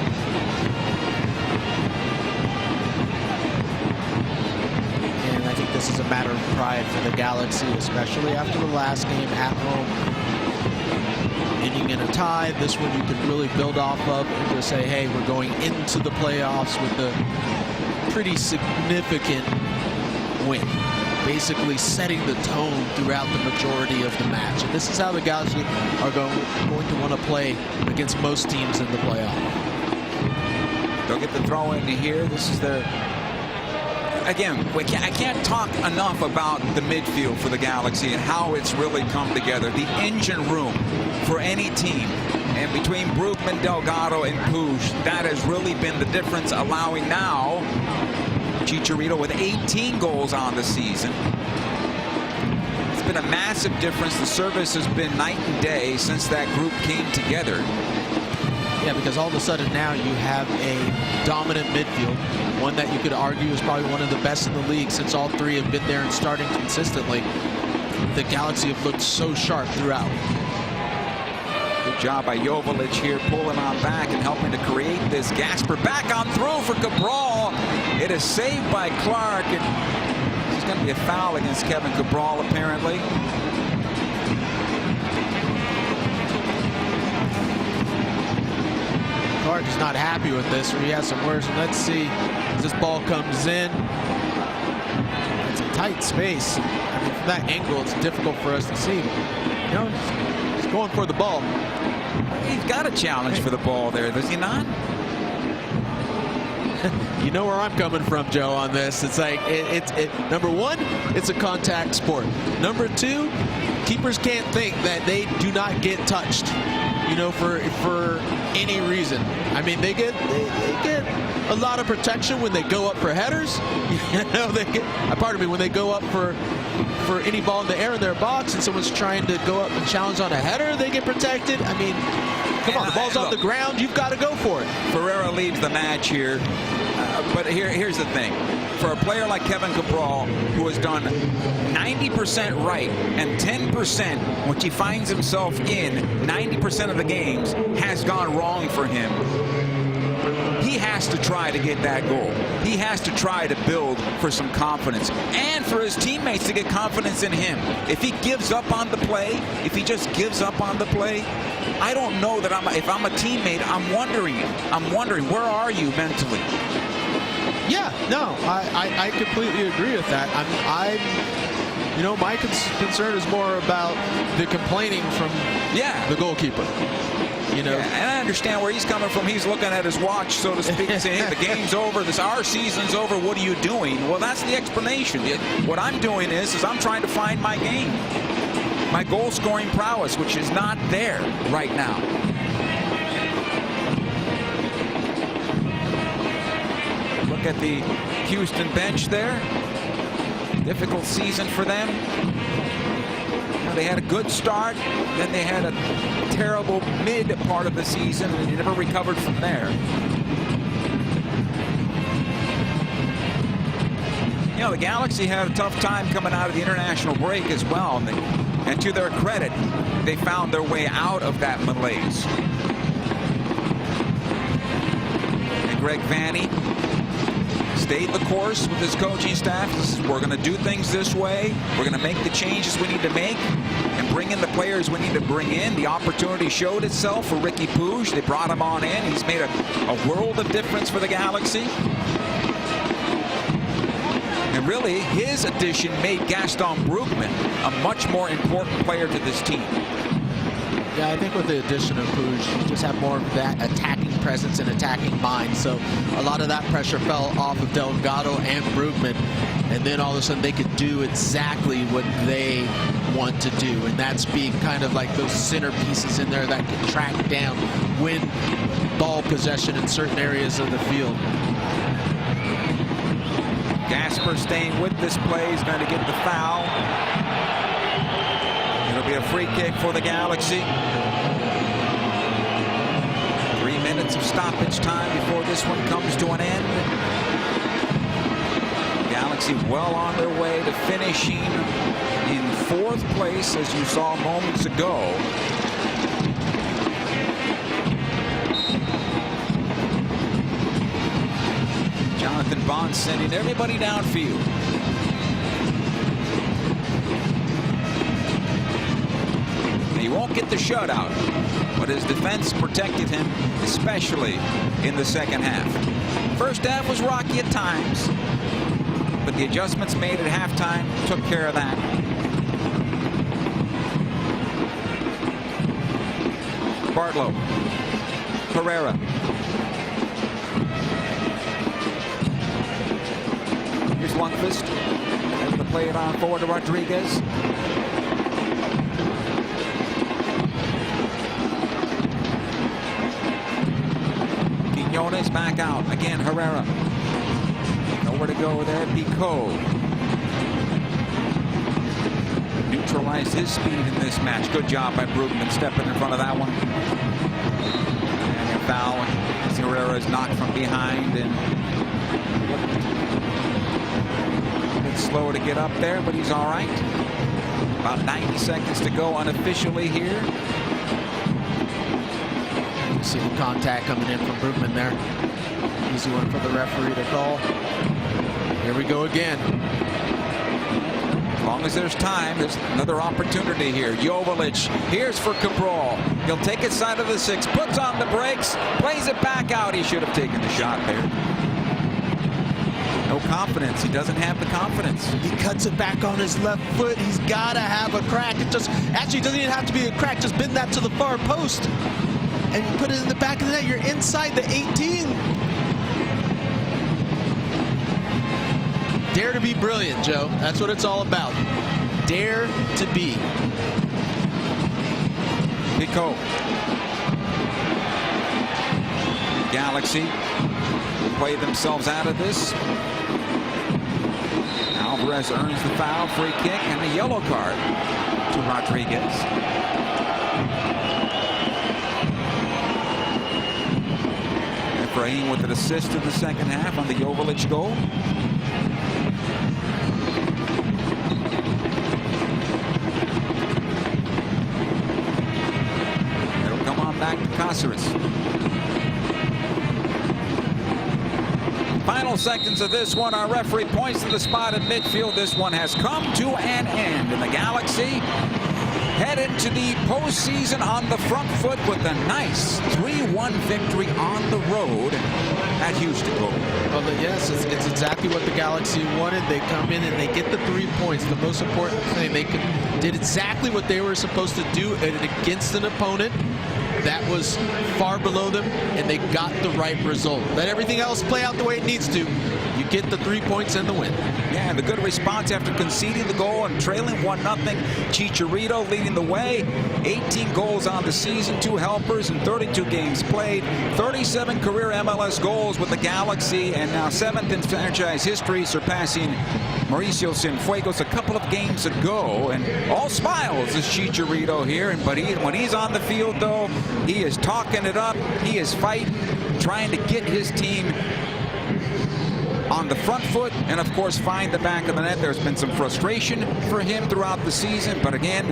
And I think this is a matter of pride for the Galaxy, especially after the last game at home. Ending in a tie, this one you can really build off of and just say, hey, we're going into the playoffs with a pretty significant win. Basically setting the tone throughout the majority of the match. And this is how the Galaxy are going to want to play against most teams in the playoff. They'll get the throw in here. This is their... Again, I can't talk enough about the midfield for the Galaxy and how it's really come together. The engine room for any team. And between Brugman, Delgado, and Puig, that has really been the difference, allowing now Chicharito with 18 goals on the season. It's been a massive difference. The service has been night and day since that group came together. Yeah, because all of a sudden now you have a dominant midfield, one that you could argue is probably one of the best in the league since all three have been there and starting consistently. The Galaxy have looked so sharp throughout. Good job by Jovalic here, pulling on back and helping to create this. Gasper back on through for Cabral. It is saved by Clark. There's going to be a foul against Kevin Cabral, apparently. Clark is not happy with this, or he has some words. And let's see as this ball comes in. It's a tight space. I mean, from that angle, it's difficult for us to see. You know, he's going for the ball. He's got a challenge for the ball there, does he not? You know where I'm coming from, Joe, on this. It's like, number one, it's a contact sport. Number two, keepers can't think that they do not get touched, you know, for any reason. I mean, they get a lot of protection when they go up for headers. You know, they get, pardon me, when they go up for any ball in the air in their box and someone's trying to go up and challenge on a header, they get protected. I mean, come on, the ball's off the ground, you've got to go for it. Ferreira leads the match here. But here's the thing. For a player like Kevin Cabral, who has done 90% right and 10%, which he finds himself in 90% of the games, has gone wrong for him, he has to try to get that goal. He has to try to build for some confidence and for his teammates to get confidence in him. If he gives up on the play, if he just gives up on the play, I don't know that if I'm a teammate, I'm wondering, where are you mentally? Yeah, no, I completely agree with that. You know, my concern is more about the complaining from the goalkeeper. You know, and I understand where he's coming from. He's looking at his watch, so to speak, saying, hey, the game's over. Our season's over. What are you doing? Well, that's the explanation. What I'm doing is I'm trying to find my game, my goal-scoring prowess, which is not there right now. Look at the Houston bench there. Difficult season for them. They had a good start, then they had a terrible mid part of the season, and they never recovered from there. You know, the Galaxy had a tough time coming out of the international break as well, and to their credit, they found their way out of that malaise. And Greg Vanny stayed the course with his coaching staff. We're going to do things this way. We're going to make the changes we need to make and bring in the players we need to bring in. The opportunity showed itself for Ricky Puig. They brought him on in. He's made a world of difference for the Galaxy. And really, his addition made Gaston Brugman a much more important player to this team. Yeah, I think with the addition of Puig, you just have more of that attacking presence and attacking mind. So a lot of that pressure fell off of Delgado and Brugman. And then all of a sudden they could do exactly what they want to do. And that's being kind of like those center pieces in there that can track down, win ball possession in certain areas of the field. Gasper staying with this play. He's going to get the foul. It'll be a free kick for the Galaxy. 3 minutes of stoppage time before this one comes to an end. Galaxy well on their way to finishing in 4th place, as you saw moments ago. Jonathan Bond sending everybody downfield. He won't get the shutout, but his defense protected him, especially in the second half. First half was rocky at times, but the adjustments made at halftime took care of that. Bartlow, Herrera. Here's Lundqvist, able to play it on forward to Rodriguez. Quinones back out. Again, Herrera. Nowhere to go there. Pico. Neutralized his speed in this match. Good job by Brugman stepping in front of that one. And a foul. Herrera is knocked from behind and a bit slow to get up there, but he's all right. About 90 seconds to go unofficially here. See the contact coming in from Brugman there. Easy one for the referee to call. Here we go again. As long as there's time, there's another opportunity here. Joveljic, here's for Cabral. He'll take it side of the 6, puts on the brakes, plays it back out. He should have taken the shot there. No confidence. He doesn't have the confidence. He cuts it back on his left foot. He's got to have a crack. It just actually doesn't even have to be a crack. Just bend that to the far post and put it in the back of the net. You're inside the 18. Dare to be brilliant, Joe. That's what it's all about. Dare to be. Pico. Galaxy play themselves out of this. Alvarez earns the foul, free kick, and a yellow card to Rodriguez. And for Ibrahim with an assist in the second half on the Joveljic goal. It'll come on back to Cáceres. Final seconds of this one. Our referee points to the spot in midfield. This one has come to an end, and the Galaxy head into the postseason on the front foot with a nice 3-1 victory on the road at Houston. Well, yes, it's exactly what the Galaxy wanted. They come in and they get the 3 points. The most important thing, they did exactly what they were supposed to do against an opponent that was far below them, and they got the right result. Let everything else play out the way it needs to. You get the 3 points and the win. Yeah, the good response after conceding the goal and trailing 1-0. Chicharito leading the way. 18 goals on the season, 2 helpers in 32 games played. 37 career MLS goals with the Galaxy, and now 7th in franchise history, surpassing Mauricio Cienfuegos a couple of games ago. And all smiles is Chicharito here, but when he's on the field, though, he is talking it up. He is fighting, trying to get his team on the front foot and, of course, find the back of the net. There's been some frustration for him throughout the season, but again,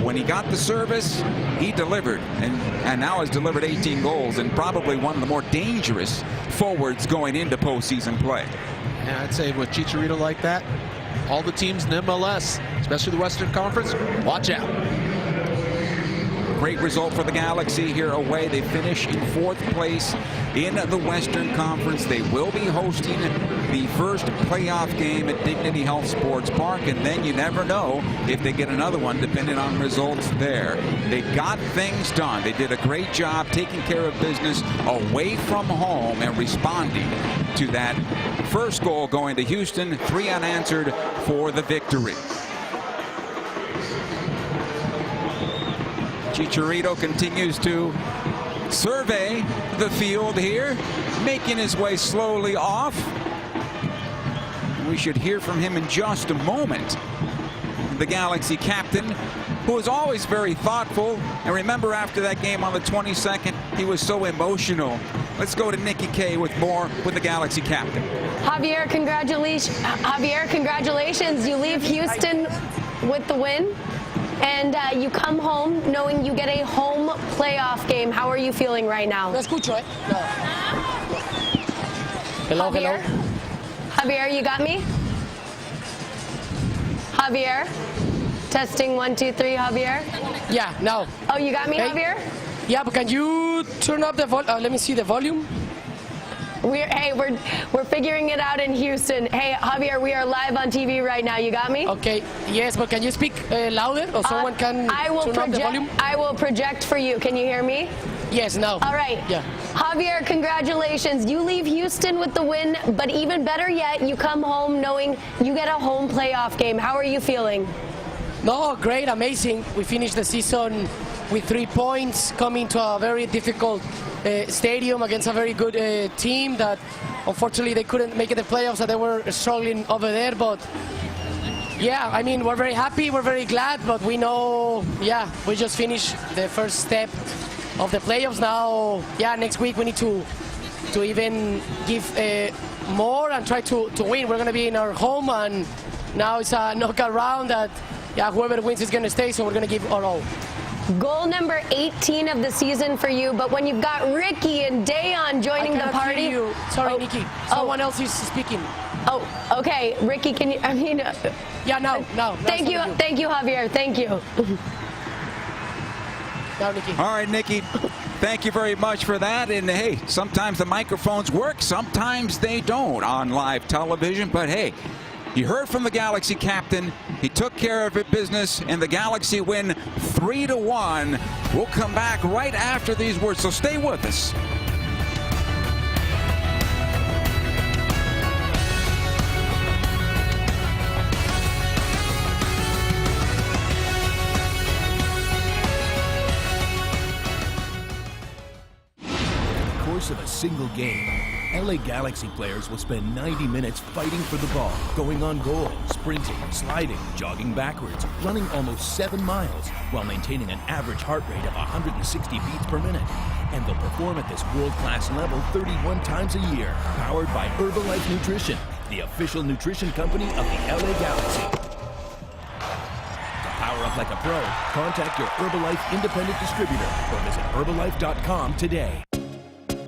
when he got the service, he delivered, and now has delivered 18 goals, and probably one of the more dangerous forwards going into postseason play. Yeah, I'd say with Chicharito like that, all the teams in MLS, especially the Western Conference, watch out. Great result for the Galaxy here away. They finish in 4th place in the Western Conference. They will be hosting the first playoff game at Dignity Health Sports Park, and then you never know if they get another one depending on results there. They got things done. They did a great job taking care of business away from home and responding to that first goal going to Houston. 3 unanswered for the victory. Chicharito continues to survey the field here, making his way slowly off. We should hear from him in just a moment. The Galaxy captain, who is always very thoughtful. And remember, after that game on the 22nd, he was so emotional. Let's go to Nikki Kay with more with the Galaxy captain. Javier, congratulations. You leave Houston with the win, and you come home knowing you get a home playoff game. How are you feeling right now? No escucho, eh? No. Hello, Javier? hello. Javier, you got me? Javier? Testing 1, 2, 3, Javier? Yeah, now. Oh, you got me, Hey. Javier? Yeah, but can you turn up the volume? Let me see the volume. We're figuring it out in Houston. Hey, Javier, we are live on TV right now. You got me? Okay. Yes, but can you speak louder, or someone can turn up the volume? I will project for you. Can you hear me? Yes, now. All right. Yeah. Javier, congratulations. You leave Houston with the win, but even better yet, you come home knowing you get a home playoff game. How are you feeling? No, great, amazing. We finished the season with 3 points, coming to a very difficult stadium against a very good team that unfortunately they couldn't make it the playoffs, that they were struggling over there. But yeah, I mean, we're very happy, we're very glad, but we know, yeah, we just finished the first step of the playoffs. Now, yeah, next week we need to even give more and try to win. We're going to be in our home, and now it's a knockout round that, yeah, whoever wins is going to stay, so we're going to give our all. Goal number 18 of the season for you, but when you've got Ricky and Dayon joining the party. Hear you. Sorry, Nikki. Someone else is speaking. Oh, okay. Ricky, can you? I mean. Yeah, no. Thank you, Javier. Thank you. Now, Nikki. All right, Nikki. Thank you very much for that. And hey, sometimes the microphones work, sometimes they don't on live television. But hey, you heard from the Galaxy captain. He took care of it business, and the Galaxy win 3-1. We'll come back right after these words, so stay with us. In the course of a single game, LA Galaxy players will spend 90 minutes fighting for the ball, going on goal, sprinting, sliding, jogging backwards, running almost 7 miles, while maintaining an average heart rate of 160 beats per minute. And they'll perform at this world-class level 31 times a year, powered by Herbalife Nutrition, the official nutrition company of the LA Galaxy. To power up like a pro, contact your Herbalife independent distributor or visit Herbalife.com today.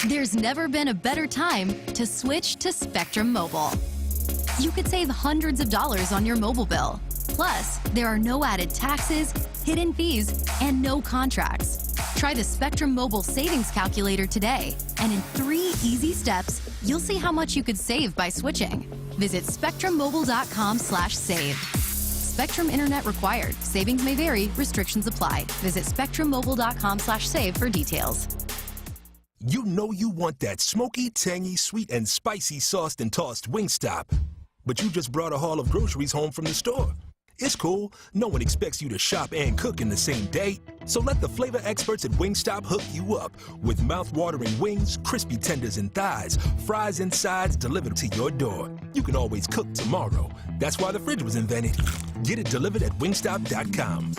There's never been a better time to switch to Spectrum Mobile. You could save hundreds of dollars on your mobile bill. Plus, there are no added taxes, hidden fees, and no contracts. Try the Spectrum Mobile Savings Calculator today, and in 3 easy steps, you'll see how much you could save by switching. Visit spectrummobile.com/save. Spectrum Internet required. Savings may vary. Restrictions apply. Visit spectrummobile.com/save for details. You know you want that smoky, tangy, sweet, and spicy sauced and tossed Wingstop. But you just brought a haul of groceries home from the store. It's cool. No one expects you to shop and cook in the same day. So let the flavor experts at Wingstop hook you up with mouth-watering wings, crispy tenders and thighs, fries and sides delivered to your door. You can always cook tomorrow. That's why the fridge was invented. Get it delivered at wingstop.com.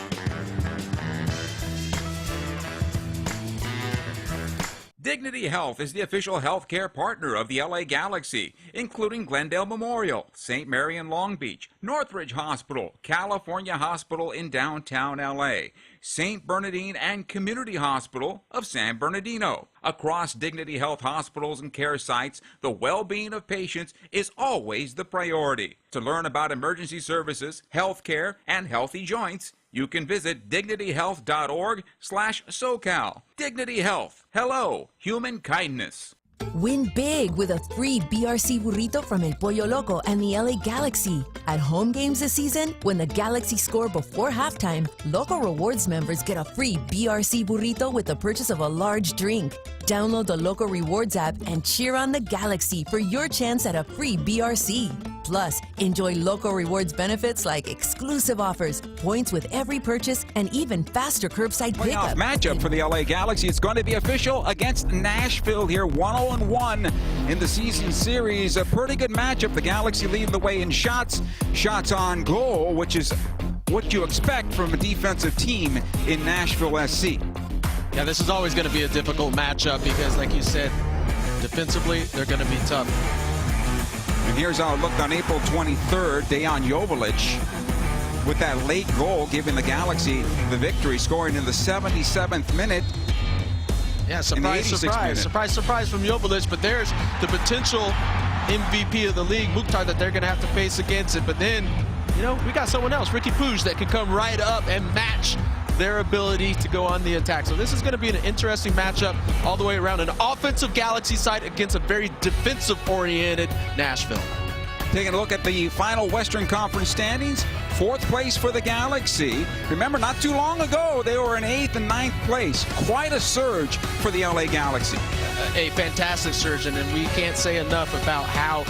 Dignity Health is the official healthcare partner of the LA Galaxy, including Glendale Memorial, St. Mary in Long Beach, Northridge Hospital, California Hospital in downtown LA, St. Bernardine and Community Hospital of San Bernardino. Across Dignity Health hospitals and care sites, the well-being of patients is always the priority. To learn about emergency services, healthcare, and healthy joints, you can visit dignityhealth.org/SoCal. Dignity Health. Hello, human kindness. Win big with a free BRC burrito from El Pollo Loco and the LA Galaxy. At home games this season, when the Galaxy score before halftime, Loco Rewards members get a free BRC burrito with the purchase of a large drink. Download the Loco Rewards app and cheer on the Galaxy for your chance at a free BRC. Plus, enjoy Loco Rewards benefits like exclusive offers, points with every purchase, and even faster curbside Playoff pickup. matchup for the LA Galaxy. It's going to be official against Nashville here, 1-0-1 in the season series. A pretty good matchup. The Galaxy leading the way in shots on goal, which is what you expect from a defensive team in Nashville SC. Yeah, this is always going to be a difficult matchup because, like you said, defensively, they're going to be tough. And here's how it looked on April 23rd. Dejan Joveljic with that late goal giving the Galaxy the victory, scoring in the 77th minute. Yeah, surprise from Joveljic, but there's the potential MVP of the league, Mukhtar, that they're going to have to face against it. But then, you know, we got someone else, Ricky Puig, that can come right up and match their ability to go on the attack. So this is going to be an interesting matchup all the way around. An offensive Galaxy side against a very defensive-oriented Nashville. Taking a look at the final Western Conference standings, 4th place for the Galaxy. Remember, not too long ago, they were in 8th and 9th place. Quite a surge for the LA Galaxy. A fantastic surge, and we can't say enough about how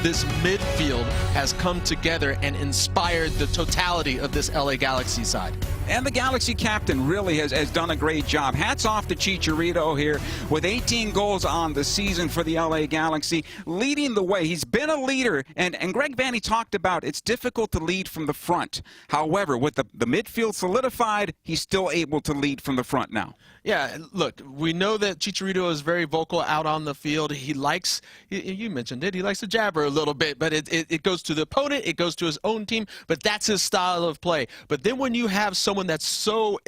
this midfield has come together and inspired the totality of this LA Galaxy side. And the Galaxy captain really has done a great job. Hats off to Chicharito here with 18 goals on the season for the LA Galaxy, leading the way. He's been a leader, and Greg Vanney talked about it's difficult to lead from the front. However, with the midfield solidified, he's still able to lead from the front now. Yeah, look, we know that Chicharito is very vocal out on the field. He likes, you mentioned it, he likes to jabber a little bit, but it goes to the opponent, it goes to his own team, but that's his style of play. But then when you have someone that's so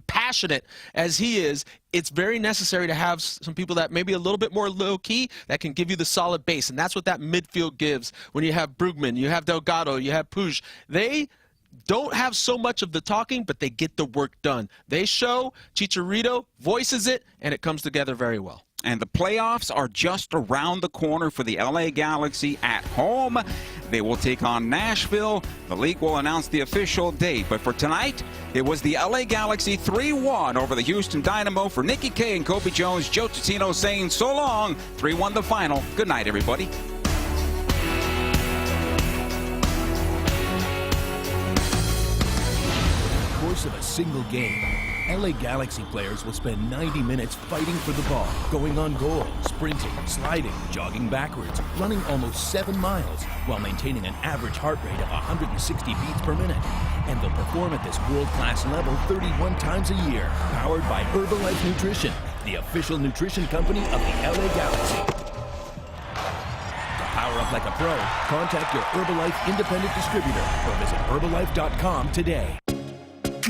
passionate as he is, it's very necessary to have some people that maybe a little bit more low-key that can give you the solid base, and that's what that midfield gives. When you have Brugman, you have Delgado, you have Puig, they don't have so much of the talking, but they get the work done. They show, Chicharito voices it, and it comes together very well. And the playoffs are just around the corner for the LA Galaxy at home. They will take on Nashville. The league will announce the official date. But for tonight, it was the LA Galaxy 3-1 over the Houston Dynamo. For Nikki Kay and Kobe Jones, Joe Tutino saying so long. 3-1 the final. Good night, everybody. Of a single game, LA Galaxy players will spend 90 minutes fighting for the ball, going on goal, sprinting, sliding, jogging backwards, running almost 7 miles, while maintaining an average heart rate of 160 beats per minute. And they'll perform at this world-class level 31 times a year, powered by Herbalife Nutrition, the official nutrition company of the LA Galaxy. To power up like a pro, contact your Herbalife independent distributor or visit Herbalife.com today.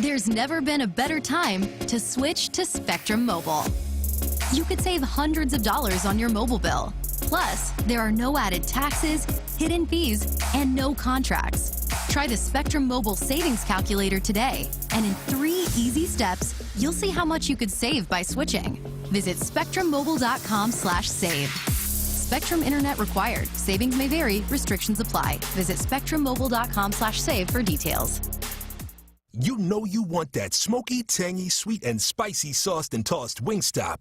There's never been a better time to switch to Spectrum Mobile. You could save hundreds of dollars on your mobile bill. Plus, there are no added taxes, hidden fees, and no contracts. Try the Spectrum Mobile Savings Calculator today, and in 3 easy steps, you'll see how much you could save by switching. Visit spectrummobile.com/save. Spectrum Internet required. Savings may vary. Restrictions apply. Visit spectrummobile.com/save for details. You know you want that smoky, tangy, sweet, and spicy sauced and tossed Wingstop.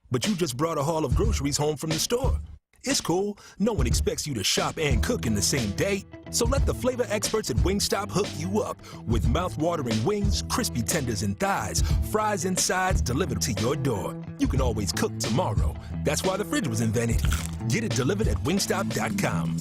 But you just brought a haul of groceries home from the store. It's cool. No one expects you to shop and cook in the same day. So let the flavor experts at Wingstop hook you up with mouth-watering wings, crispy tenders and thighs, fries and sides delivered to your door. You can always cook tomorrow. That's why the fridge was invented. Get it delivered at wingstop.com.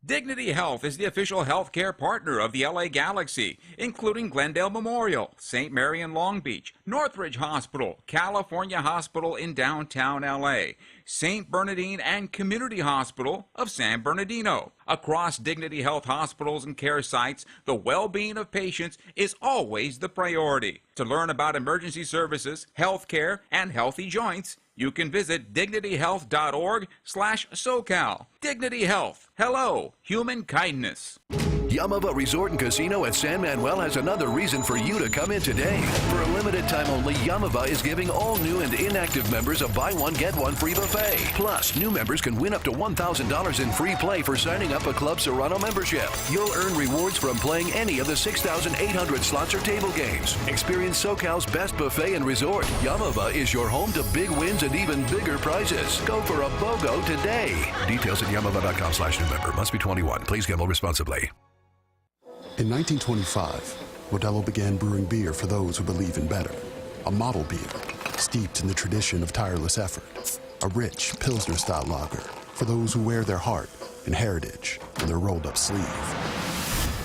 Dignity Health is the official healthcare partner of the LA Galaxy, including Glendale Memorial, St. Mary in Long Beach, Northridge Hospital, California Hospital in downtown LA, St. Bernardine and Community Hospital of San Bernardino. Across Dignity Health hospitals and care sites, the well-being of patients is always the priority. To learn about emergency services, healthcare, and healthy joints, you can visit dignityhealth.org/SoCal. Dignity Health. Hello, human kindness. Yamava Resort and Casino at San Manuel has another reason for you to come in today. For a limited time only, Yamava is giving all new and inactive members a buy one, get one free buffet. Plus, new members can win up to $1,000 in free play for signing up a Club Serrano membership. You'll earn rewards from playing any of the 6,800 slots or table games. Experience SoCal's best buffet and resort. Yamava is your home to big wins and even bigger prizes. Go for a BOGO today. Details at yamava.com/new member. Must be 21. Please gamble responsibly. In 1925, Modelo began brewing beer for those who believe in better. A model beer, steeped in the tradition of tireless effort. A rich Pilsner-style lager for those who wear their heart and heritage on their rolled-up sleeve.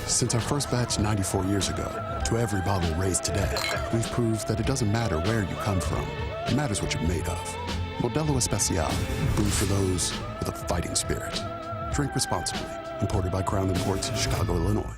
Since our first batch 94 years ago, to every bottle raised today, we've proved that it doesn't matter where you come from. It matters what you're made of. Modelo Especial, brewed for those with a fighting spirit. Drink responsibly. Imported by Crown Imports, Chicago, Illinois.